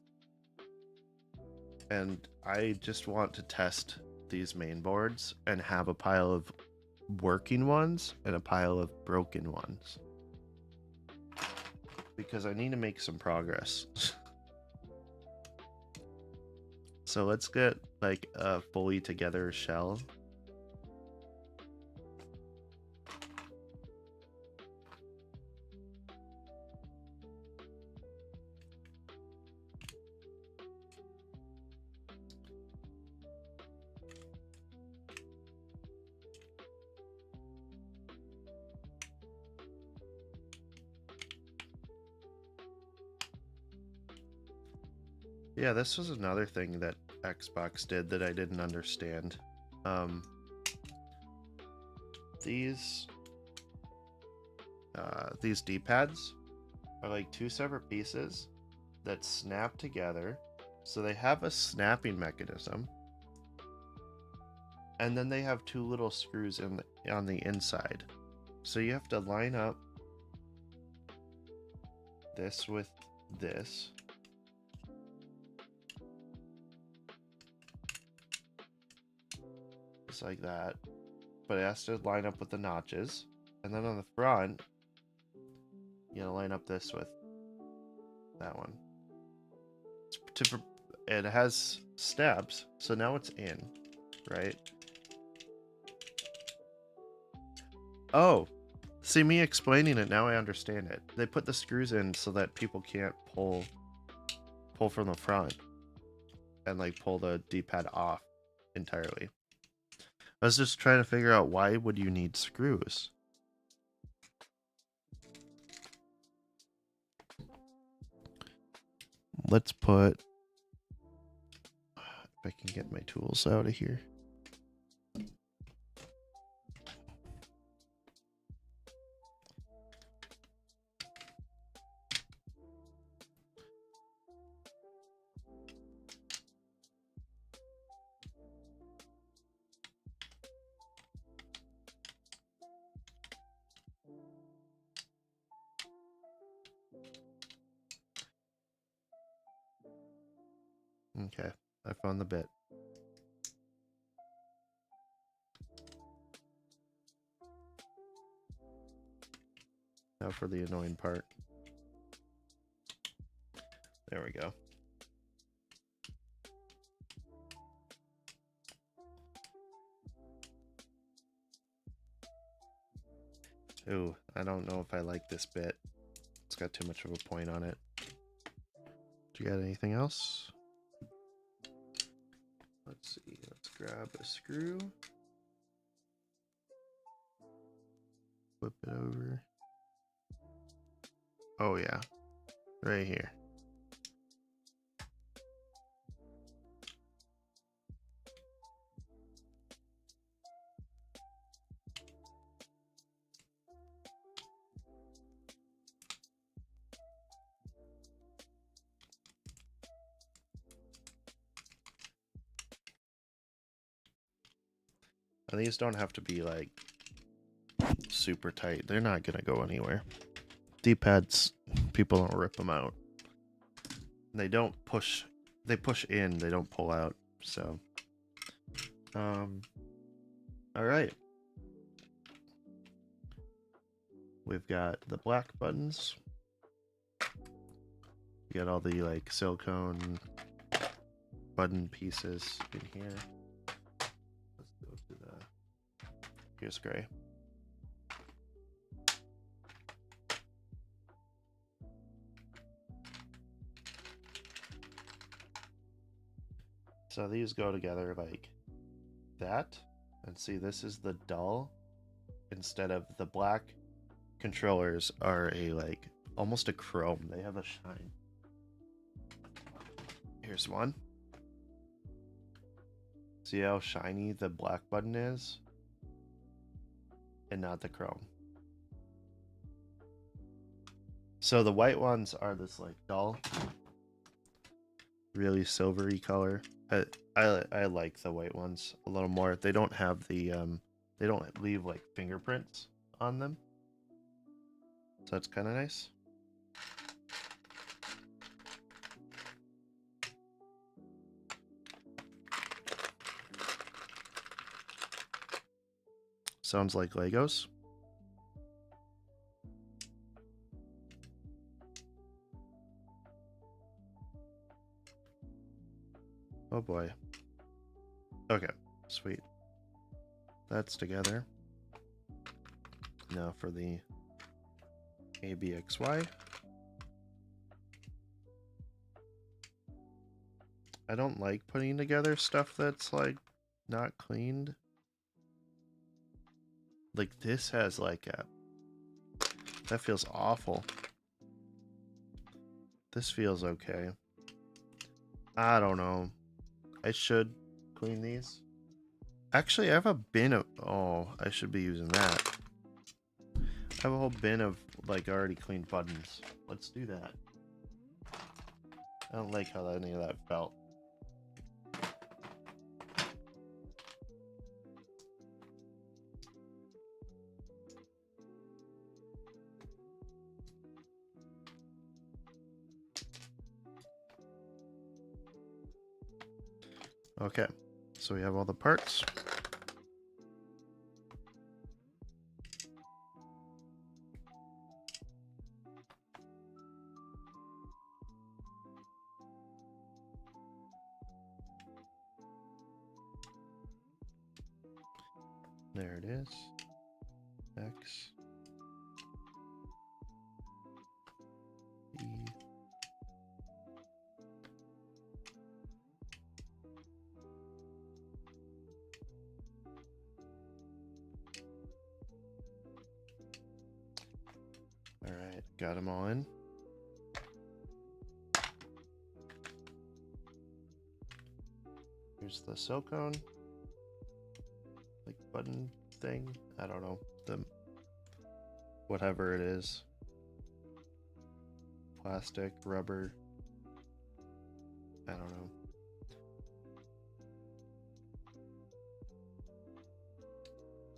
And I just want to test these main boards and have a pile of working ones and a pile of broken ones. Because I need to make some progress. So let's get like a fully together shell. Yeah, this was another thing that Xbox did that I didn't understand. These D-pads are like two separate pieces that snap together, so they have a snapping mechanism, and then they have two little screws on the inside. So you have to line up this with this. Just like that. But it has to line up with the notches. And then on the front, you gotta line up this with that one. It has steps, so now it's in, right? Oh, see, me explaining it, now I understand it. They put the screws in so that people can't pull from the front and like pull the D-pad off entirely. I was just trying to figure out, why would you need screws? Let's put, if I can get my tools out of here. Okay, I found the bit. Now for the annoying part. There we go. Ooh, I don't know if I like this bit. It's got too much of a point on it. Do you got anything else? Let's see, let's grab a screw. Flip it over. Oh yeah, right here. And these don't have to be like super tight. They're not gonna go anywhere. D-pads, people don't rip them out. They don't push. They push in. They don't pull out. So, all right. We've got the black buttons. We got all the like silicone button pieces in here. Let's go to the. Here's gray. So these go together like that. And see, this is the dull instead of the black controllers are a like almost a chrome. They have a shine. Here's one. See how shiny the black button is? And not the chrome. So the white ones are this like dull, really silvery color. I like the white ones a little more. They don't have the they don't leave like fingerprints on them. So that's kind of nice. Sounds like Legos. Oh boy. Okay, sweet. That's together. Now for the ABXY. I don't like putting together stuff that's like not cleaned. Like this has like a... That feels awful. This feels okay. I don't know. I should clean these. Actually, I have a bin of... Oh, I should be using that. I have a whole bin of like already cleaned buttons. Let's do that. I don't like how any of that felt. Okay, so we have all the parts. There it is. X. E. All right, got them all in. Here's the silicone, like button thing. I don't know, the whatever it is. Plastic, rubber. I don't know.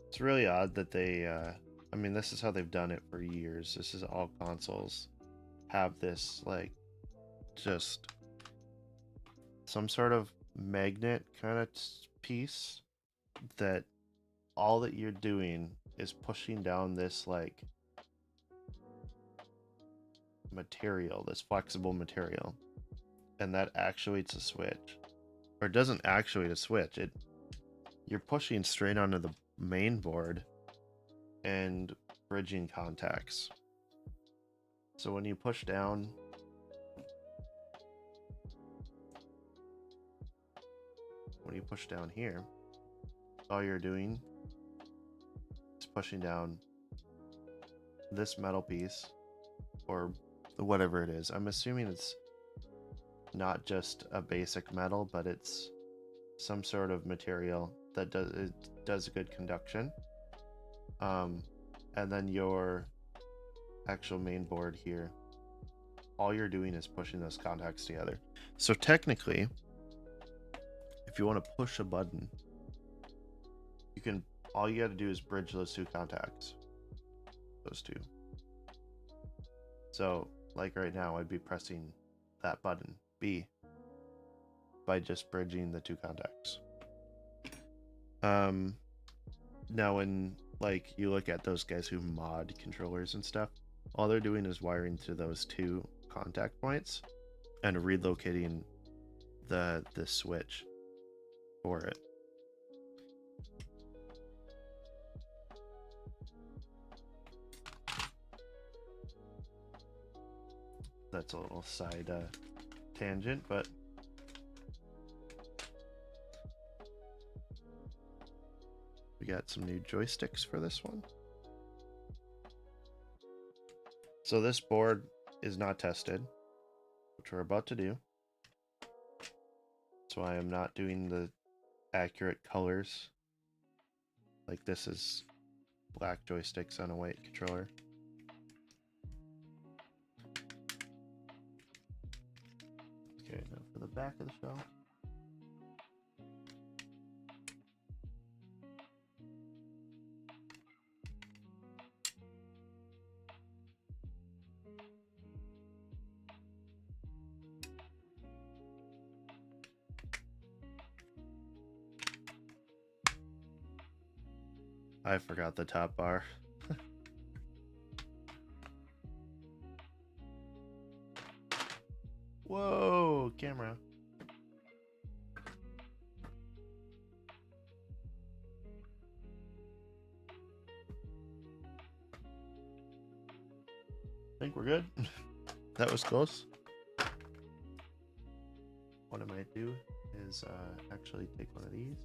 It's really odd that they, I mean, this is how they've done it for years. This is all consoles have this, like, just some sort of magnet kind of piece that all that you're doing is pushing down this, like, material, this flexible material, and that actuates a switch. Or it doesn't actuate a switch. You're pushing straight onto the main board and bridging contacts. So when you push down, here, all you're doing is pushing down this metal piece or whatever it is. I'm assuming it's not just a basic metal, but it's some sort of material that does good conduction. And then your actual main board here, all you're doing is pushing those contacts together. So technically, if you want to push a button, you can, all you got to do is bridge those two contacts. Those two. So, like right now, I'd be pressing that button, B, by just bridging the two contacts. Now when, like, you look at those guys who mod controllers and stuff, all they're doing is wiring to those two contact points and relocating the switch for it. That's a little side tangent, but we got some new joysticks for this one. So this board is not tested, which we're about to do. So I am not doing the accurate colors. Like this is black joysticks on a white controller. Okay, now for the back of the shell. I forgot the top bar. Whoa, camera. I think we're good. That was close. What I might do is actually take one of these.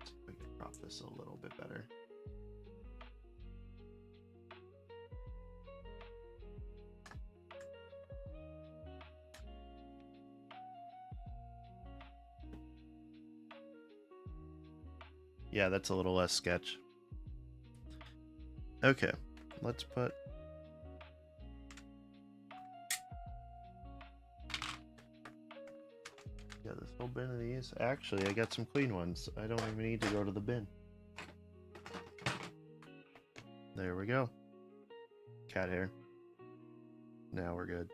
See if I can prop this a little bit better. Yeah, that's a little less sketch. Okay, let's put... Yeah, this whole bin of these. Actually, I got some clean ones. I don't even need to go to the bin. There we go. Cat hair. Now we're good.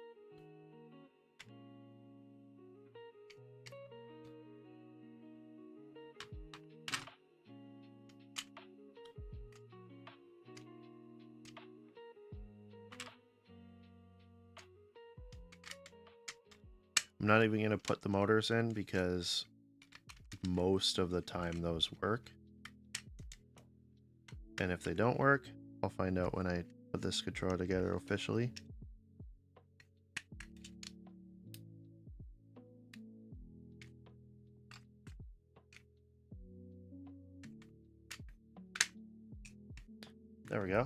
I'm not even going to put the motors in because most of the time those work. And if they don't work, I'll find out when I put this controller together officially. There we go.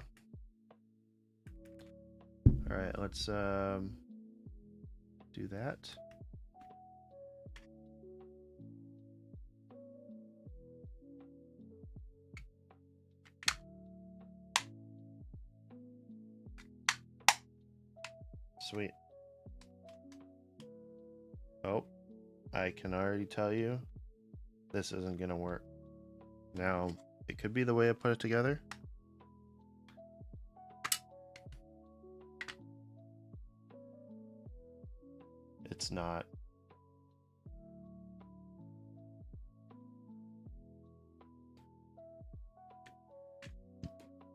All right, let's do that. Sweet. Oh, I can already tell you this isn't gonna work. Now, it could be the way I put it together. It's not.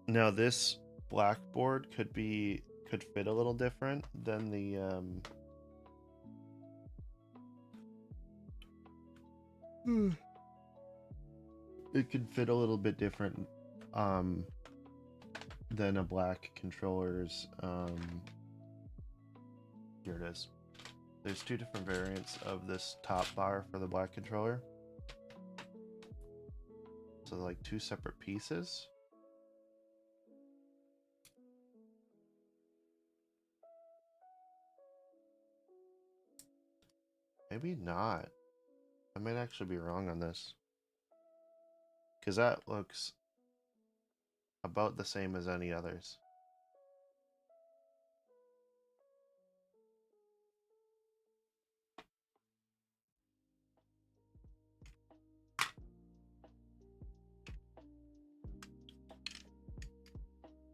Now this blackboard could fit a little different than the it could fit a little bit different than a black controller's here it is. There's two different variants of this top bar for the black controller. So like two separate pieces. Maybe not. I might actually be wrong on this. Because that looks about the same as any others.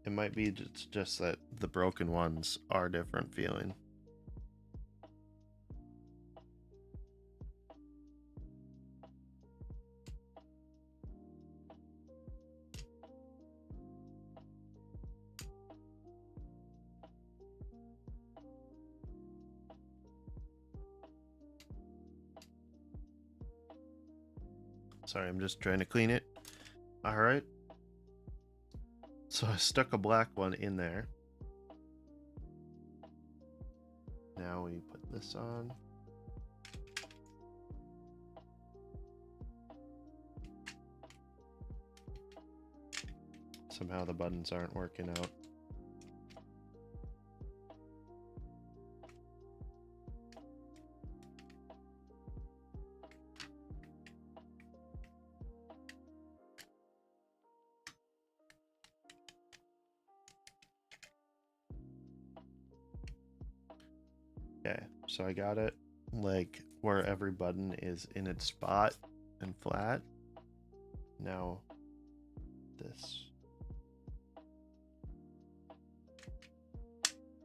It might be just that the broken ones are different feeling. Sorry, I'm just trying to clean it. Alright. So I stuck a black one in there. Now we put this on. Somehow the buttons aren't working out. So I got it like where every button is in its spot and flat. Now this.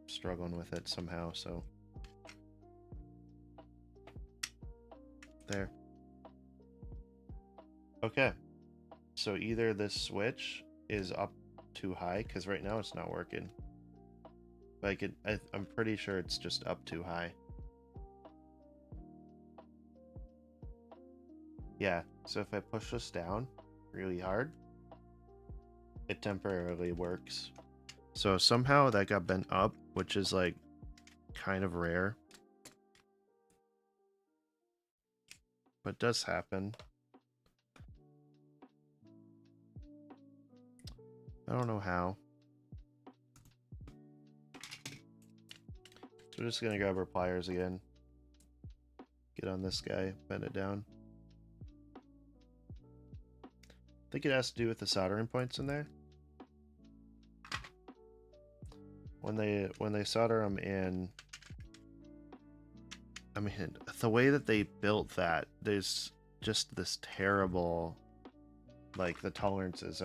Struggling with it somehow, so there. Okay, so either this switch is up too high, because right now it's not working. Like I'm pretty sure it's just up too high. Yeah, so if I push this down really hard, it temporarily works. So somehow that got bent up, which is like kind of rare. But does happen. I don't know how. So we're just gonna grab our pliers again. Get on this guy, bend it down. I think it has to do with the soldering points in there. When they solder them in, I mean, the way that they built that, there's just this terrible, like the tolerances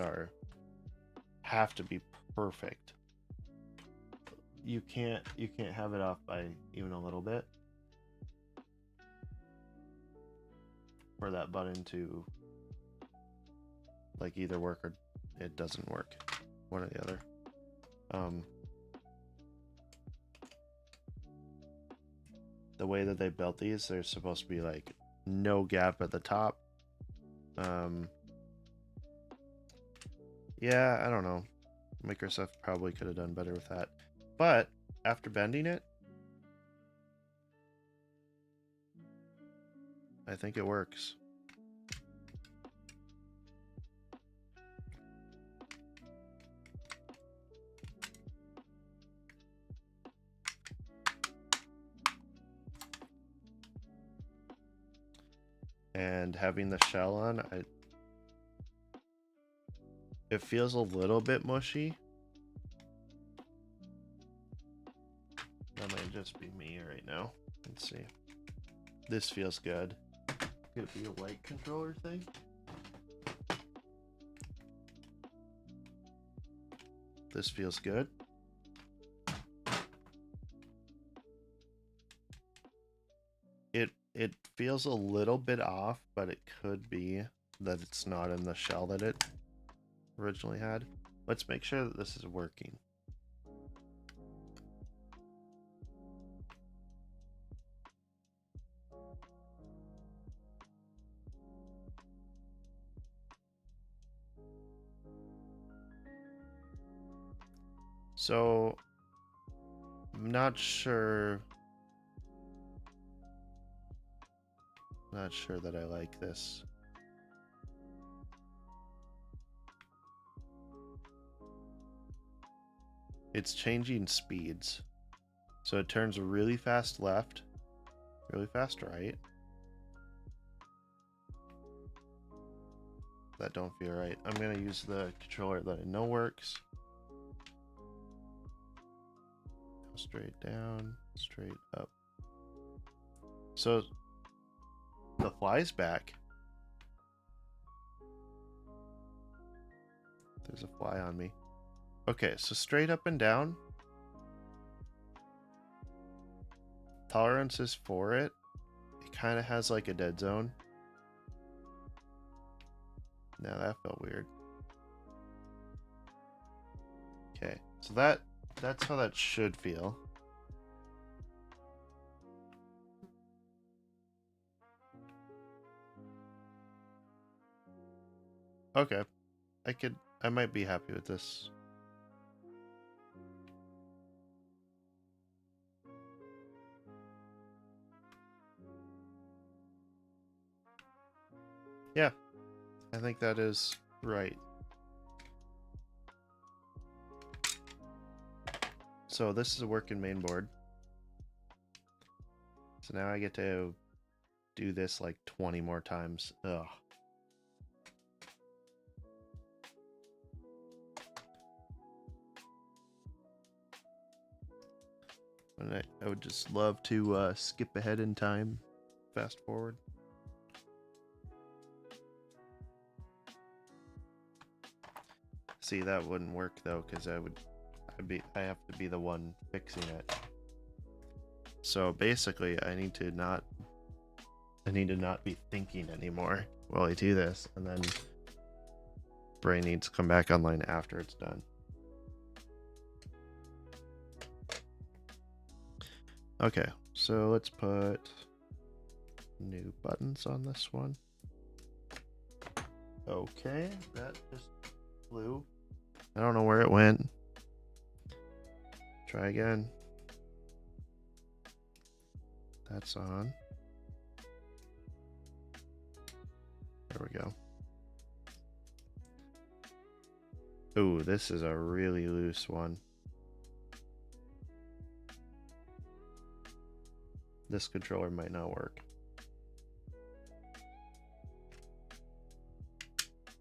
have to be perfect. You can't have it off by even a little bit for that button to like either work or it doesn't work, one or the other. The way that they built these, there's supposed to be like no gap at the top. Yeah, I don't know. Microsoft probably could have done better with that. But after bending it, I think it works. And having the shell on, it feels a little bit mushy. That might just be me right now. Let's see. This feels good. Could it be a light controller thing? This feels good. It feels a little bit off, but it could be that it's not in the shell that it originally had. Let's make sure that this is working. So I'm not sure that I like this. It's changing speeds. So it turns really fast left, really fast right. That don't feel right. I'm gonna use the controller that I know works. Straight down, straight up. So the fly's back. There's a fly on me. Okay, so straight up and down. Tolerance is for it. It kind of has like a dead zone. Now that felt weird. Okay, so that's how that should feel. Okay, I might be happy with this. Yeah, I think that is right. So this is a working main board. So now I get to do this like 20 more times. Ugh. And I would just love to skip ahead in time, fast forward. See, that wouldn't work though, because I have to be the one fixing it. So basically, I need to not be thinking anymore while I do this, and then brain needs to come back online after it's done. Okay, so let's put new buttons on this one. Okay, that just flew. I don't know where it went. Try again. That's on. There we go. Ooh, this is a really loose one. This controller might not work.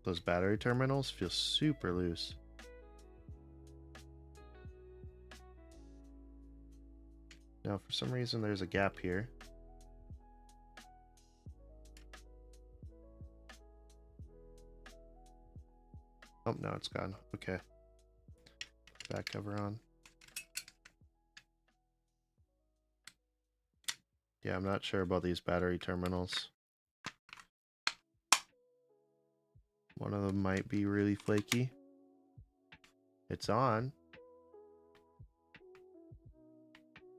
Those battery terminals feel super loose. Now, for some reason, there's a gap here. Oh, no, it's gone. Okay. Back cover on. Yeah, I'm not sure about these battery terminals. One of them might be really flaky. It's on.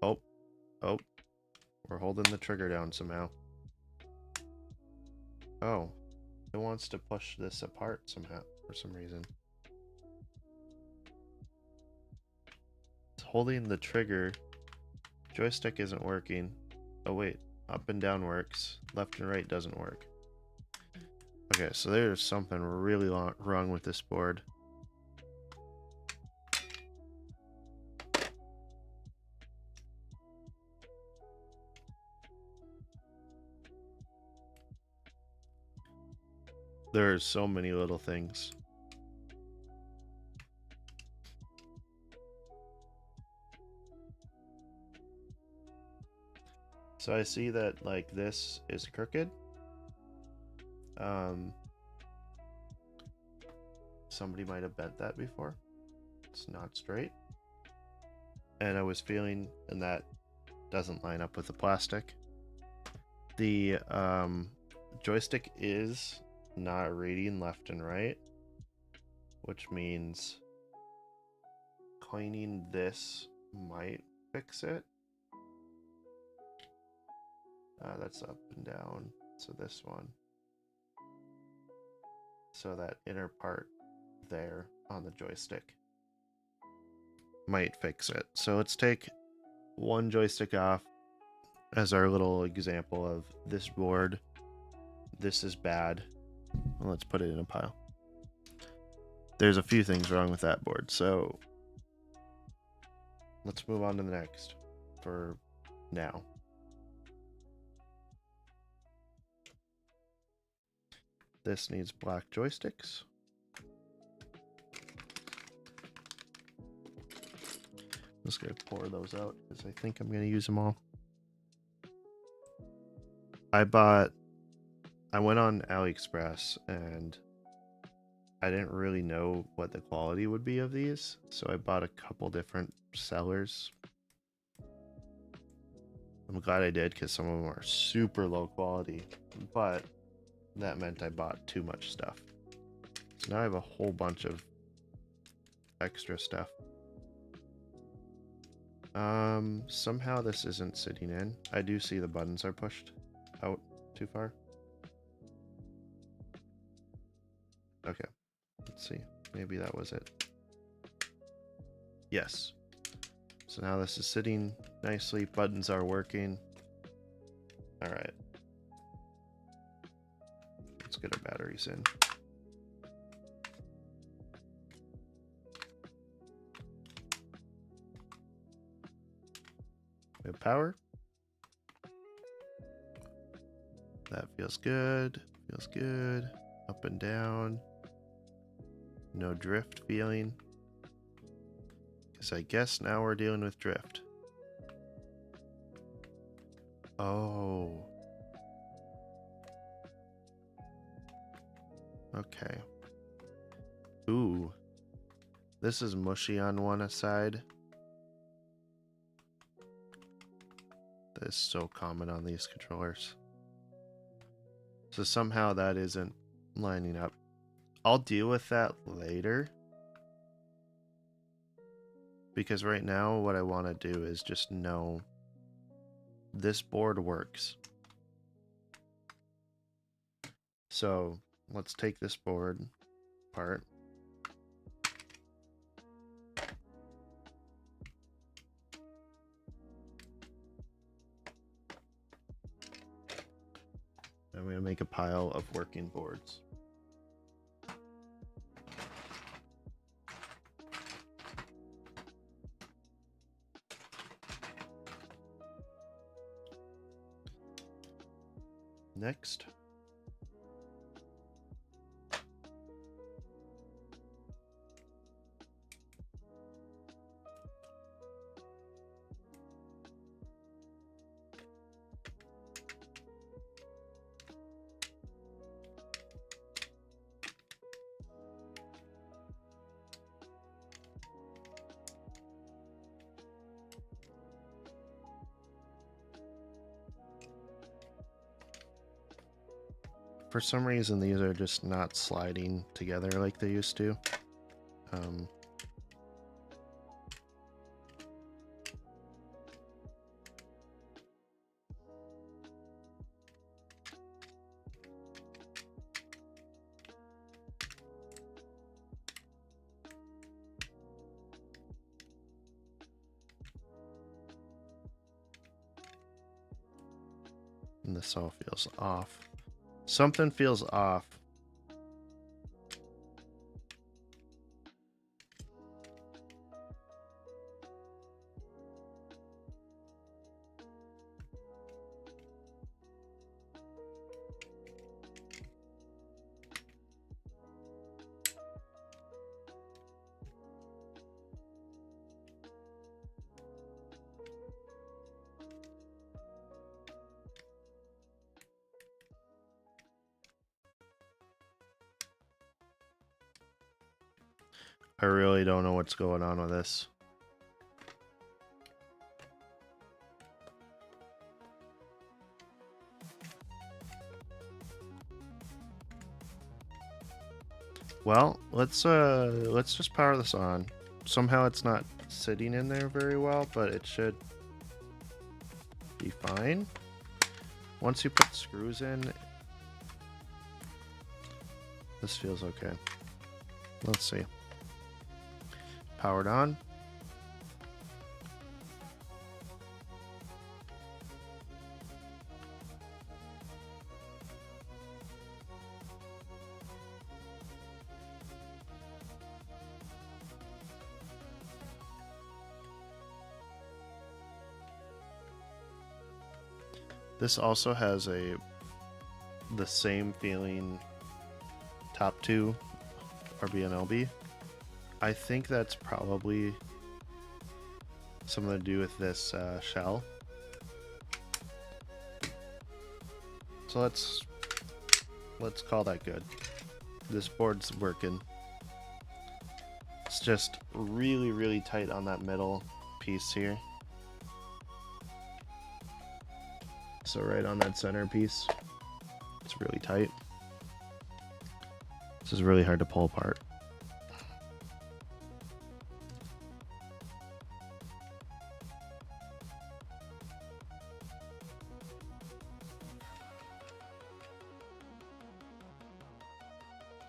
Oh. Oh. We're holding the trigger down somehow. Oh. It wants to push this apart somehow, for some reason. It's holding the trigger. Joystick isn't working. Oh wait, up and down works. Left and right doesn't work. Okay, so there's something really wrong with this board. There's so many little things. So I see that like this is crooked. Somebody might have bent that before. It's not straight. And I was feeling, and that doesn't line up with the plastic. The joystick is not reading left and right, which means cleaning this might fix it. That's up and down, so this one. So that inner part there on the joystick might fix it. So let's take one joystick off as our little example of this board. This is bad. Well, let's put it in a pile. There's a few things wrong with that board, so let's move on to the next for now. This needs black joysticks. I'm just going to pour those out because I think I'm going to use them all. I went on AliExpress and I didn't really know what the quality would be of these, so I bought a couple different sellers. I'm glad I did because some of them are super low quality, but that meant I bought too much stuff. So now I have a whole bunch of extra stuff. Somehow this isn't sitting in. I do see the buttons are pushed out too far. Okay, let's see. Maybe that was it. Yes. So now this is sitting nicely. Buttons are working. All right. Let's get our batteries in. We have power. That feels good. Feels good. Up and down. No drift feeling. Because I guess now we're dealing with drift. Oh. Okay. Ooh. This is mushy on one side. That is so common on these controllers. So somehow that isn't lining up. I'll deal with that later. Because right now what I want to do is just know this board works. So let's take this board apart. I'm going to make a pile of working boards. Next, for some reason these are just not sliding together like they used to. And this all feels off. Something feels off. I really don't know what's going on with this. Well, let's just power this on. Somehow it's not sitting in there very well, but it should be fine. Once you put screws in, this feels okay. Let's see. Powered on. This also has the same feeling top two RBNLB. I think that's probably something to do with this shell. So let's call that good. This board's working. It's just really, really tight on that middle piece here. So right on that center piece, it's really tight. This is really hard to pull apart.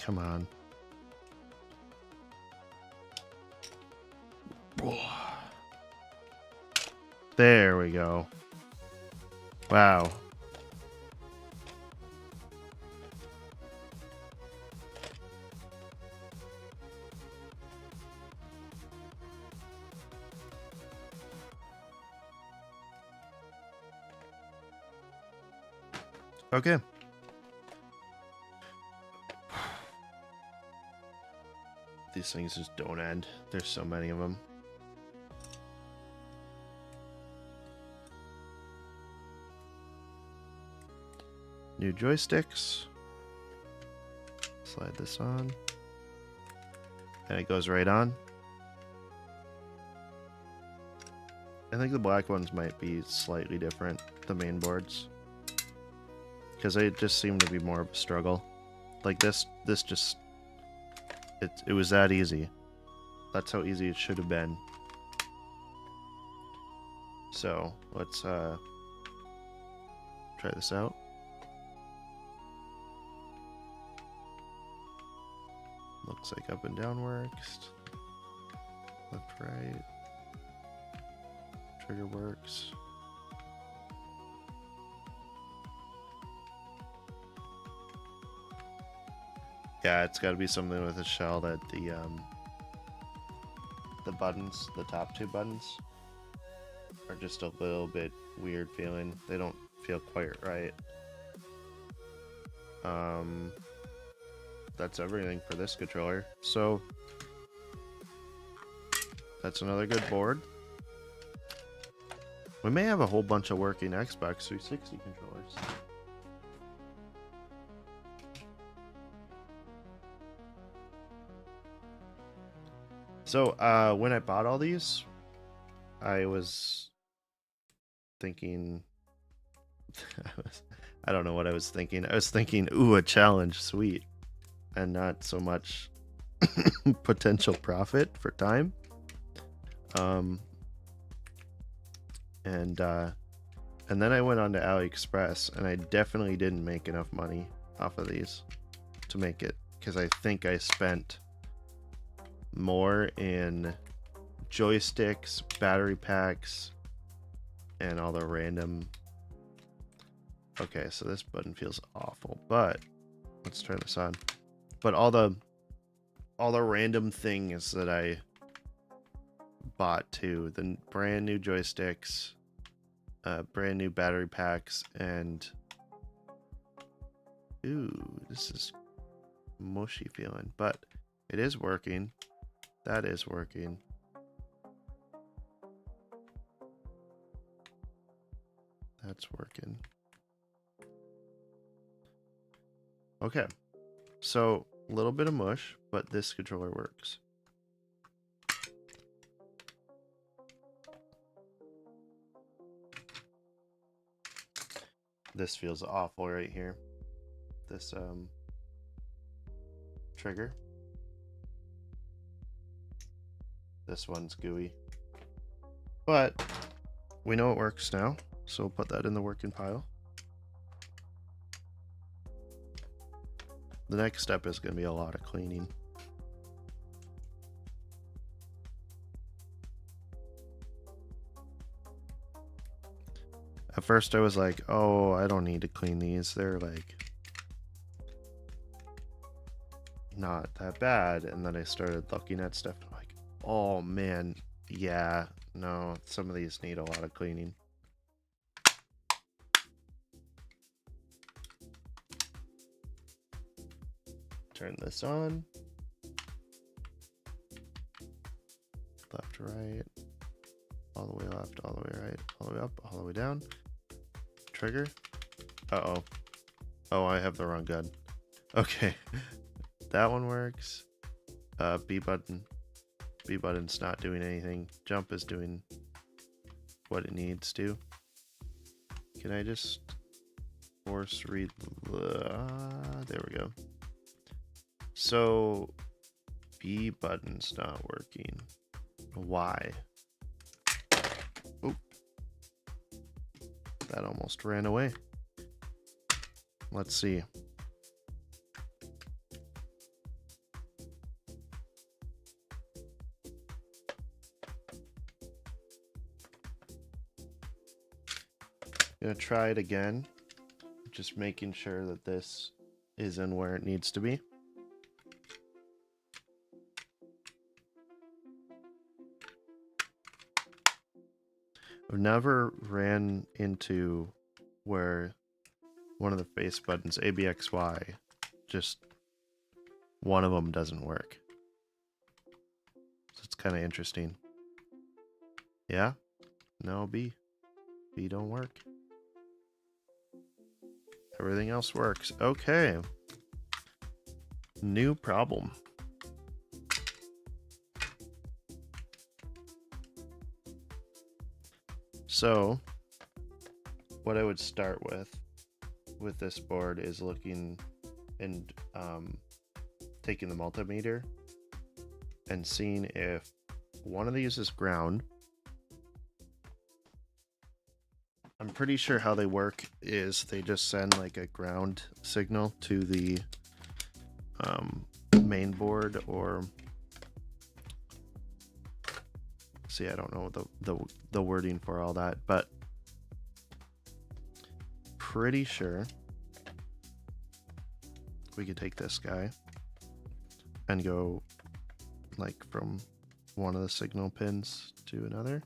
Come on. There we go. Wow. Okay. These things just don't end. There's so many of them. New joysticks. Slide this on. And it goes right on. I think the black ones might be slightly different, the main boards. Because they just seem to be more of a struggle. Like this just... It was that easy. That's how easy it should have been. So, let's try this out. Looks like up and down works. Left, right. Trigger works. Yeah, it's got to be something with a shell that the buttons, the top two buttons, are just a little bit weird feeling. They don't feel quite right. That's everything for this controller. So that's another good board. We may have a whole bunch of working Xbox 360 controllers. So when I bought all these, I was thinking, I don't know what I was thinking. I was thinking, ooh, a challenge, sweet. And not so much potential profit for time. And then I went on to AliExpress, and I definitely didn't make enough money off of these to make it, because I think I spent more in joysticks, battery packs, and all the random... Okay, so this button feels awful, but let's turn this on. But all the random things that I bought too, the brand new joysticks, brand new battery packs, and ooh, this is mushy feeling, but it is working. That is working. That's working. Okay, so a little bit of mush, but this controller works. This feels awful right here. This trigger. This one's gooey. But we know it works now, so we'll put that in the working pile. The next step is going to be a lot of cleaning. At first I was like, oh, I don't need to clean these. They're like not that bad. And then I started looking at stuff and I'm like, oh man, yeah, no, some of these need a lot of cleaning. Turn this on. Left, right. All the way left, all the way right, all the way up, all the way down. Trigger. Uh-oh. Oh, I have the wrong gun. Okay. That one works. B button. B button's not doing anything. Jump is doing what it needs to. Can I just force read? There we go. So B button's not working. Why? Oop. That almost ran away. Let's see. Gonna try it again. Just making sure that this is in where it needs to be. I've never ran into where one of the face buttons, ABXY, just one of them doesn't work. So it's kind of interesting. Yeah? No, B. B don't work. Everything else works. Okay. New problem. So, what I would start with this board is looking and taking the multimeter and seeing if one of these is ground. I'm pretty sure how they work is they just send like a ground signal to the main board, or see, I don't know the wording for all that, but pretty sure we could take this guy and go like from one of the signal pins to another.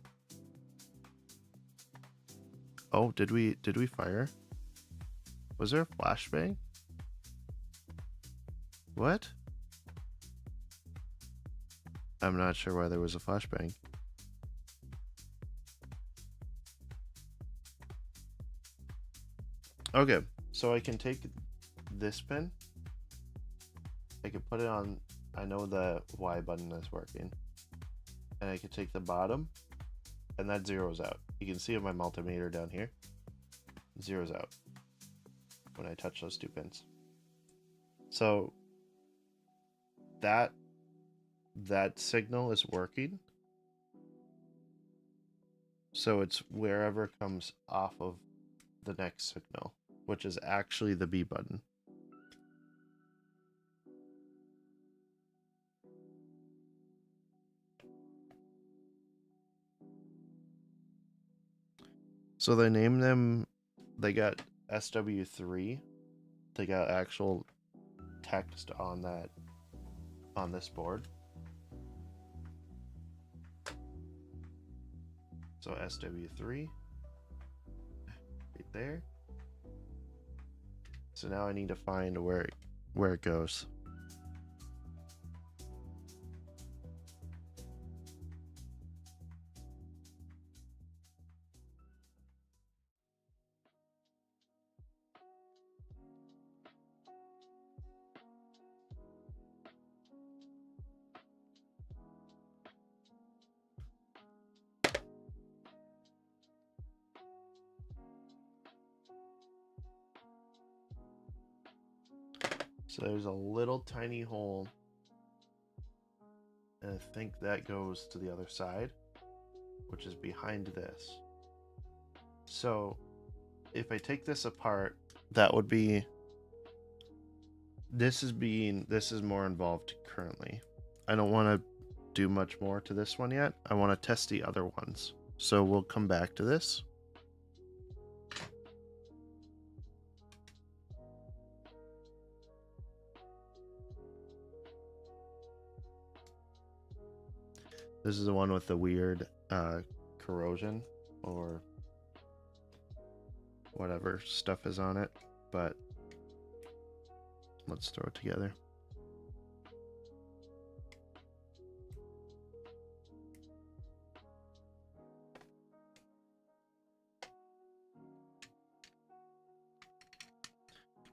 Oh, did we fire? Was there a flashbang? What? I'm not sure why there was a flashbang. Okay, so I can take this pin. I can put it on, I know the Y button is working. And I can take the bottom, and that zeroes out. You can see on my multimeter down here, zeroes out when I touch those two pins. So that signal is working. So it's wherever comes off of the next signal, which is actually the B button. So they named them, they got SW3. They got actual text on that, on this board. So SW3 right there. So now I need to find where it goes. So there's a little tiny hole, and I think that goes to the other side, which is behind this. So if I take this apart, that would be, this is more involved currently. I don't want to do much more to this one yet. I want to test the other ones. So we'll come back to this. This is the one with the weird corrosion or whatever stuff is on it, but let's throw it together.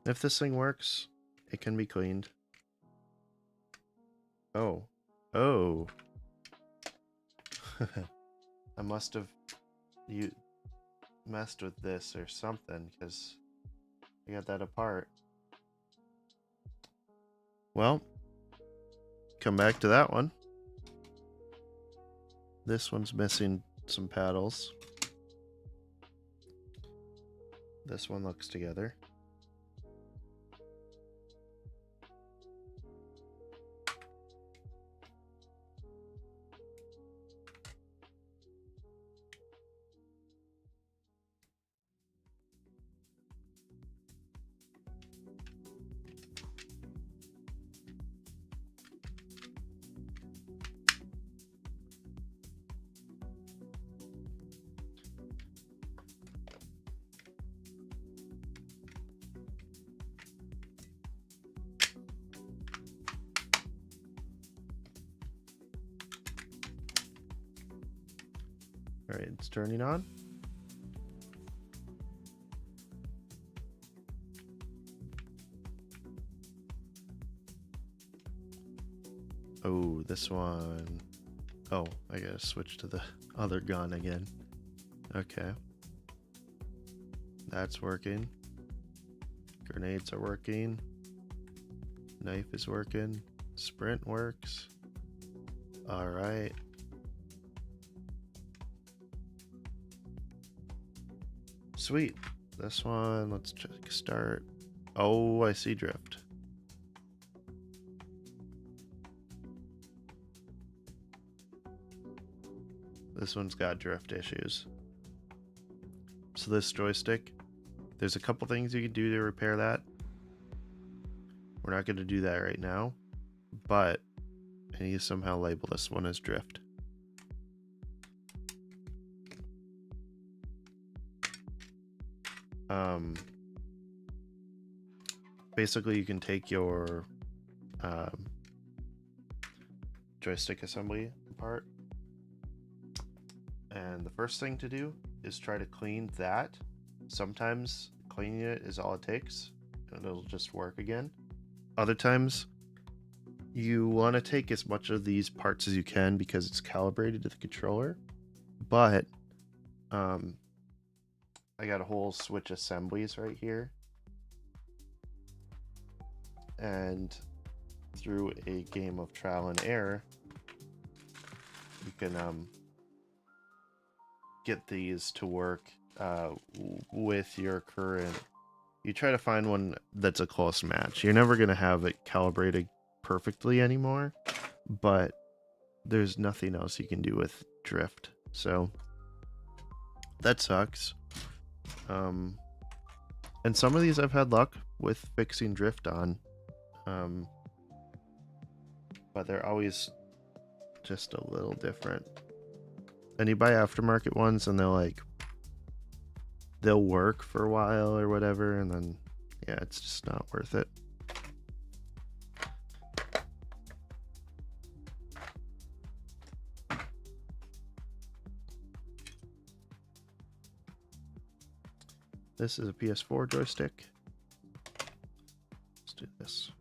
If this thing works, it can be cleaned. Oh. I must have messed with this or something, because I got that apart. Well, come back to that one. This one's missing some paddles. This one looks together. All right, it's turning on. Oh, this one. Oh, I gotta switch to the other gun again. Okay. That's working. Grenades are working. Knife is working. Sprint works. Alright. Sweet. This one, let's check start. Oh, I see drift. This one's got drift issues. So this joystick, there's a couple things you can do to repair that. We're not going to do that right now, but I need to somehow label this one as drift. Basically you can take your joystick assembly apart, and the first thing to do is try to clean that. Sometimes cleaning it is all it takes and it'll just work again. Other times you want to take as much of these parts as you can because it's calibrated to the controller, but I got a whole switch assemblies right here, and through a game of trial and error you can get these to work with your current. You try to find one that's a close match. You're never going to have it calibrated perfectly anymore, but there's nothing else you can do with drift, so that sucks. And some of these I've had luck with fixing drift on, but they're always just a little different. And you buy aftermarket ones and they'll work for a while or whatever, and then yeah, it's just not worth it. This is a PS4 joystick. Let's do this.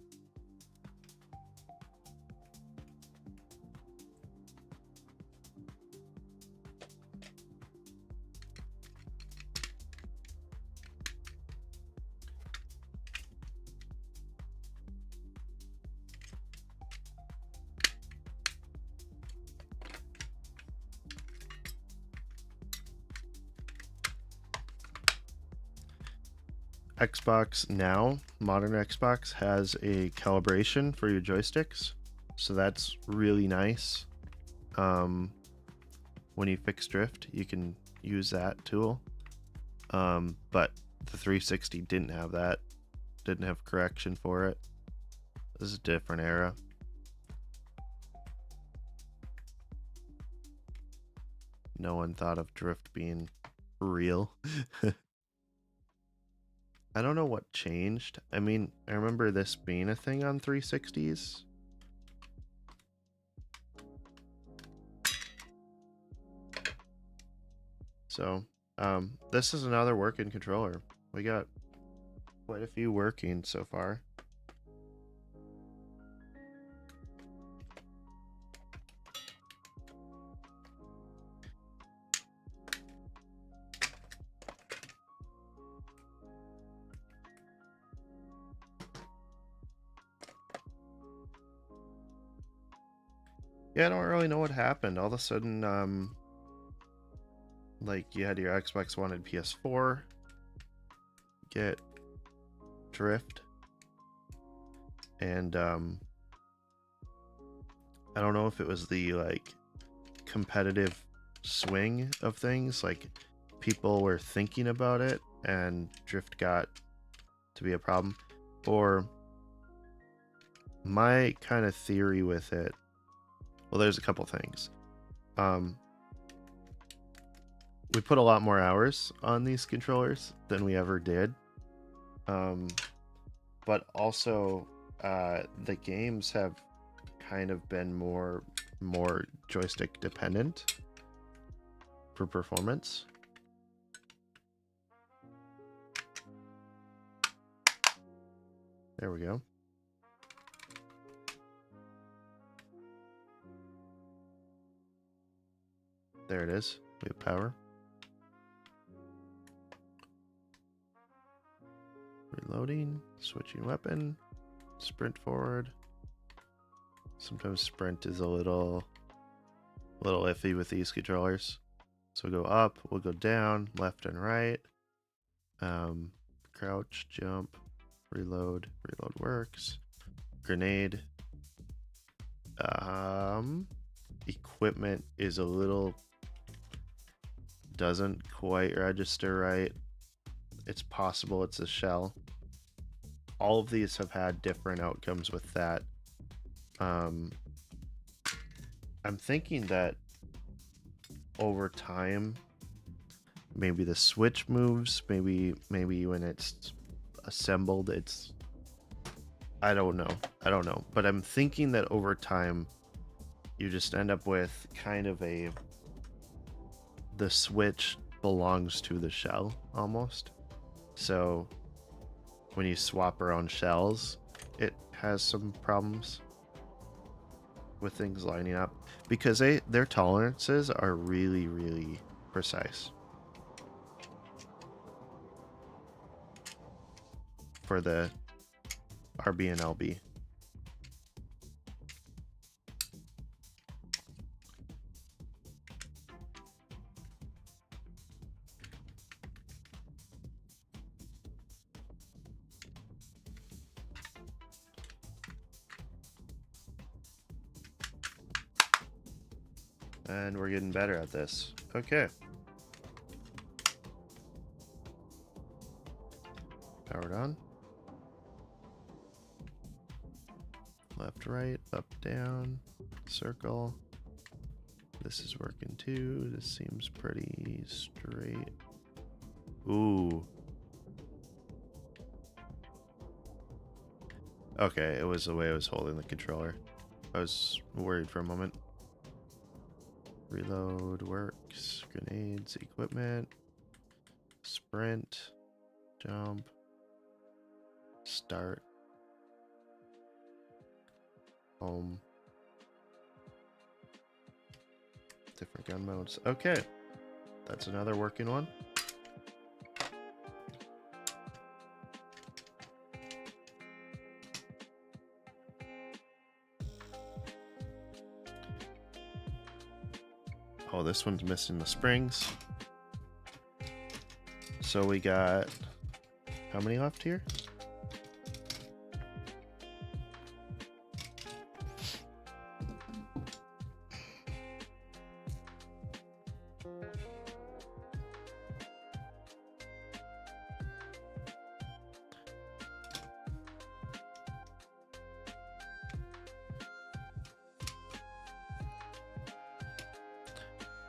Xbox now, modern Xbox, has a calibration for your joysticks, so that's really nice. When you fix drift, you can use that tool, but the 360 didn't have that, didn't have correction for it. This is a different era. No one thought of drift being real. I don't know what changed. I mean, I remember this being a thing on 360s. So, this is another working controller. We got quite a few working so far. Yeah, I don't really know what happened. All of a sudden, like, you had your Xbox One and PS4 get drift, and I don't know if it was the like competitive swing of things, like people were thinking about it and drift got to be a problem, or my kind of theory with it. Well, there's a couple things. We put a lot more hours on these controllers than we ever did. But also, the games have kind of been more joystick dependent for performance. There we go. There it is. We have power. Reloading, switching weapon, sprint forward. Sometimes sprint is a little iffy with these controllers. So we'll go up, we'll go down, left and right. Crouch, jump, reload works. Grenade. Equipment is a little, doesn't quite register right. It's possible it's a shell. All of these have had different outcomes with that. I'm thinking that over time, maybe the switch moves, maybe when it's assembled, it's, I don't know, but I'm thinking that over time you just end up with kind of the switch belongs to the shell almost. So when you swap around shells, it has some problems with things lining up because their tolerances are really, really precise for the RB and LB. And we're getting better at this. Okay. Powered on. Left, right, up, down, circle. This is working too. This seems pretty straight. Ooh. Okay, it was the way I was holding the controller. I was worried for a moment. Reload works. Grenades, equipment. Sprint. Jump. Start. Home. Different gun modes. Okay. That's another working one. Oh, this one's missing the springs. So we got how many left here?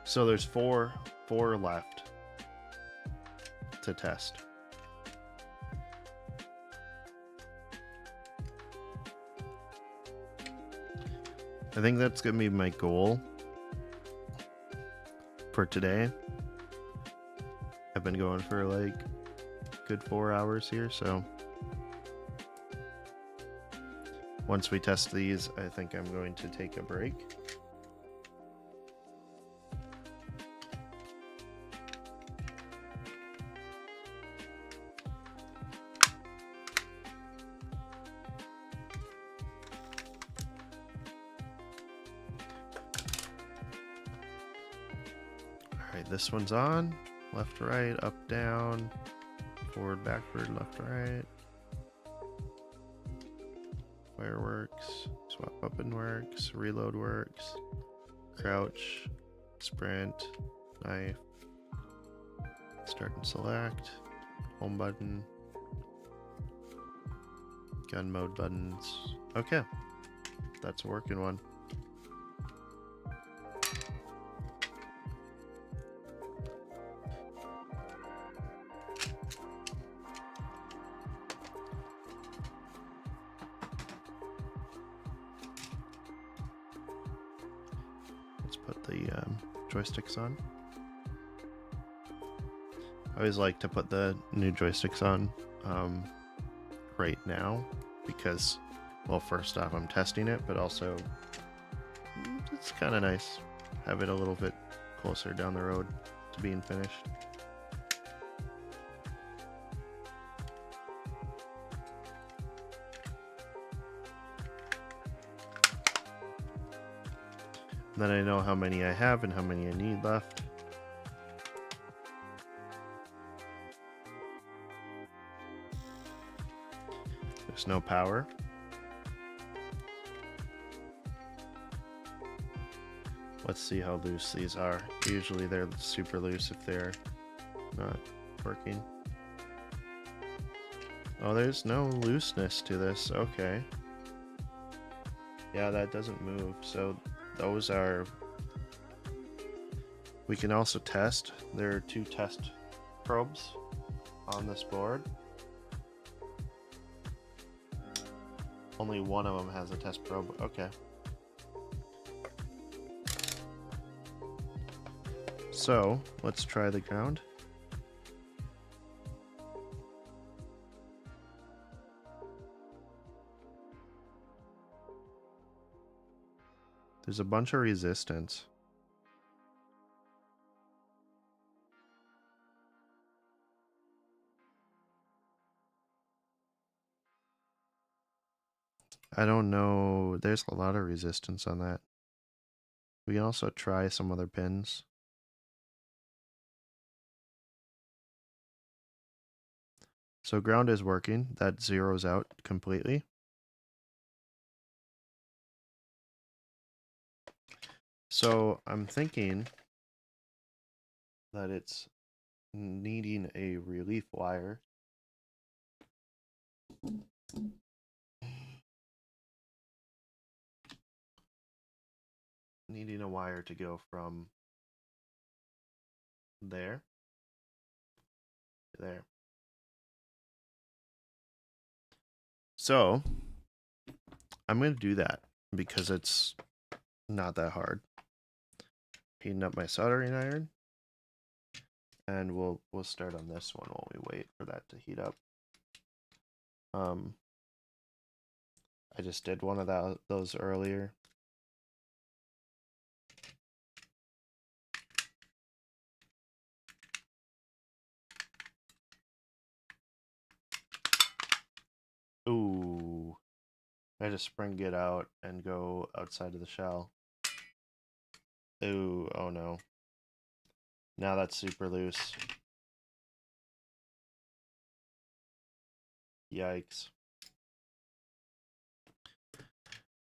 So there's four left to test. I think that's gonna be my goal for today. I've been going for like a good 4 hours here, so once we test these, I think I'm going to take a break. Alright, this one's on. Left, right, up, down, forward, backward, left, right. Fire works, swap weapon works, reload works, crouch, sprint, knife, start and select, home button, gun mode buttons. Okay, that's a working one. Let's put the joysticks on. I always like to put the new joysticks on right now because, well, first off, I'm testing it, but also it's kind of nice. Have it a little bit closer down the road to being finished. Then I know how many I have and how many I need left. There's no power. Let's see how loose these are. Usually they're super loose if they're not working. Oh, there's no looseness to this. Okay. Yeah, that doesn't move. So those are... We can also test. There are 2 test probes on this board. Only one of them has a test probe. Okay. So, let's try the ground. There's a bunch of resistance. I don't know. There's a lot of resistance on that. We can also try some other pins. So ground is working. That zeroes out completely. So I'm thinking that it's needing a relief wire. Needing a wire to go from there to there. So I'm going to do that because it's not that hard. Heating up my soldering iron, and we'll start on this one while we wait for that to heat up. I just did one of those earlier. Ooh. I just spring it out and go outside of the shell. Ooh, oh no. Now that's super loose. Yikes.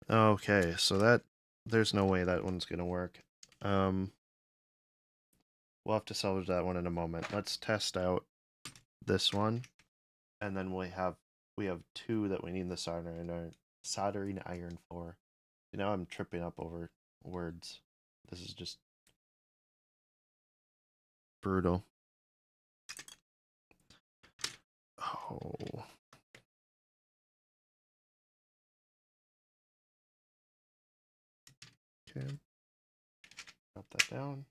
Okay, so there's no way that one's gonna work. We'll have to salvage that one in a moment. Let's test out this one, and then we have 2 that we need the soldering iron for. Now I'm tripping up over words. This is just brutal. Oh. Okay. Drop that down.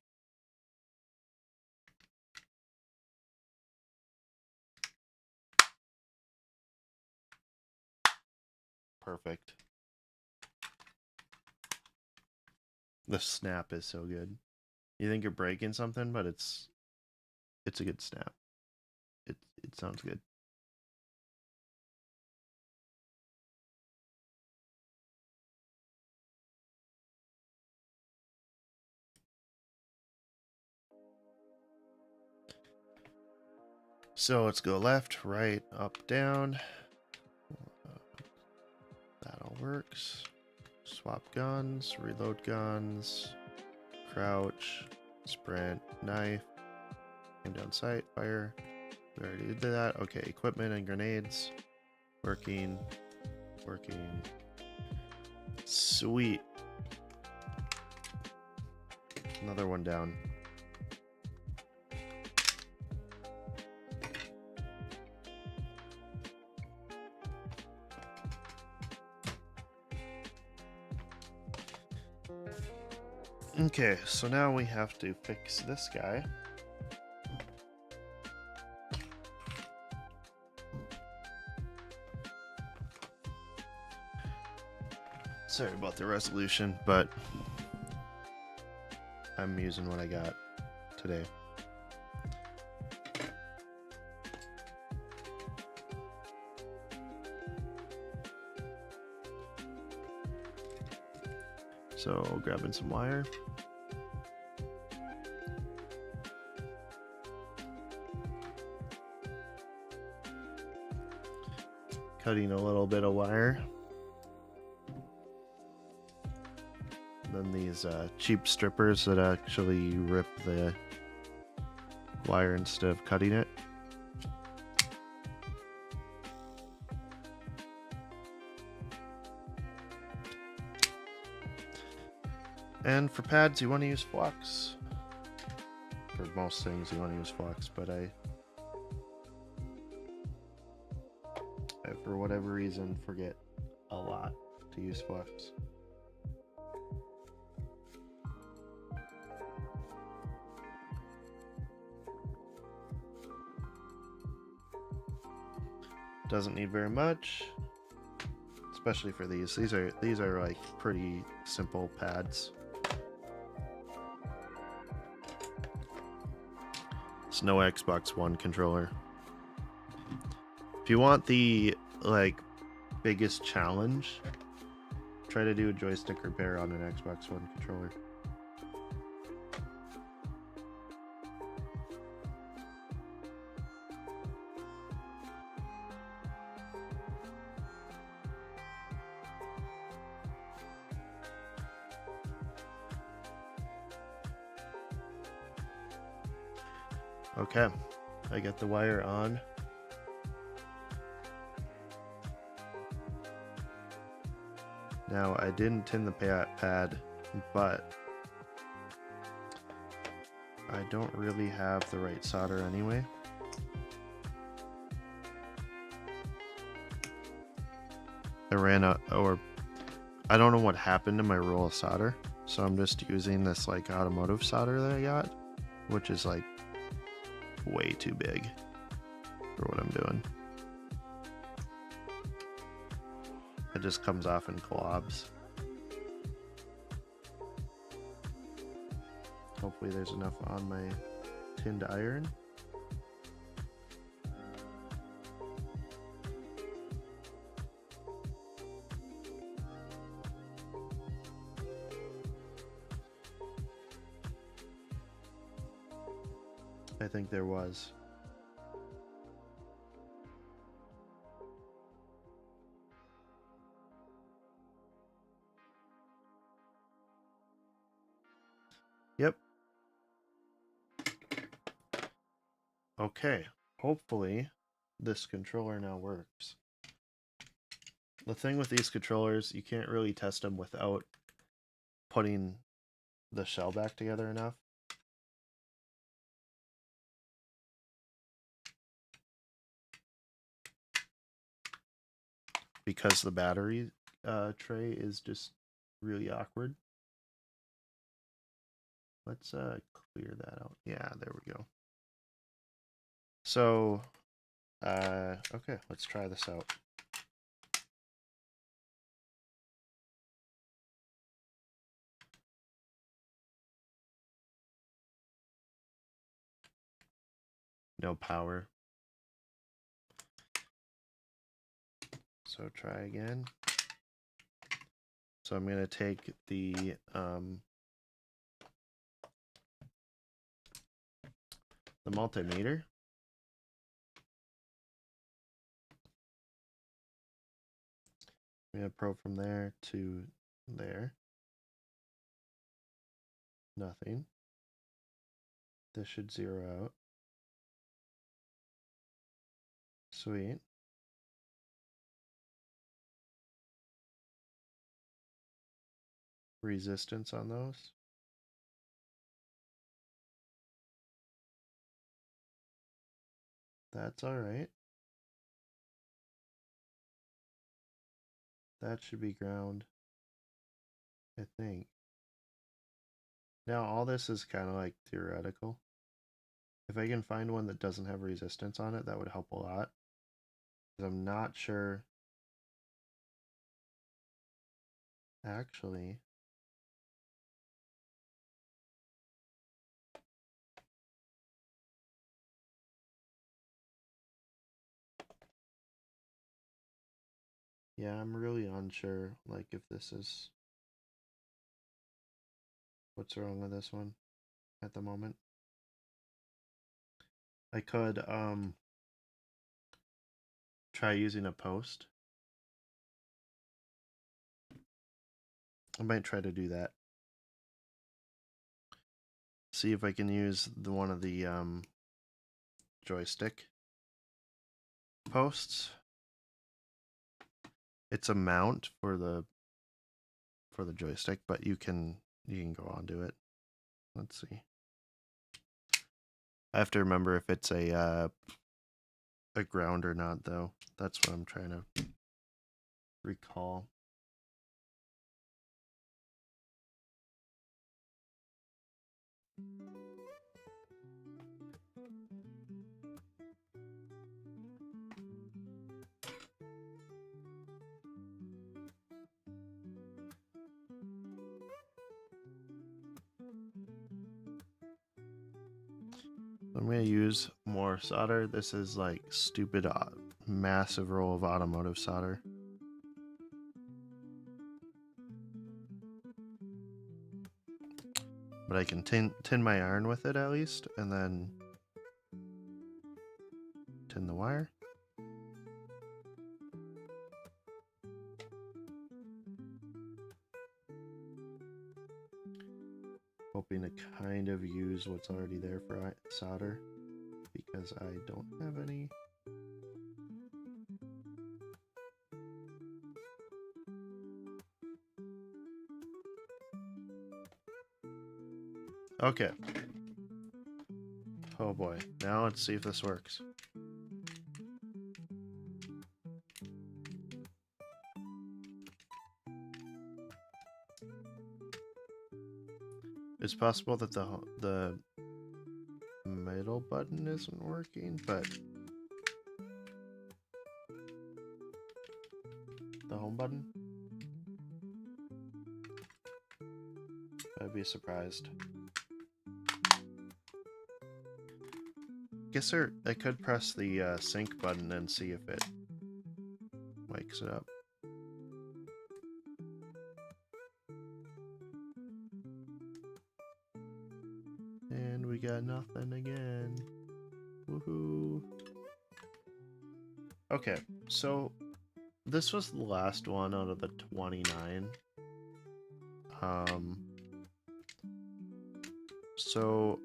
Perfect. The snap is so good. You think you're breaking something, but it's a good snap. It sounds good. So let's go left, right, up, down. That all works. Swap guns, reload guns, crouch, sprint, knife, aim down sight, fire. We already did that. Okay, equipment and grenades. Working. Sweet. Another one down. Okay, so now we have to fix this guy. Sorry about the resolution, but I'm using what I got today. So grabbing some wire. Cutting a little bit of wire. Then these cheap strippers that actually rip the wire instead of cutting it. And for pads, you want to use flux. For most things, you want to use flux, but I for whatever reason, forget a lot to use flux. Doesn't need very much, especially for these. These are like pretty simple pads. It's no Xbox One controller. If you want the like biggest challenge, try to do a joystick repair on an Xbox One controller. Okay, I got the wire on. Now, I didn't tin the pad, but I don't really have the right solder anyway. I ran out, or I don't know what happened to my roll of solder, so I'm just using this like automotive solder that I got, which is like way too big for what I'm doing. It just comes off in globs. Hopefully there's enough on my tinned iron. I think there was. Yep. Okay, hopefully this controller now works. The thing with these controllers, you can't really test them without putting the shell back together enough. Because the battery tray is just really awkward. Let's clear that out. Yeah, there we go. So, okay, let's try this out. No power. So try again. So I'm going to take the multimeter. I'm going to probe from there to there. Nothing. This should zero out. Sweet. Resistance on those. That's all right. That should be ground, I think. Now all this is kind of like theoretical. If I can find one that doesn't have resistance on it, that would help a lot. Because I'm not sure. Actually, Yeah, I'm really unsure, like, if this is... What's wrong with this one at the moment? I could, try using a post. I might try to do that. See if I can use one of the, joystick posts. It's a mount for the joystick, but you can go onto it. Let's see. I have to remember if it's a ground or not, though. That's what I'm trying to recall. I'm going to use more solder. This is like stupid, massive roll of automotive solder. But I can tin my iron with it at least, and then tin the wire. Hoping to kind of use what's already there for solder, because I don't have any. Okay. Oh boy. Now let's see if this works. It's possible that the middle button isn't working, but the home button? I'd be surprised. Guess I could press the sync button and see if it wakes it up. And we got nothing again. Woohoo. Okay, so this was the last one out of the 29. So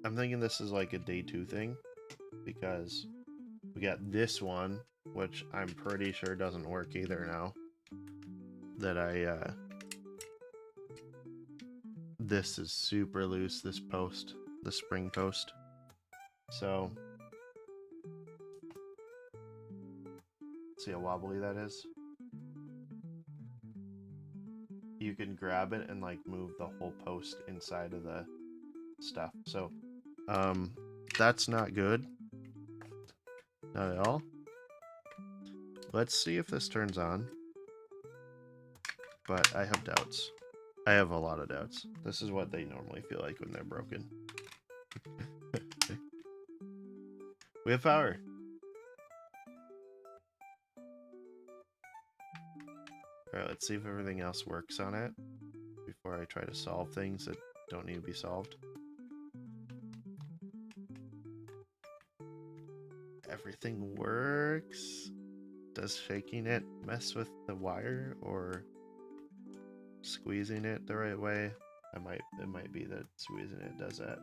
I'm thinking this is like a day 2 thing, because we got this one, which I'm pretty sure doesn't work either now. That this is super loose, this post, the spring post. So, see how wobbly that is? You can grab it and like move the whole post inside of the stuff. So, that's not good. Not at all. Let's see if this turns on. But I have doubts. I have a lot of doubts. This is what they normally feel like when they're broken. We have power. Alright, let's see if everything else works on it before I try to solve things that don't need to be solved. Everything works. Does shaking it mess with the wire, or squeezing it the right way? It might be that squeezing it does that.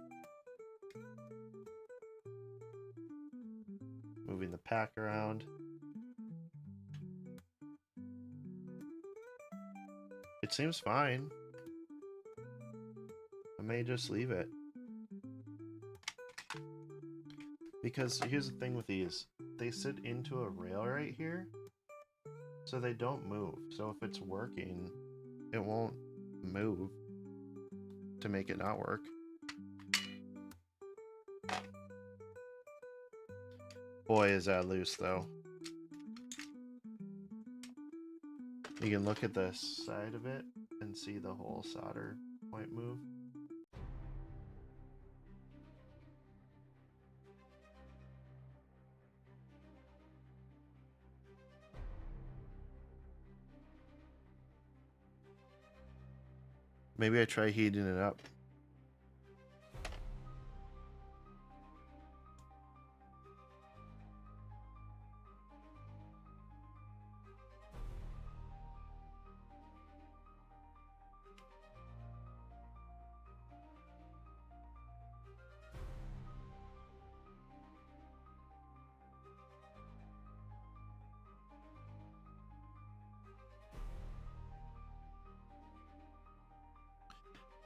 Moving the pack around. It seems fine. I may just leave it. Because here's the thing with these. They sit into a rail right here, so they don't move. So if it's working, it won't move to make it not work. Boy, is that loose, though. You can look at the side of it and see the whole solder point move. Maybe I try heating it up.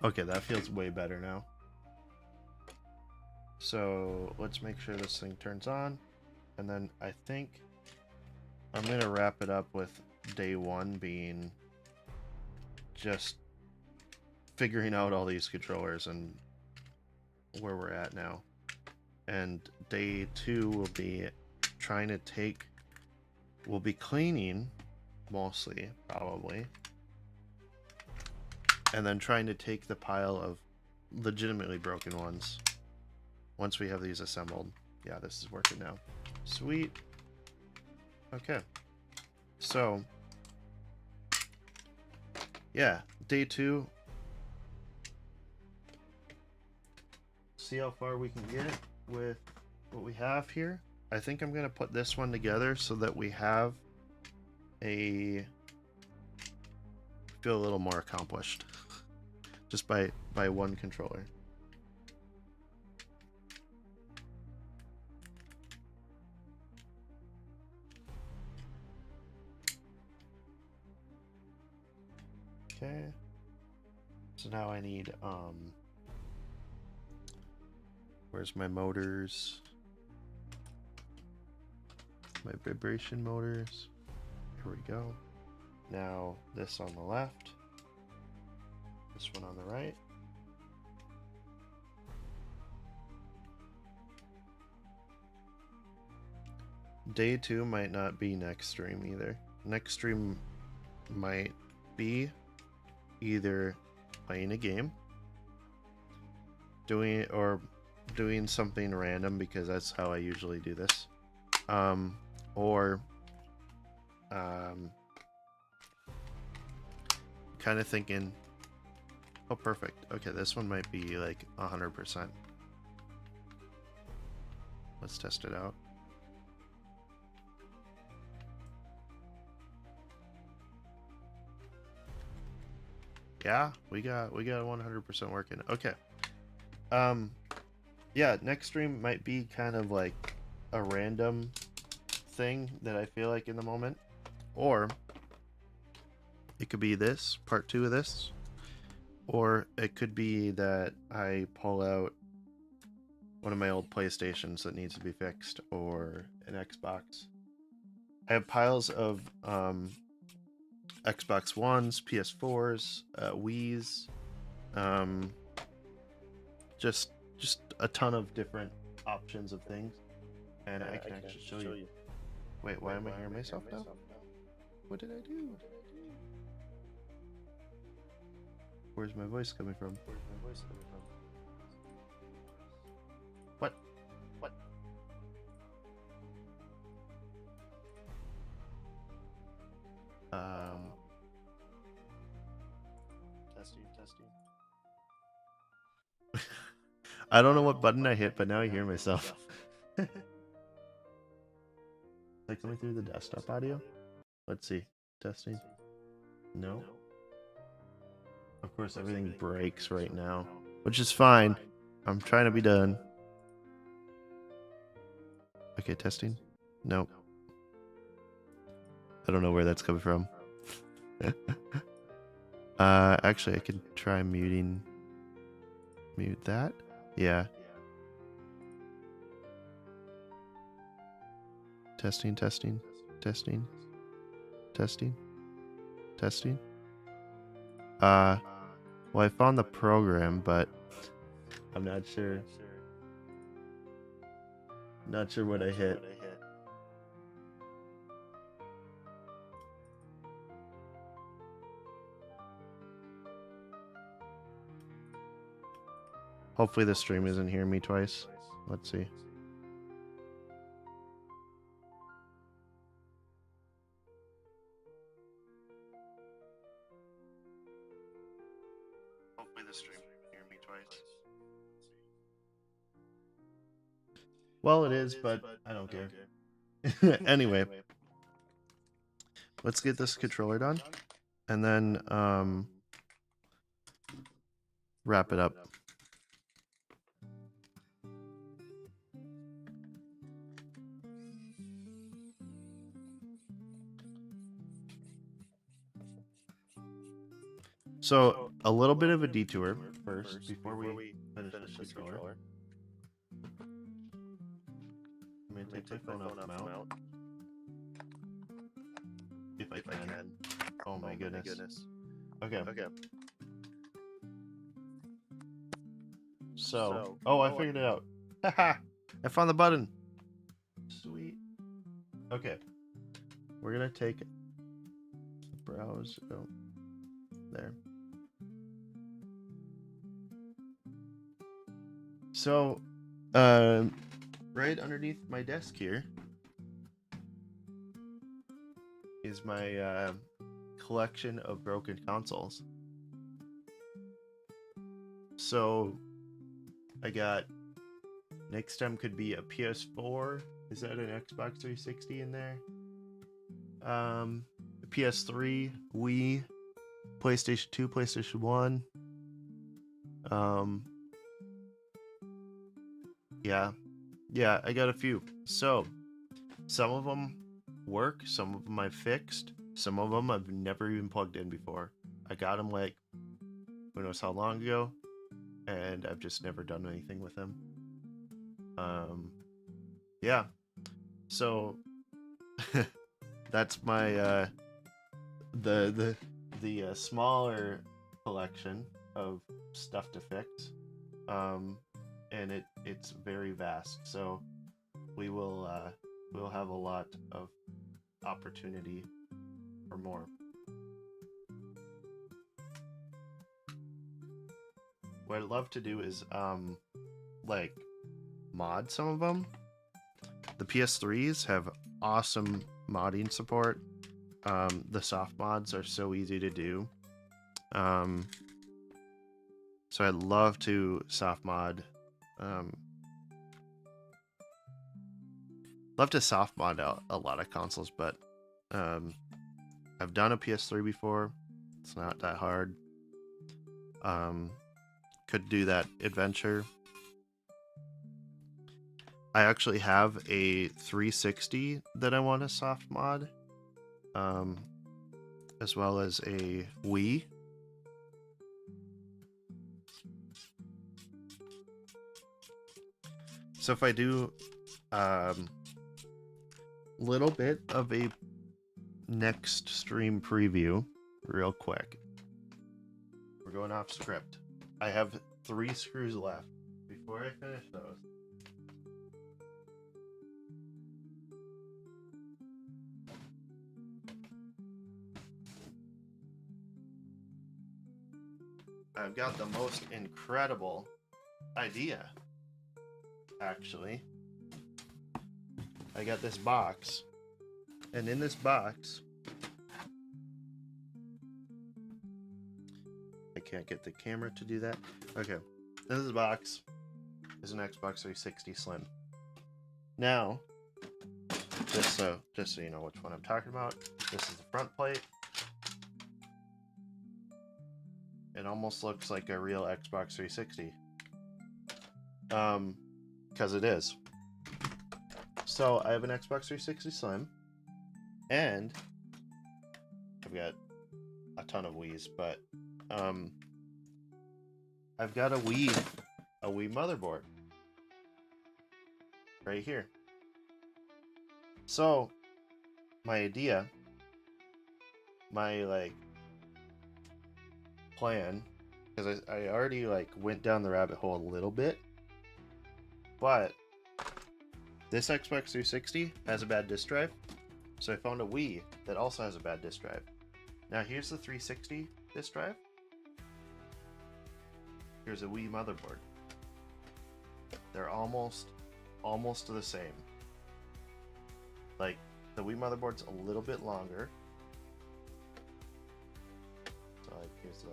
Okay, that feels way better now. So let's make sure this thing turns on. And then I think I'm going to wrap it up with day one being just figuring out all these controllers and where we're at now. And day two will be trying to take, we'll be cleaning mostly, probably. And then trying to take the pile of legitimately broken ones once we have these assembled. Yeah, this is working now. Sweet. Okay. So, yeah, day two. See how far we can get with what we have here. I think I'm going to put this one together so that we have feel a little more accomplished just by one controller. Okay. So now I need where's my motors? My vibration motors. Here we go. Now this on the left. This one on the right. Day two might not be next stream either. Next stream might be either playing a game, doing something random because that's how I usually do this, or kind of thinking, oh perfect, okay, this one might be like 100%. Let's test it out. Yeah, we got 100% working. Okay. Yeah, next stream might be kind of like a random thing that I feel like in the moment, or it could be this part 2 of this, or it could be that I pull out one of my old PlayStations that needs to be fixed, or an Xbox. I have piles of Xbox Ones, PS4s, Wii's, just a ton of different options of things, and I can actually show you. Wait, why am I hearing myself now? What did I do? Where's my voice coming from? What? Testing. I don't know what button I hit, but now I hear myself. Like coming through the desktop audio? Let's see. Testing. No. Of course, everything breaks right now, which is fine. I'm trying to be done. Okay, testing. Nope. I don't know where that's coming from. Actually, I can try mute that. Yeah. Testing. Well, I found the program, but I'm not sure. Not sure what I hit. Hopefully the stream isn't hearing me twice. Let's see. Hopefully the stream can hear me twice. Well, it is, but I don't care. Anyway, let's get this controller done, and then wrap it up. So, a little bit of a detour first before we finish this controller. I'm going to take my phone out of mount. If I can. Oh my goodness. Okay. So, oh, I figured it out. Haha! I found the button. Sweet. Okay. We're going to take browse. Oh, there. So, right underneath my desk here is my collection of broken consoles. So, I got, next time could be a PS4. Is that an Xbox 360 in there? A PS3, Wii, PlayStation 2, PlayStation 1. Yeah, I got a few. So, some of them work, some of them I fixed, some of them I've never even plugged in before. I got them like, who knows how long ago, and I've just never done anything with them. Yeah. So, that's my the smaller collection of stuff to fix. And it's very vast, so we'll have a lot of opportunity for more. What I'd love to do is like mod some of them. The PS3s have awesome modding support. The soft mods are so easy to do. So I'd love to soft mod. Love to soft mod out a lot of consoles, but I've done a PS3 before. It's not that hard. Could do that adventure. I actually have a 360 that I want to soft mod, as well as a Wii. So if I do little bit of a next stream preview real quick. We're going off script. I have 3 screws left. Before I finish those, I've got the most incredible idea. Actually, I got this box, and in this box, I can't get the camera to do that. Okay, this box is an Xbox 360 Slim. Now, just so you know which one I'm talking about, this is the front plate. It almost looks like a real Xbox 360. Because it is. So I have an Xbox 360 Slim, and I've got a ton of Wii's, but I've got a Wii motherboard right here. So my idea, my plan, because I already went down the rabbit hole a little bit, but this Xbox 360 has a bad disk drive, so I found a Wii that also has a bad disk drive. Now here's the 360 disk drive. Here's a Wii motherboard. They're almost the same. Like, the Wii motherboard's a little bit longer. So here's the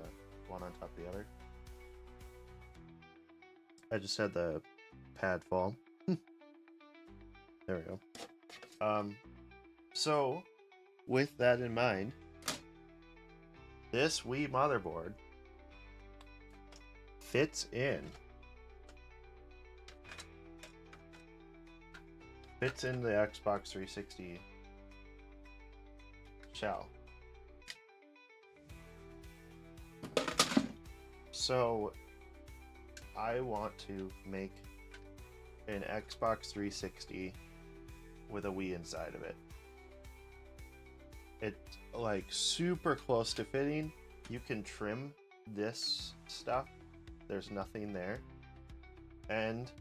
one on top of the other. I just had the pad fall. There we go. So with that in mind, this Wii motherboard fits in the Xbox 360 shell. So I want to make an Xbox 360 with a Wii inside of it. It's like super close to fitting. You can trim this stuff. There's nothing there. And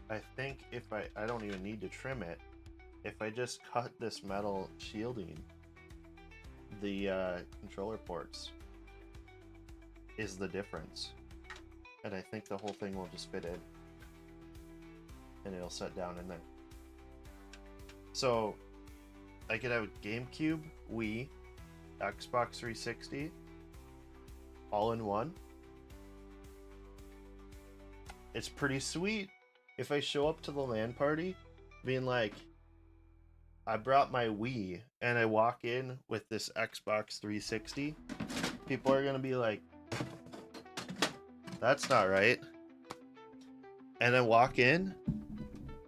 I think if I don't even need to trim it. If I just cut this metal shielding, the controller ports is the difference. And I think the whole thing will just fit in. And it'll set down in there. So I could have a GameCube, Wii, Xbox 360, all in one. It's pretty sweet. If I show up to the LAN party, being like, I brought my Wii, and I walk in with this Xbox 360, people are gonna be like, that's not right. And I walk in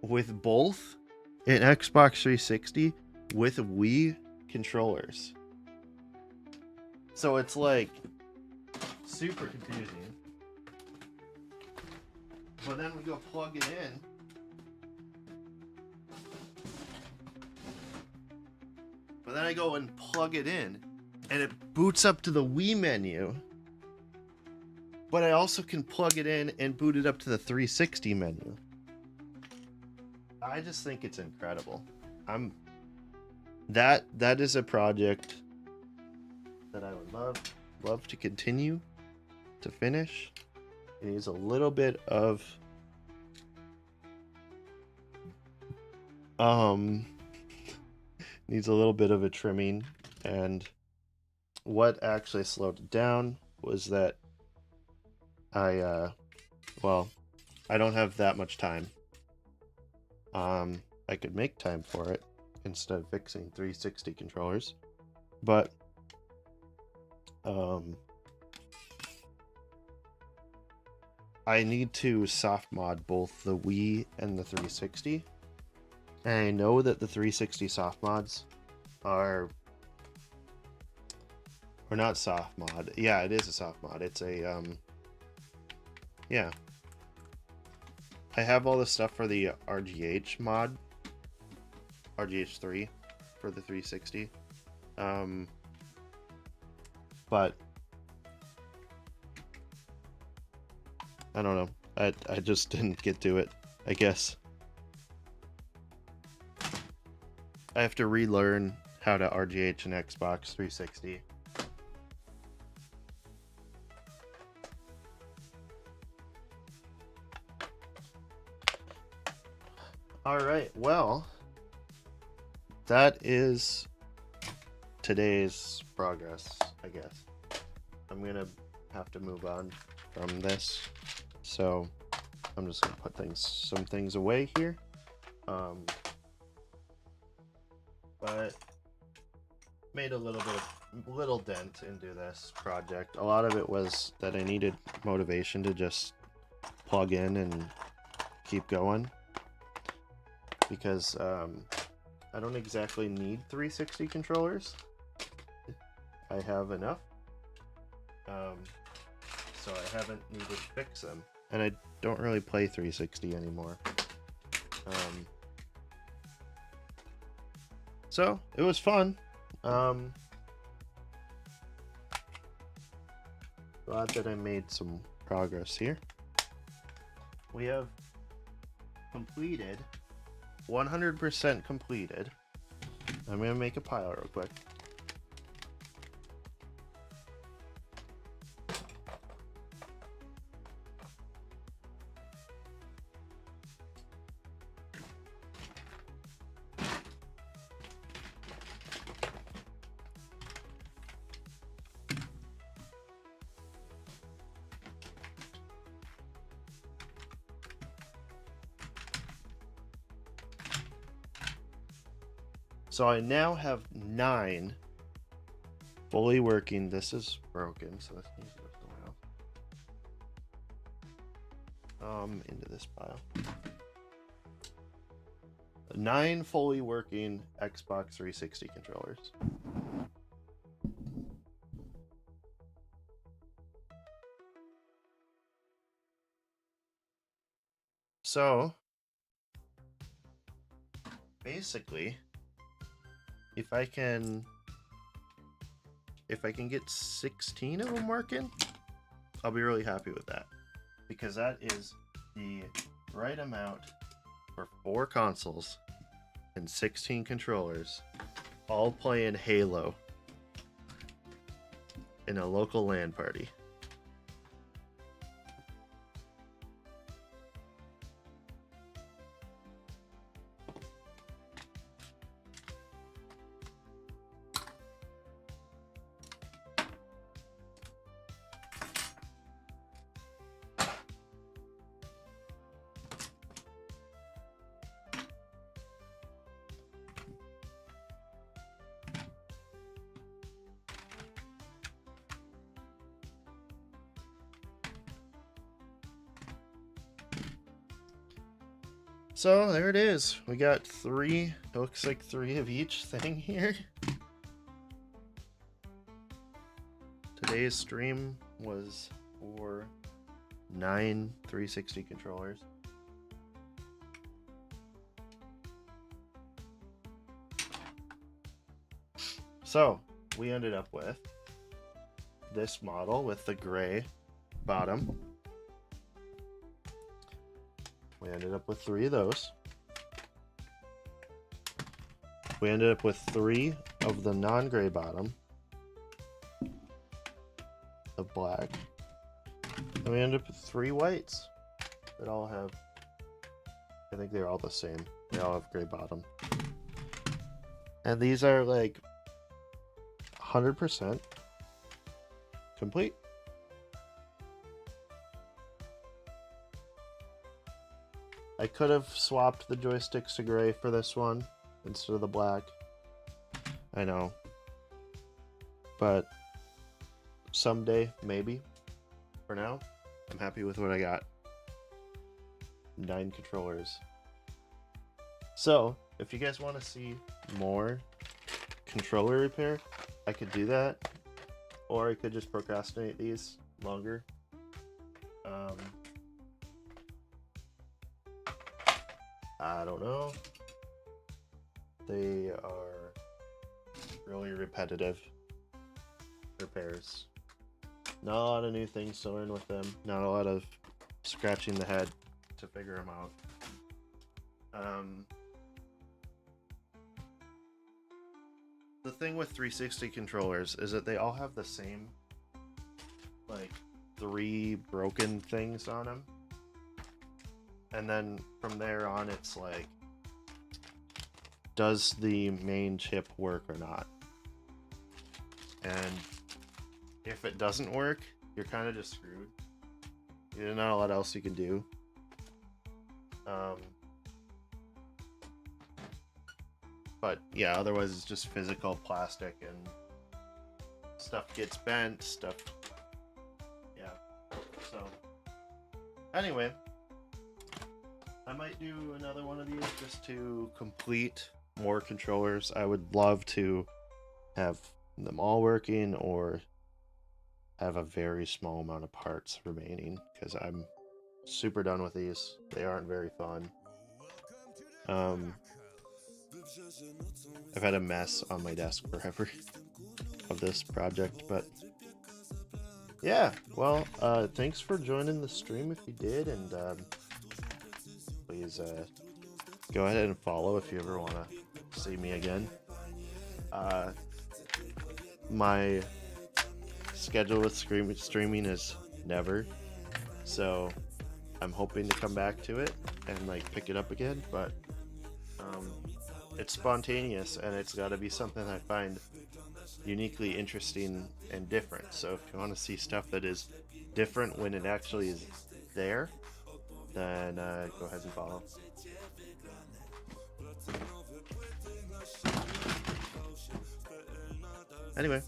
with both an Xbox 360 with Wii controllers. So it's like super confusing. But then we go plug it in. But then I go and plug it in, and it boots up to the Wii menu. But I also can plug it in and boot it up to the 360 menu. I just think it's incredible. That is a project that I would love to continue to finish. It needs a little bit of needs a little bit of a trimming, and what actually slowed it down was that I don't have that much time. I could make time for it instead of fixing 360 controllers, but I need to soft mod both the Wii and the 360. And I know that the 360 soft mods are not soft mod. Yeah, it is a soft mod. It's a yeah. I have all the stuff for the RGH mod, RGH 3 for the 360. But I don't know. I just didn't get to it, I guess. I have to relearn how to RGH an Xbox 360. Alright, well, that is today's progress, I guess. I'm gonna have to move on from this, so I'm just gonna put some things away here. But made a little dent into this project. A lot of it was that I needed motivation to just plug in and keep going, because I don't exactly need 360 controllers. I have enough, so I haven't needed to fix them, and I don't really play 360 anymore. So it was fun. Glad that I made some progress here. We have completed 100% completed. I'm gonna make a pile real quick. So I now have 9 fully working. This is broken, so this needs to go somewhere else. Into this pile. 9 fully working Xbox 360 controllers. So basically, if I can get 16 of them working, I'll be really happy with that, because that is the right amount for 4 consoles and 16 controllers, all playing Halo in a local LAN party. So there it is. We got 3, it looks like 3 of each thing here. Today's stream was for 9 360 controllers. So we ended up with this model with the gray bottom. We ended up with 3 of those. We ended up with 3 of the non-gray bottom of black. And we ended up with 3 whites that all have, I think they're all the same. They all have gray bottom. And these are like 100% complete. I could have swapped the joysticks to gray for this one instead of the black. I know. But someday, maybe. For now, I'm happy with what I got. 9 controllers. So, if you guys want to see more controller repair, I could do that. Or I could just procrastinate these longer. I don't know. They are really repetitive repairs. Not a lot of new things to learn with them. Not a lot of scratching the head to figure them out. The thing with 360 controllers is that they all have the same, like, 3 broken things on them. And then from there on, it's like, does the main chip work or not? And if it doesn't work, you're kind of just screwed. There's not a lot else you can do. But yeah, otherwise it's just physical plastic and stuff gets bent, stuff. Yeah. So anyway, I might do another one of these just to complete more controllers. I would love to have them all working or have a very small amount of parts remaining, because I'm super done with these. They aren't very fun. I've had a mess on my desk forever of this project, but yeah, well, thanks for joining the stream if you did, and please go ahead and follow if you ever want to see me again. My schedule with streaming is never, so I'm hoping to come back to it and like pick it up again, but it's spontaneous and it's got to be something I find uniquely interesting and different. So if you want to see stuff that is different when it actually is there, then go ahead and follow. Anyway,